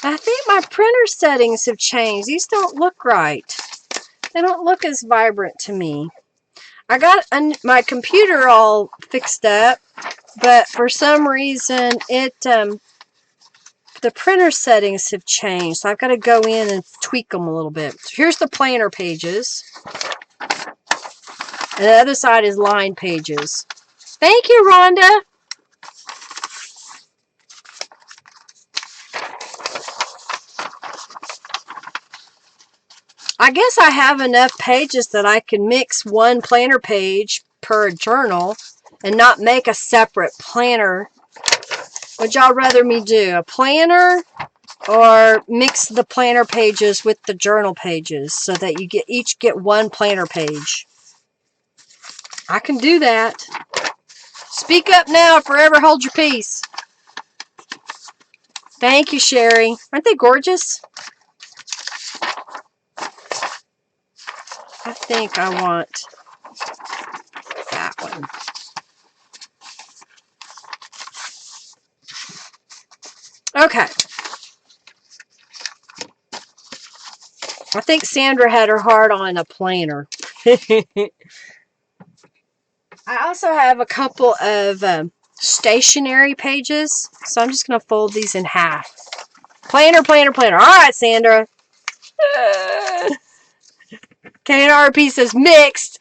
I think my printer settings have changed. These don't look right. They don't look as vibrant to me. I got my computer all fixed up, but for some reason the printer settings have changed. So I've got to go in and tweak them a little bit. So here's the planner pages. And the other side is line pages. Thank you, Rhonda. I guess I have enough pages that I can mix one planner page per journal and not make a separate planner. Would y'all rather me do a planner or mix the planner pages with the journal pages so that you each get one planner page? I can do that. Speak up now, forever hold your peace. Thank you, Sherry. Aren't they gorgeous? I think I want that one. Okay. I think Sandra had her heart on a planner. I also have a couple of stationery pages, so I'm just going to fold these in half. Planner, planner, planner. All right, Sandra. KNRP says mixed.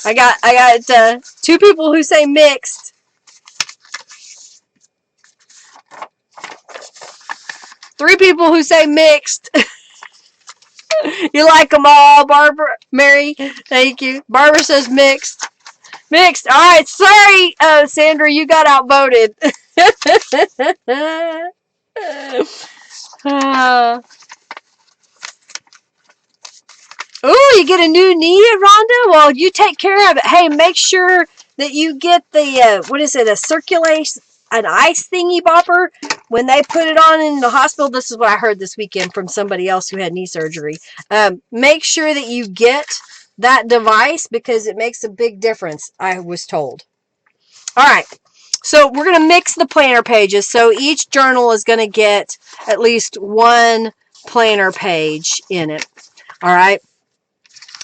I got 2 people who say mixed. Three people who say mixed. You like them all, Barbara? Mary, thank you. Barbara says mixed. Mixed. All right, sorry, Sandra, you got outvoted. Oh, you get a new knee, Rhonda? Well, you take care of it. Hey, make sure that you get the, what is it, a circulation, an ice thingy bopper. When they put it on in the hospital, this is what I heard this weekend from somebody else who had knee surgery. Make sure that you get that device because it makes a big difference, I was told. All right, so we're going to mix the planner pages. So each journal is going to get at least one planner page in it. All right.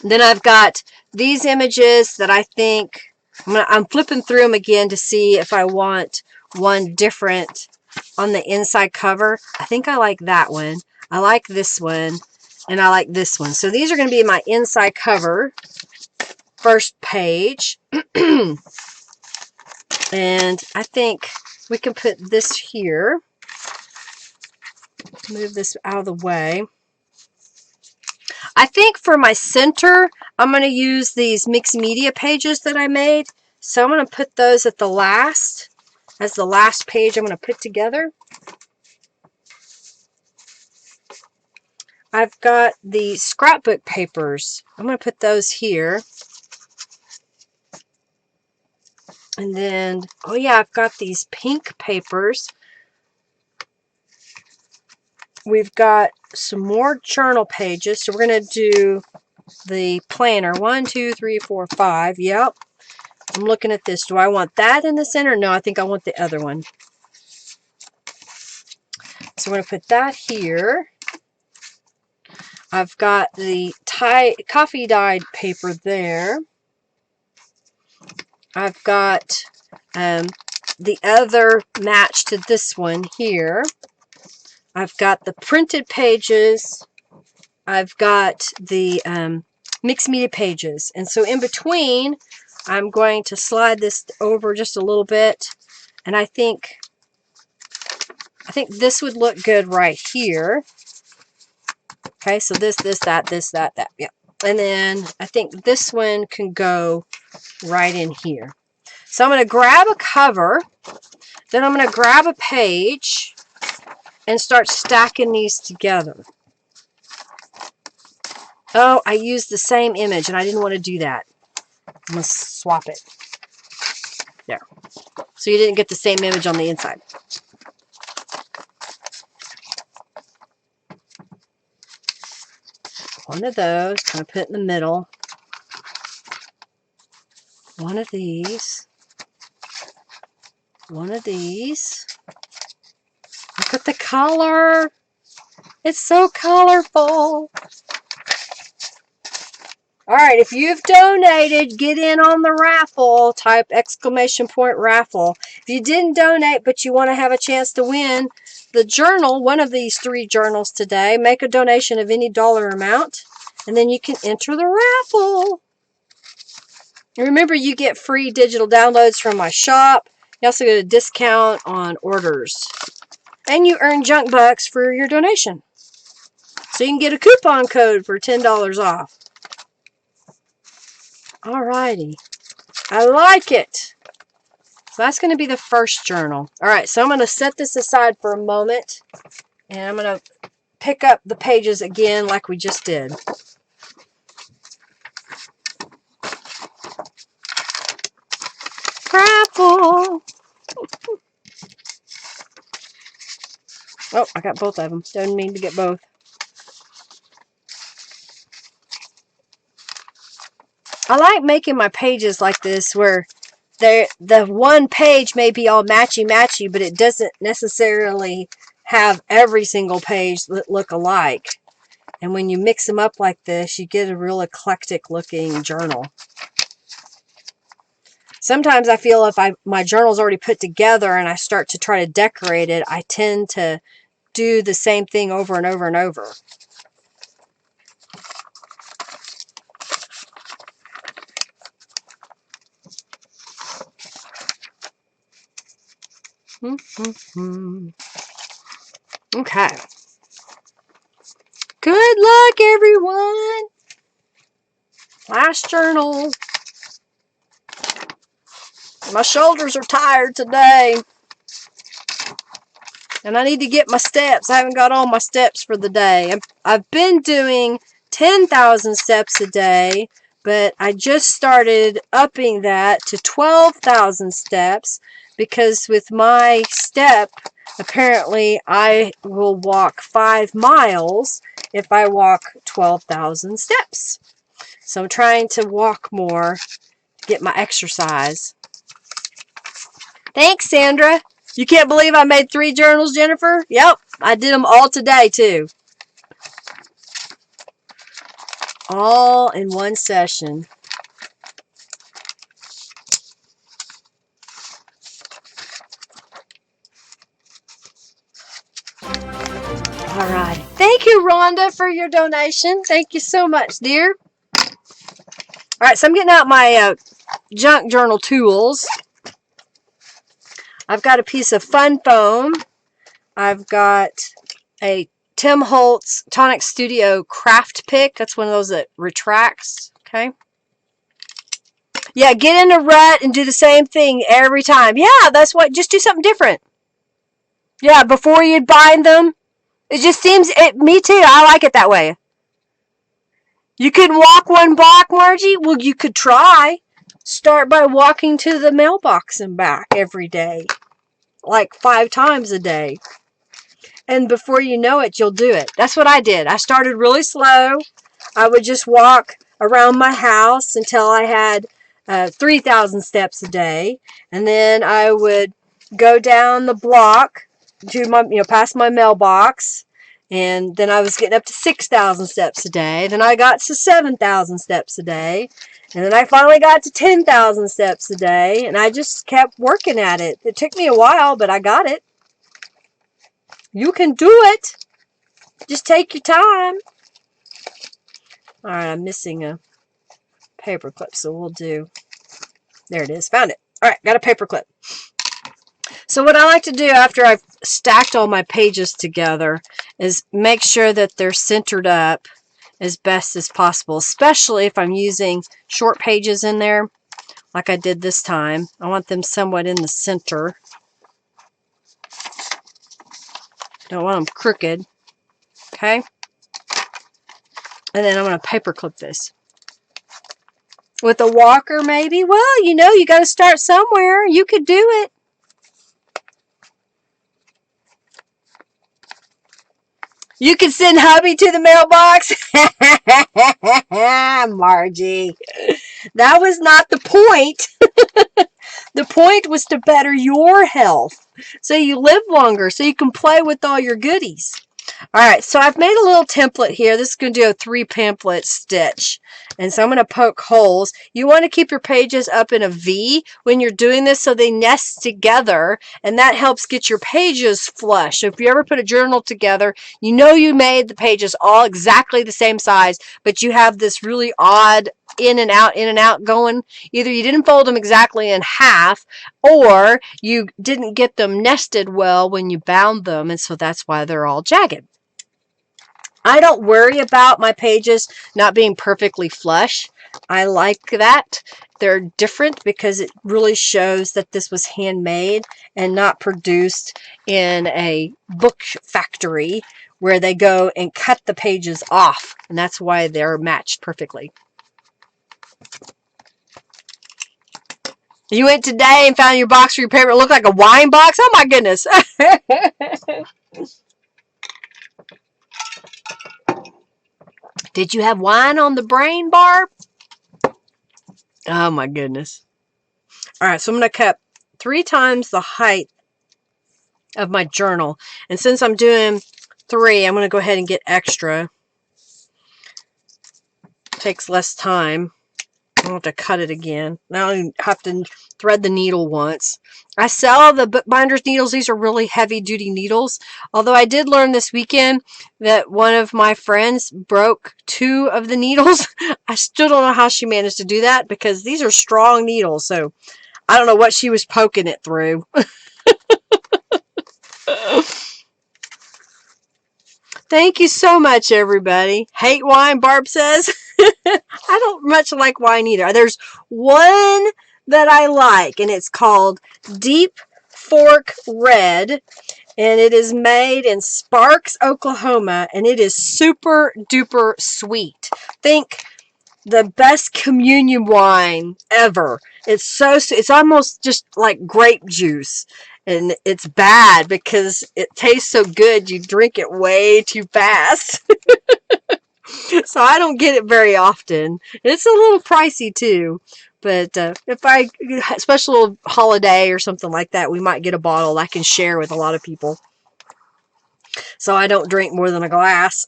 Then I've got these images that I think I'm flipping through them again to see if I want one different on the inside cover. I think I like that one. I like this one. And I like this one. So these are going to be my inside cover. First page. And I think we can put this here. Move this out of the way. I think for my center, I'm going to use these mixed media pages that I made. So I'm going to put those at the last, as the last page I'm going to put together. I've got the scrapbook papers. I'm going to put those here. And then, oh yeah, I've got these pink papers. We've got some more journal pages. So we're going to do the planner. 1, 2, 3, 4, 5. Yep. I'm looking at this. Do I want that in the center? No, I think I want the other one. So I'm going to put that here. I've got the coffee dyed paper there. I've got the other match to this one here. I've got the printed pages. I've got the mixed media pages. And so in between, I'm going to slide this over just a little bit. And I think this would look good right here. Okay, so this, that, that. Yeah. And then I think this one can go right in here. So I'm going to grab a cover. Then I'm going to grab a page and start stacking these together. Oh, I used the same image and I didn't want to do that. I'm going to swap it. There. So you didn't get the same image on the inside. One of those, kind of put it in the middle. One of these. One of these. Look at the color. It's so colorful. All right, if you've donated, get in on the raffle. Type exclamation point raffle. If you didn't donate, but you want to have a chance to win the journal, one of these 3 journals today, make a donation of any dollar amount, and then you can enter the raffle. And remember, you get free digital downloads from my shop. You also get a discount on orders. And you earn junk bucks for your donation. So you can get a coupon code for $10 off. Alrighty. I like it. So that's going to be the first journal. Alright, so I'm going to set this aside for a moment. And I'm going to pick up the pages again like we just did. Raffle! Oh, I got both of them. Didn't mean to get both. I like making my pages like this where the one page may be all matchy-matchy, but it doesn't necessarily have every single page that look alike. And when you mix them up like this, you get a real eclectic looking journal. Sometimes I feel if my journal's already put together and I start to try to decorate it, I tend to do the same thing over and over and over. Okay. Good luck, everyone. Last journal. My shoulders are tired today. And I need to get my steps. I haven't got all my steps for the day. I've been doing 10,000 steps a day, but I just started upping that to 12,000 steps because with my step, apparently I will walk 5 miles if I walk 12,000 steps. So I'm trying to walk more to get my exercise. Thanks, Sandra. You can't believe I made 3 journals, Jennifer? Yep, I did them all today, too. All in one session. All right. Thank you, Rhonda, for your donation. Thank you so much, dear. All right, so I'm getting out my junk journal tools. I've got a piece of fun foam. I've got a Tim Holtz Tonic Studio craft pick. That's one of those that retracts. Okay. Yeah, get in a rut and do the same thing every time. Yeah, that's what. Just do something different. Yeah, before you bind them. It just seems, me too, I like it that way. You could walk one block, Margie? Well, you could try. Start by walking to the mailbox and back every day. Like 5 times a day. And before you know it, you'll do it. That's what I did. I started really slow. I would just walk around my house until I had 3,000 steps a day. And then I would go down the block to my, past my mailbox. And then I was getting up to 6,000 steps a day. Then I got to 7,000 steps a day. And then I finally got to 10,000 steps a day. And I just kept working at it. It took me a while, but I got it. You can do it. Just take your time. All right, I'm missing a paper clip, so we'll do... There it is. Found it. All right, got a paper clip. So what I like to do after I've stacked all my pages together is make sure that they're centered up as best as possible, especially if I'm using short pages in there, like I did this time. I want them somewhat in the center. Don't want them crooked. Okay? And then I'm going to paper clip this. With a walker, maybe? Well, you got to start somewhere. You could do it. You can send hubby to the mailbox. Margie. That was not the point. The point was to better your health. So you live longer. So you can play with all your goodies. Alright, so I've made a little template here. This is going to do a 3 pamphlet stitch. And so I'm going to poke holes. You want to keep your pages up in a V when you're doing this so they nest together. And that helps get your pages flush. So if you ever put a journal together, you made the pages all exactly the same size, but you have this really odd in and out going. Either you didn't fold them exactly in half, or you didn't get them nested well when you bound them, and so that's why they're all jagged. I don't worry about my pages not being perfectly flush. I like that. They're different because it really shows that this was handmade and not produced in a book factory where they go and cut the pages off, and that's why they're matched perfectly. You went today and found your box for your paper. It looked like a wine box. Oh my goodness. Did you have wine on the brain, Barb? Oh my goodness. All right, so I'm going to cut 3 times the height of my journal. And since I'm doing 3, I'm going to go ahead and get extra. Takes less time. I don't have to cut it again. Now I have to thread the needle once. I sell the bookbinders needles. These are really heavy duty needles. Although I did learn this weekend that one of my friends broke 2 of the needles. I still don't know how she managed to do that because these are strong needles. So I don't know what she was poking it through. Thank you so much, everybody. Hate wine, Barb says. I don't much like wine either. There's one that I like, and it's called Deep Fork Red, and it is made in Sparks, Oklahoma, and it is super duper sweet. Think the best communion wine ever. It's almost just like grape juice. And it's bad because it tastes so good you drink it way too fast. So I don't get it very often. It's a little pricey too. But if I special holiday or something like that, we might get a bottle I can share with a lot of people. So I don't drink more than a glass.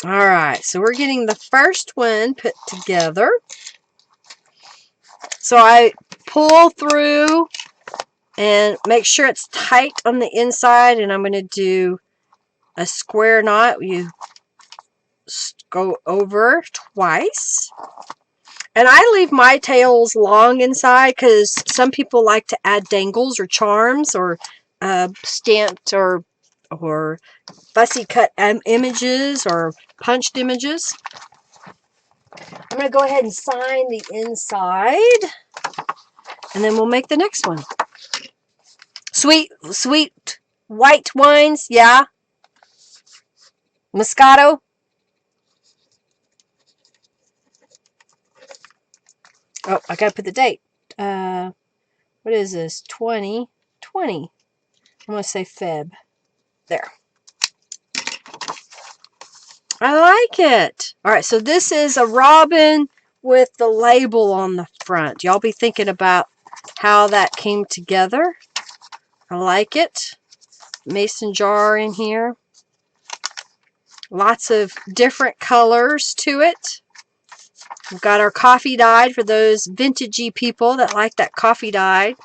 Alright, so we're getting the first one put together. So I pull through And make sure it's tight on the inside, and I'm going to do a square knot. You go over twice. And I leave my tails long inside because some people like to add dangles or charms or stamped or fussy cut images or punched images. I'm going to go ahead and sign the inside, and then we'll make the next one. Sweet white wines, yeah. Moscato. Oh, I gotta put the date. What is this? 2020. I'm gonna say Feb. There. I like it. All right, so this is a robin with the label on the front. Y'all be thinking about how that came together. I like it. Mason jar in here. Lots of different colors to it. We've got our coffee dyed for those vintagey people that like that coffee dyed.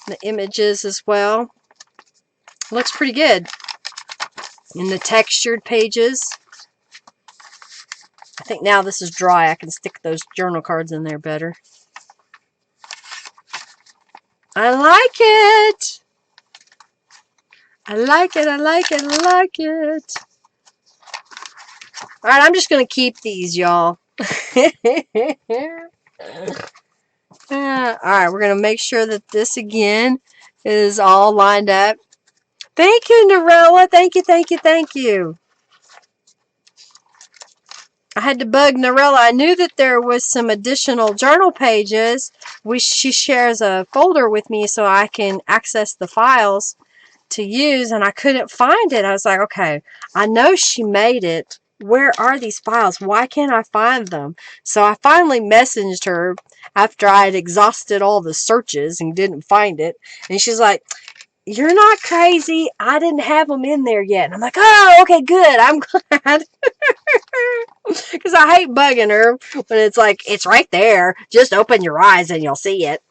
The images as well. Looks pretty good. In the textured pages. I think now this is dry. I can stick those journal cards in there better. I like it. I like it. I like it. I like it. All right, I'm just going to keep these, y'all. All right, we're going to make sure that this again is all lined up. Thank you, Narella. Thank you, thank you, thank you. I had to bug Narella. I knew that there was some additional journal pages. She shares a folder with me so I can access the files to use, and I couldn't find it. I was like, okay, I know she made it. Where are these files? Why can't I find them? So I finally messaged her after I had exhausted all the searches and didn't find it. And she's like, you're not crazy. I didn't have them in there yet. And I'm like, oh, okay, good. I'm glad. Because I hate bugging her when it's like, it's right there. Just open your eyes and you'll see it.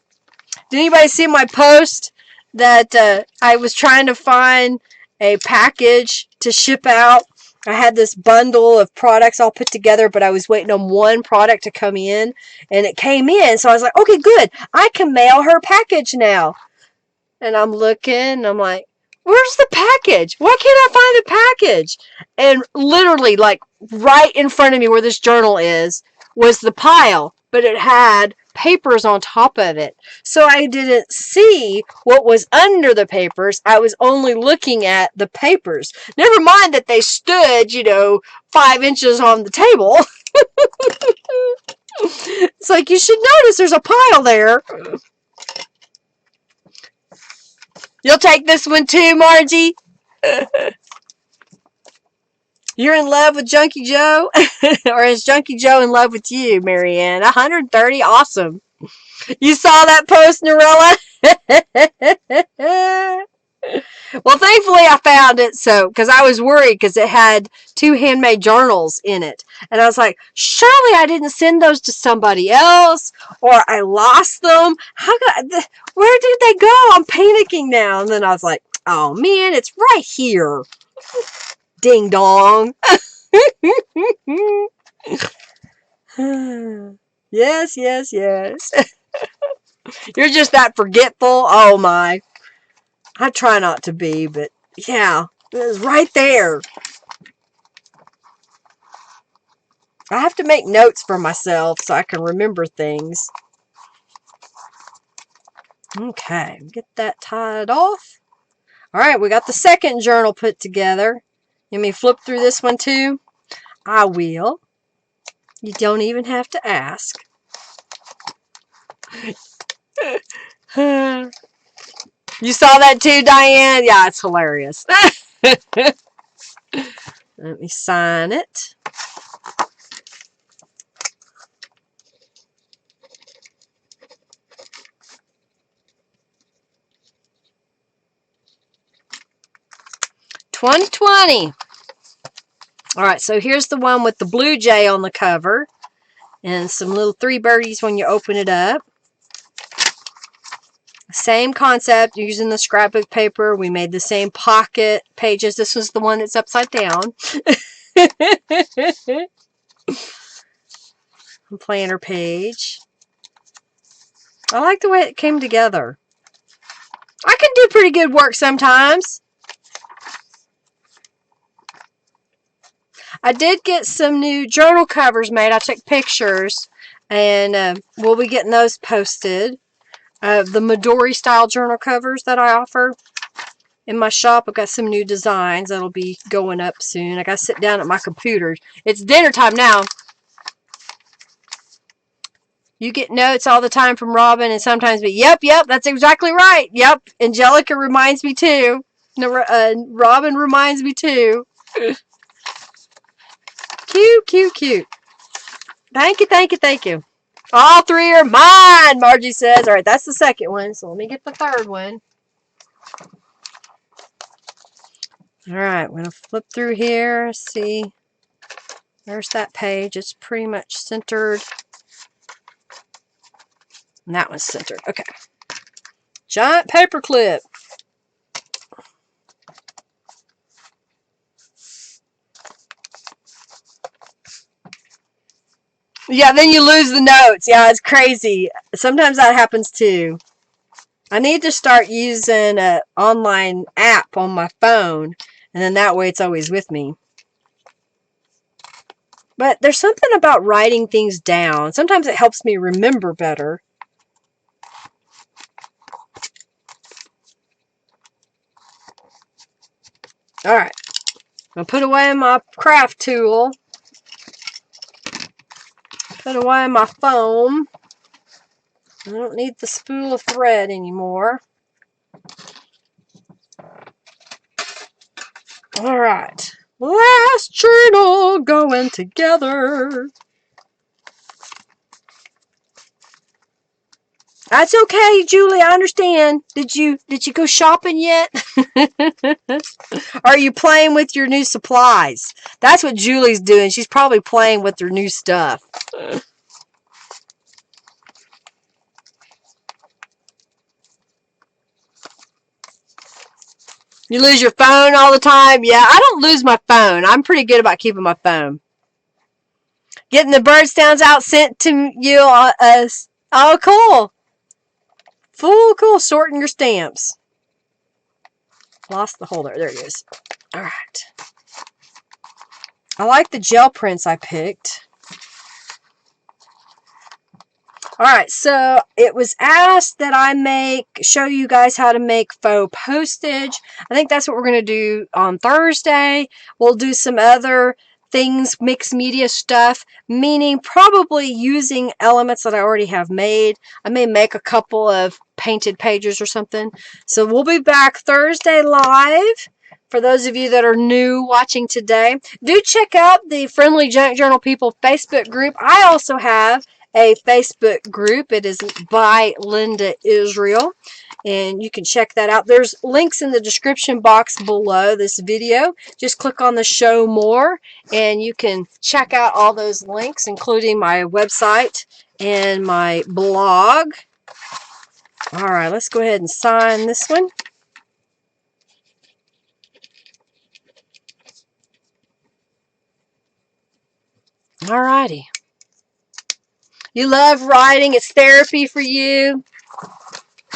Did anybody see my post that I was trying to find a package to ship out? I had this bundle of products all put together, but I was waiting on one product to come in, and it came in. So I was like, okay, good. I can mail her package now. And I'm looking, and I'm like, where's the package? Why can't I find the package? And literally, like, right in front of me where this journal is, was the pile, but it had papers on top of it. So I didn't see what was under the papers. I was only looking at the papers. Never mind that they stood, 5 inches on the table. It's like, you should notice there's a pile there. You'll take this one too, Margie? You're in love with Junkie Joe? Or is Junkie Joe in love with you, Marianne? 130? Awesome. You saw that post, Narella? Well, thankfully I found it, because I was worried because it had 2 handmade journals in it. And I was like, surely I didn't send those to somebody else, or I lost them. Where did they go? I'm panicking now. And then I was like, oh man, it's right here. Ding dong. Yes, yes, yes. You're just that forgetful. Oh my. I try not to be, but yeah, it was right there. I have to make notes for myself so I can remember things. Okay, get that tied off. All right, we got the second journal put together. You may flip through this one too? I will. You don't even have to ask. You saw that too, Diane? Yeah, it's hilarious. Let me sign it. $20.20. All right, so here's the one with the blue jay on the cover and some little 3 birdies when you open it up. Same concept, using the scrapbook paper. We made the same pocket pages. This was the one that's upside down. Planner page. I like the way it came together. I can do pretty good work sometimes. I did get some new journal covers made. I took pictures, and we'll be getting those posted. The Midori style journal covers that I offer in my shop. I've got some new designs that'll be going up soon. I gotta sit down at my computer. It's dinner time now. You get notes all the time from Robin, and sometimes be, yep, that's exactly right. Yep, Angelica reminds me too. Robin reminds me too. Cute. Thank you. All three are mine, Margie says. All right, that's the second one, so let me get the third one. All right, I'm going to flip through here, see. There's that page. It's pretty much centered. And that one's centered. Okay. Giant paper clip. Yeah, then you lose the notes. Yeah, it's crazy. Sometimes that happens too. I need to start using an online app on my phone, and then that way it's always with me. But there's something about writing things down. Sometimes it helps me remember better. Alright. I'll put away my craft tool. Put away my foam. I don't need the spool of thread anymore. Alright. Last journal going together. That's okay, Julie. I understand. Did you go shopping yet? Are you playing with your new supplies? That's what Julie's doing. She's probably playing with her new stuff. You lose your phone all the time? Yeah, I don't lose my phone. I'm pretty good about keeping my phone. Getting the bird sounds out sent to you. Oh, cool. Cool. Sorting your stamps. Lost the holder. There it is. All right. I like the gel prints I picked. Alright, so it was asked that I show you guys how to make faux postage. I think that's what we're going to do on Thursday. We'll do some other things, mixed media stuff, meaning probably using elements that I already have made. I may make a couple of painted pages or something. So we'll be back Thursday live. For those of you that are new watching today, do check out the Friendly Junk Journal People Facebook group. I also have a Facebook group. It is by Linda Israel, and you can check that out. There's links in the description box below this video. Just click on the show more, and you can check out all those links, including my website and my blog. All right, let's go ahead and sign this one. All righty. You love writing. It's therapy for you.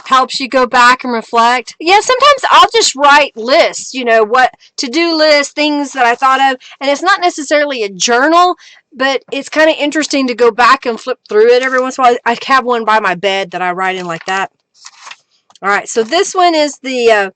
Helps you go back and reflect. Yeah, sometimes I'll just write lists, what to-do lists, things that I thought of. And it's not necessarily a journal, but it's kind of interesting to go back and flip through it every once in a while. I have one by my bed that I write in like that. All right, so this one is the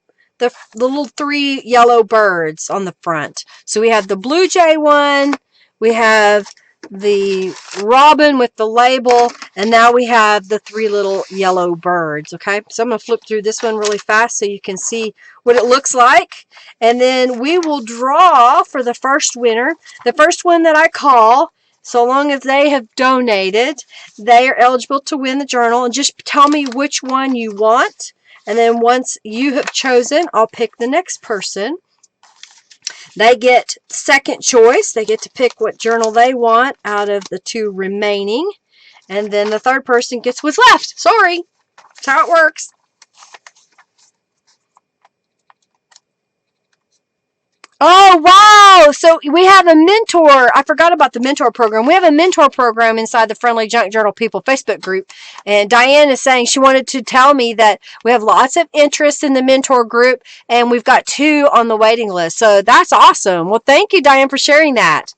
little 3 yellow birds on the front. So we have the blue jay one. We have the robin with the label, and now we have the 3 little yellow birds. Okay, so I'm going to flip through this one really fast so you can see what it looks like, and then we will draw for the first winner. The first one that I call, so long as they have donated, they are eligible to win the journal. And just tell me which one you want, and then once you have chosen, I'll pick the next person. They get second choice. They get to pick what journal they want out of the 2 remaining. And then the third person gets what's left. Sorry. That's how it works. Oh, wow. So we have a mentor. I forgot about the mentor program. We have a mentor program inside the Friendly Junk Journal People Facebook group. And Diane is saying she wanted to tell me that we have lots of interest in the mentor group and we've got 2 on the waiting list. So that's awesome. Well, thank you, Diane, for sharing that.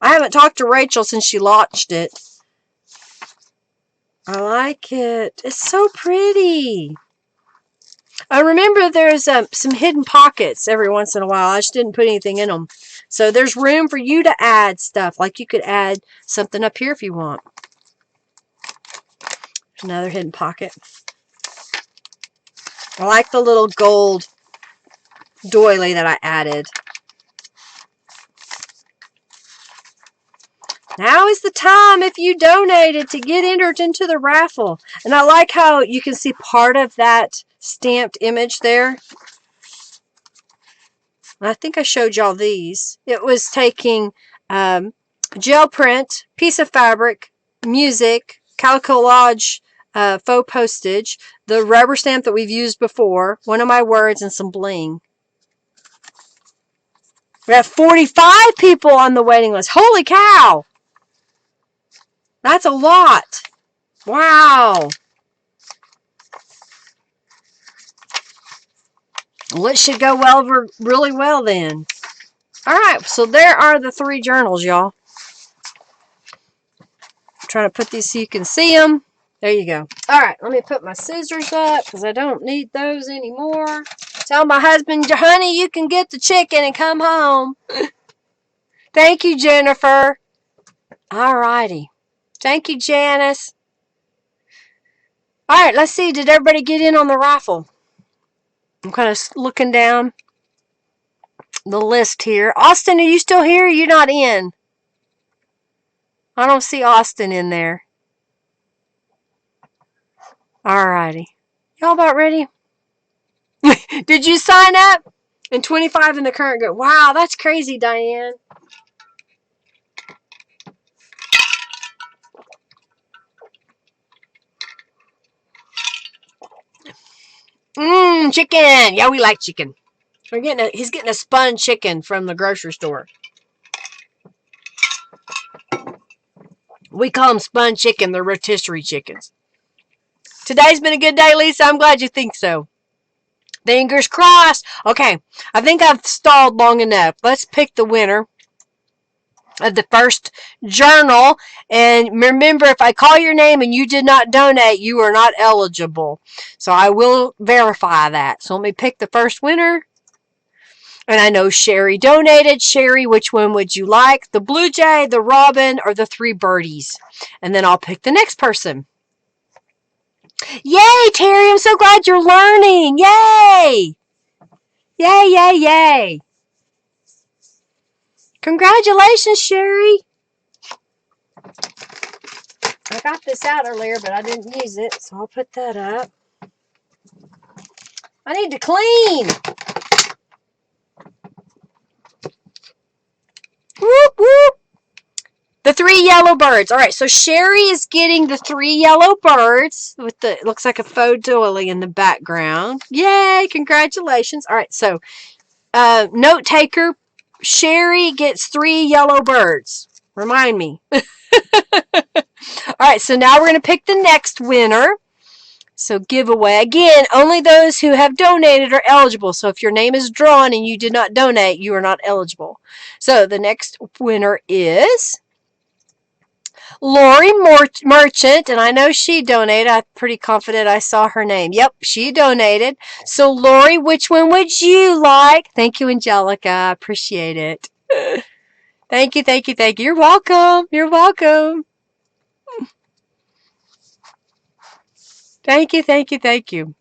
I haven't talked to Rachel since she launched it. I like it. It's so pretty. I remember there's some hidden pockets every once in a while. I just didn't put anything in them. So there's room for you to add stuff. Like you could add something up here if you want. Another hidden pocket. I like the little gold doily that I added. Now is the time if you donated to get entered into the raffle. And I like how you can see part of that stamped image there. I think I showed y'all these. It was taking gel print, piece of fabric, music, Calico Collage faux postage, the rubber stamp that we've used before, one of my words, and some bling. We have 45 people on the waiting list. Holy cow! That's a lot. Wow. Well, it should go really well then. All right, so there are the 3 journals, y'all. Trying to put these so you can see them. There you go. All right, let me put my scissors up because I don't need those anymore. Tell my husband, honey, you can get the chicken and come home. Thank you, Jennifer. All righty. Thank you, Janice. All right, let's see. Did everybody get in on the raffle? I'm kind of looking down the list here. Austin, are you still here? You're not in. I don't see Austin in there. All righty. Y'all about ready? Did you sign up? And 25 in the current group. Wow, that's crazy, Diane. Chicken. Yeah, we like chicken. He's getting a spun chicken from the grocery store. We call them spun chicken. They're rotisserie chickens. Today's been a good day, Lisa. I'm glad you think so. Fingers crossed. Okay, I think I've stalled long enough. Let's pick the winner of the first journal. And remember, if I call your name and you did not donate, you are not eligible. So I will verify that. So let me pick the first winner. And I know Sherry donated. Sherry, which one would you like? The blue jay, the robin, or the 3 birdies? And then I'll pick the next person. Yay, Terry, I'm so glad you're learning. Yay! Yay, yay, yay. Congratulations, Sherry. I got this out earlier, but I didn't use it, so I'll put that up. I need to clean. Whoop, whoop. The 3 yellow birds. All right, so Sherry is getting the 3 yellow birds with the, it looks like a faux doily in the background. Yay, congratulations. All right, so note taker, Sherry gets 3 yellow birds. Remind me. All right, so now we're going to pick the next winner. So giveaway. Again, only those who have donated are eligible. So if your name is drawn and you did not donate, you are not eligible. So the next winner is Lori Merchant, and I know she donated. I'm pretty confident I saw her name. Yep, she donated. So Lori, which one would you like? Thank you, Angelica. I appreciate it. Thank you, thank you, thank you. You're welcome. You're welcome. Thank you, thank you, thank you.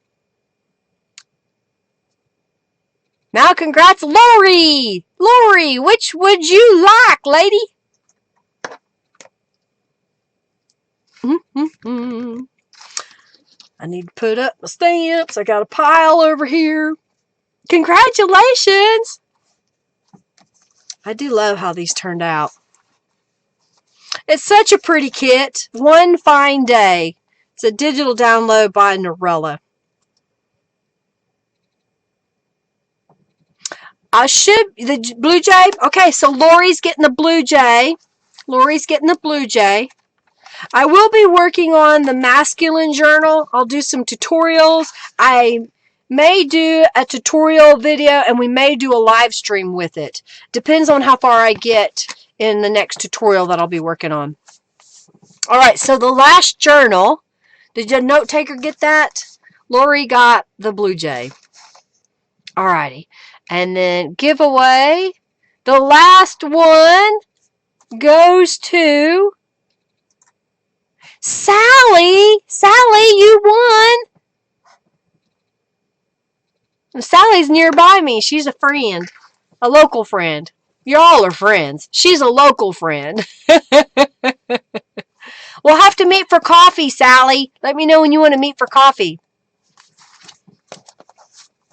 Now congrats, Lori! Lori, which would you like, lady? I need to put up my stamps. I got a pile over here. Congratulations! I do love how these turned out. It's such a pretty kit. One fine day. It's a digital download by Norella. The blue jay. Okay, so Lori's getting the blue jay. Lori's getting the blue jay. I will be working on the masculine journal. I'll do some tutorials. I may do a tutorial video and we may do a live stream with it. Depends on how far I get in the next tutorial that I'll be working on. All right, so the last journal. Did your note taker get that? Lori got the blue jay. All righty. And then giveaway. The last one goes to Sally. Sally, you won. Sally's nearby me. She's a friend. A local friend. Y'all are friends. She's a local friend. We'll have to meet for coffee, Sally. Let me know when you want to meet for coffee.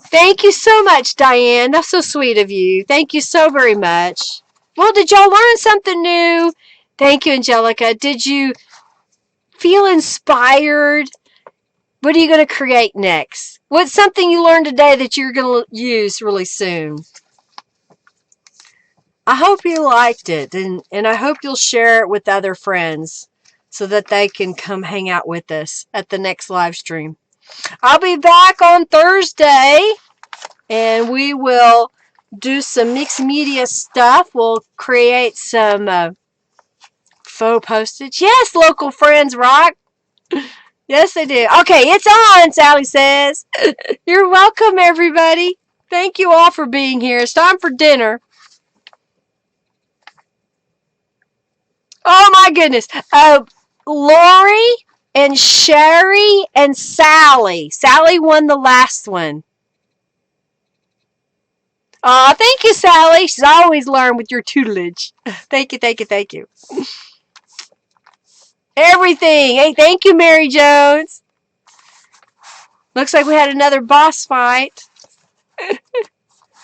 Thank you so much, Diane. That's so sweet of you. Thank you so very much. Well, did y'all learn something new? Thank you, Angelica. Did you feel inspired? What are you going to create next? What's something you learned today that you're going to use really soon? I hope you liked it, and I hope you'll share it with other friends so that they can come hang out with us at the next live stream. I'll be back on Thursday, and we will do some mixed media stuff. We'll create some faux postage. Yes, local friends rock. Yes, they do. Okay, it's on, Sally says. You're welcome, everybody. Thank you all for being here. It's time for dinner. Oh, my goodness. Lori and Sherry and Sally. Sally won the last one. Oh, thank you, Sally. She's always learned with your tutelage. Thank you, thank you, thank you. Everything. Hey, thank you, Mary Jones. Looks like we had another boss fight.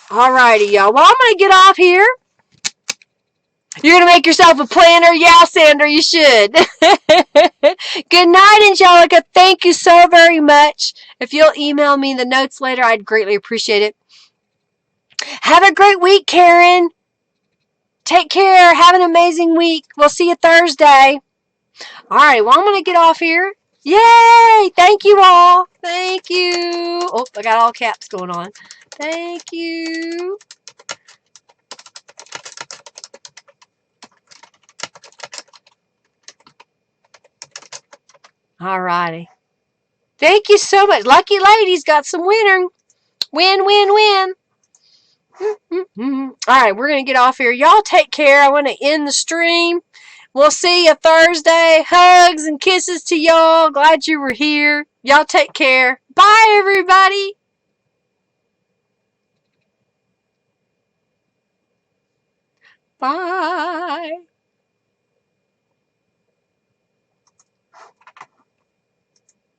Alrighty, y'all. Well, I'm going to get off here. You're going to make yourself a planner? Yeah, Sandra, you should. Good night, Angelica. Thank you so very much. If you'll email me the notes later, I'd greatly appreciate it. Have a great week, Karen. Take care. Have an amazing week. We'll see you Thursday. All right, well, I'm going to get off here. Yay! Thank you all. Thank you. Oh, I got all caps going on. Thank you. All righty. Thank you so much. Lucky ladies got some winner. Win, win, win. All right, we're going to get off here. Y'all take care. I want to end the stream. We'll see you Thursday. Hugs and kisses to y'all. Glad you were here. Y'all take care. Bye, everybody. Bye.